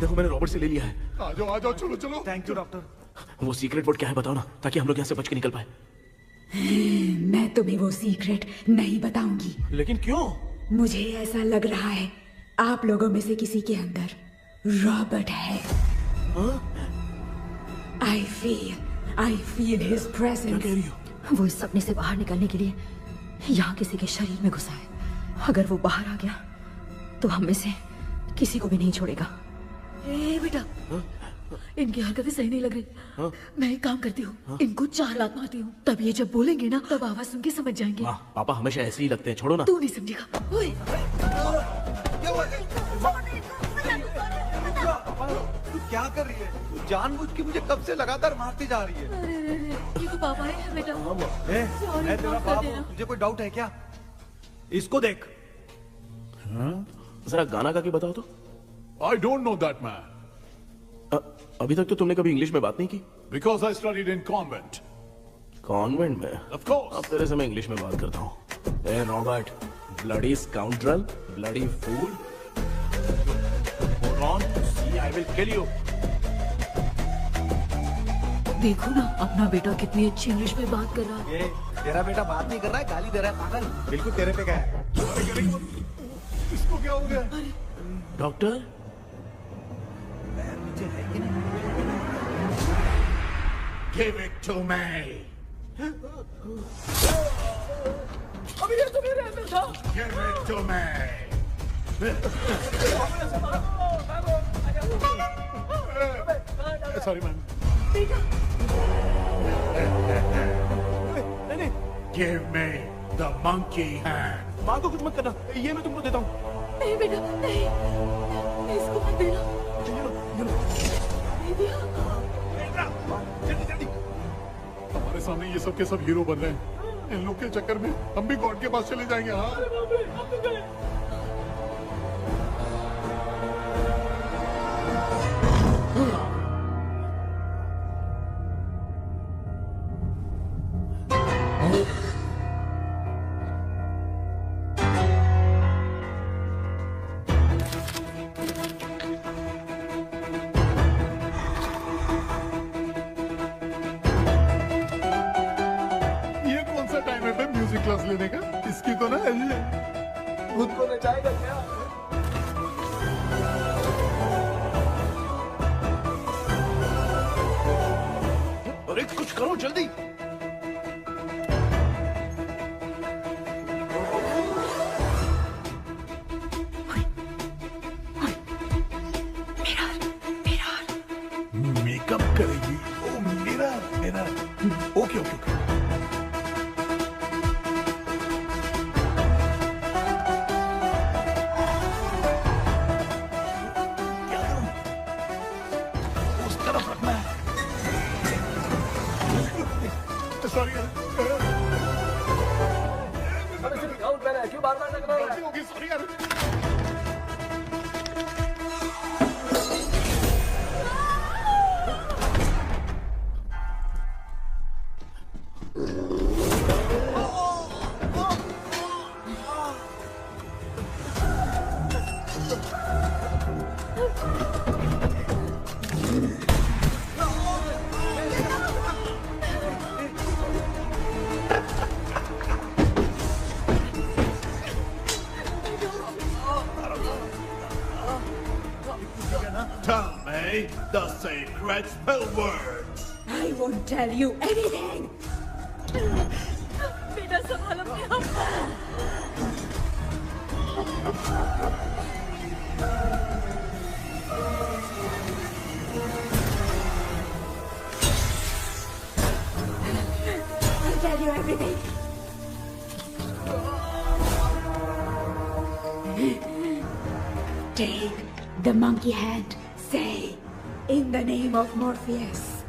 Speaker 3: देखो मैंने रॉबर्ट से ले लिया है।
Speaker 6: आ जाओ चलो चलो।
Speaker 8: Thank you doctor.
Speaker 3: वो सीक्रेट वर्ड क्या है बताओ ना, ताकि हम लोग यहाँ से बच के निकल पाए।
Speaker 19: मैं तुम्हें वो सीक्रेट नहीं बताऊंगी।
Speaker 3: लेकिन क्यों?
Speaker 19: मुझे ऐसा लग रहा है आप लोगों में से किसी के अंदर रॉबर्ट है। I feel his presence।
Speaker 3: क्या कह रही हो?
Speaker 12: वो इस सपने से बाहर निकलने के लिए यहाँ किसी के शरीर में घुसा है। अगर वो बाहर आ गया तो हम में से किसी को भी नहीं छोड़ेगा।
Speaker 1: ए बेटा, इनकी हरकतें सही नहीं लग रही। मैं एक काम करती हूँ, इनको 4 लात मारती हूँ, तब ये जब बोलेंगे ना तब आवाज सुन के समझ जाएंगे।
Speaker 3: पापा हमेशा ऐसे ही लगते हैं, छोड़ो ना।
Speaker 1: तू नहीं समझेगा। ओए,
Speaker 8: तू क्या कर रही है? तू जानबूझ के मुझे कब से लगातार मारती जा रही है।
Speaker 1: अरे ये तो पापा है बेटा।
Speaker 8: मैं तेरा बाप हूँ, तुझे कोई डाउट है क्या? इसको देख।
Speaker 3: जरा गाना गा के बताओ तो।
Speaker 6: I don't know that man.
Speaker 3: अभी तक तो तुमने कभी इंग्लिश में बात नहीं की।
Speaker 6: Because I studied in convent.
Speaker 3: Convent में?
Speaker 6: Of course.
Speaker 3: अब तेरे से मैं इंग्लिश में बात करता हूँ। ए Robert, bloody scoundrel, bloody fool. Hold on, see I will kill you.
Speaker 1: देखो ना अपना बेटा कितनी अच्छी इंग्लिश में बात कर रहा है।
Speaker 8: ये तेरा बेटा बात नहीं कर रहा है, गाली दे रहा है पागल। बिल्कुल तेरे पे क्या है?
Speaker 6: इसको क्या हो गया?
Speaker 3: Doctor?
Speaker 6: Give it to me.
Speaker 16: अभी ये तो मेरे अंदर था।
Speaker 6: Give it to me. Sorry man.
Speaker 3: नहीं।
Speaker 6: Give me the monkey hand.
Speaker 3: माँ को कुछ मत करना, ये मैं तुमको देता हूँ।
Speaker 1: नहीं बेटा नहीं, इसको मत देना।
Speaker 6: हमारे सामने ये सब के सब हीरो बन रहे हैं। इन लोग के चक्कर में हम भी गॉड के पास चले जाएंगे। हाँ क्लास लेने का। इसकी तो ना
Speaker 16: खुद को नचाएगा क्या?
Speaker 3: अरे कुछ करो जल्दी।
Speaker 6: मेकअप करेगी। ओ मेरा ओके ओके ओके।
Speaker 16: क्यों बार-बार लग रहा है?
Speaker 6: सॉरी यार।
Speaker 2: Tell me the secret spell words.
Speaker 19: I won't tell you anything.
Speaker 1: बेटा संभाल अपने आप।
Speaker 19: I'll tell you everything. Take the monkey hand. Say, in the name of Morpheus,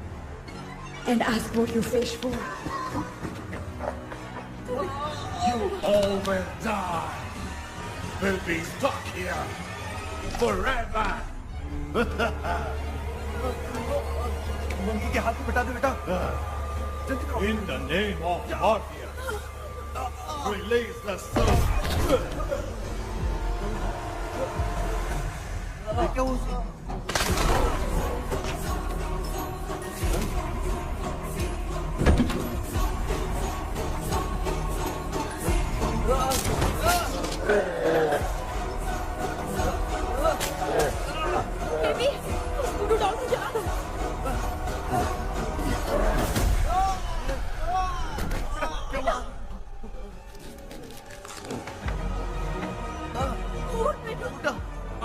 Speaker 19: and ask what you fish for.
Speaker 6: You all will die. We'll be stuck here forever.
Speaker 8: Monkey के हाथ में बिठा दे बेटा।
Speaker 6: In the name of Morpheus, release the soul.
Speaker 8: क्या हुआ?
Speaker 1: बेबी, स्कूटर डॉल को जला दो।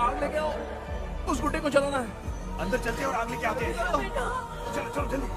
Speaker 3: आग लेके आओ, उस गुड्डे को जलाना है।
Speaker 8: अंदर चलते हैं और आग लेके आते हैं। चलो चलो जल्दी।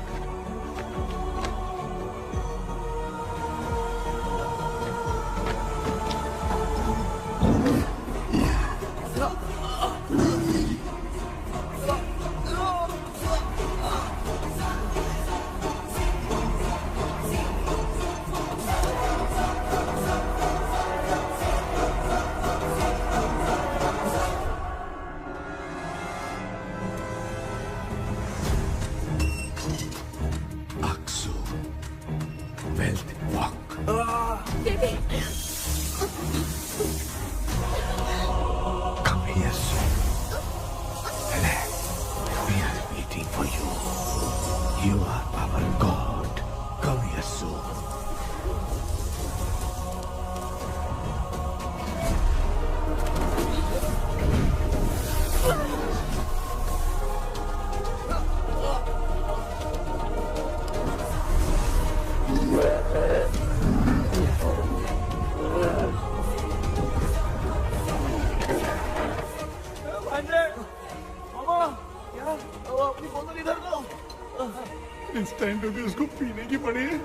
Speaker 6: इंस्टेंट होगी उसको पीने की पड़ी है।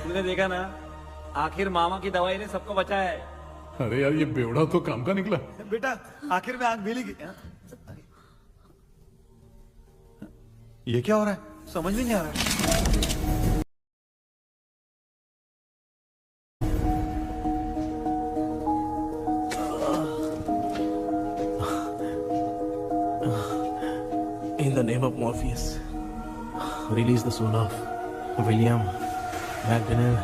Speaker 4: तुमने देखा ना, आखिर मामा की दवाई ने सबको बचाया है।
Speaker 6: अरे यार ये बेवड़ा तो काम का निकला।
Speaker 8: बेटा आखिर में आग मिली। ये क्या हो रहा है? समझ में नहीं आ रहा है।
Speaker 3: In the name of Morpheus, release the soul of William McDonnell.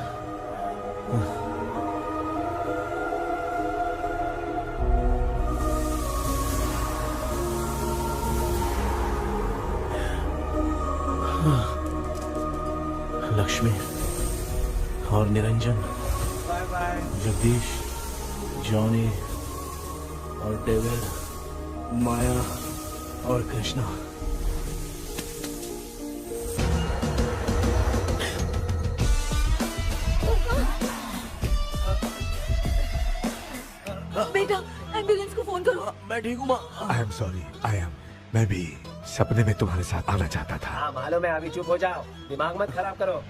Speaker 3: Lakshmi और निरंजन, जगदीश, जॉनी और डेविड, माया और कृष्णा।
Speaker 1: बेटा एम्बुलेंस को फोन करो।
Speaker 3: मैं ठीक हूँ माँ।
Speaker 9: आई एम सॉरी, मैं भी सपने में तुम्हारे साथ आना चाहता था।
Speaker 16: हाँ मालूम है, अभी चुप हो जाओ, दिमाग मत खराब करो।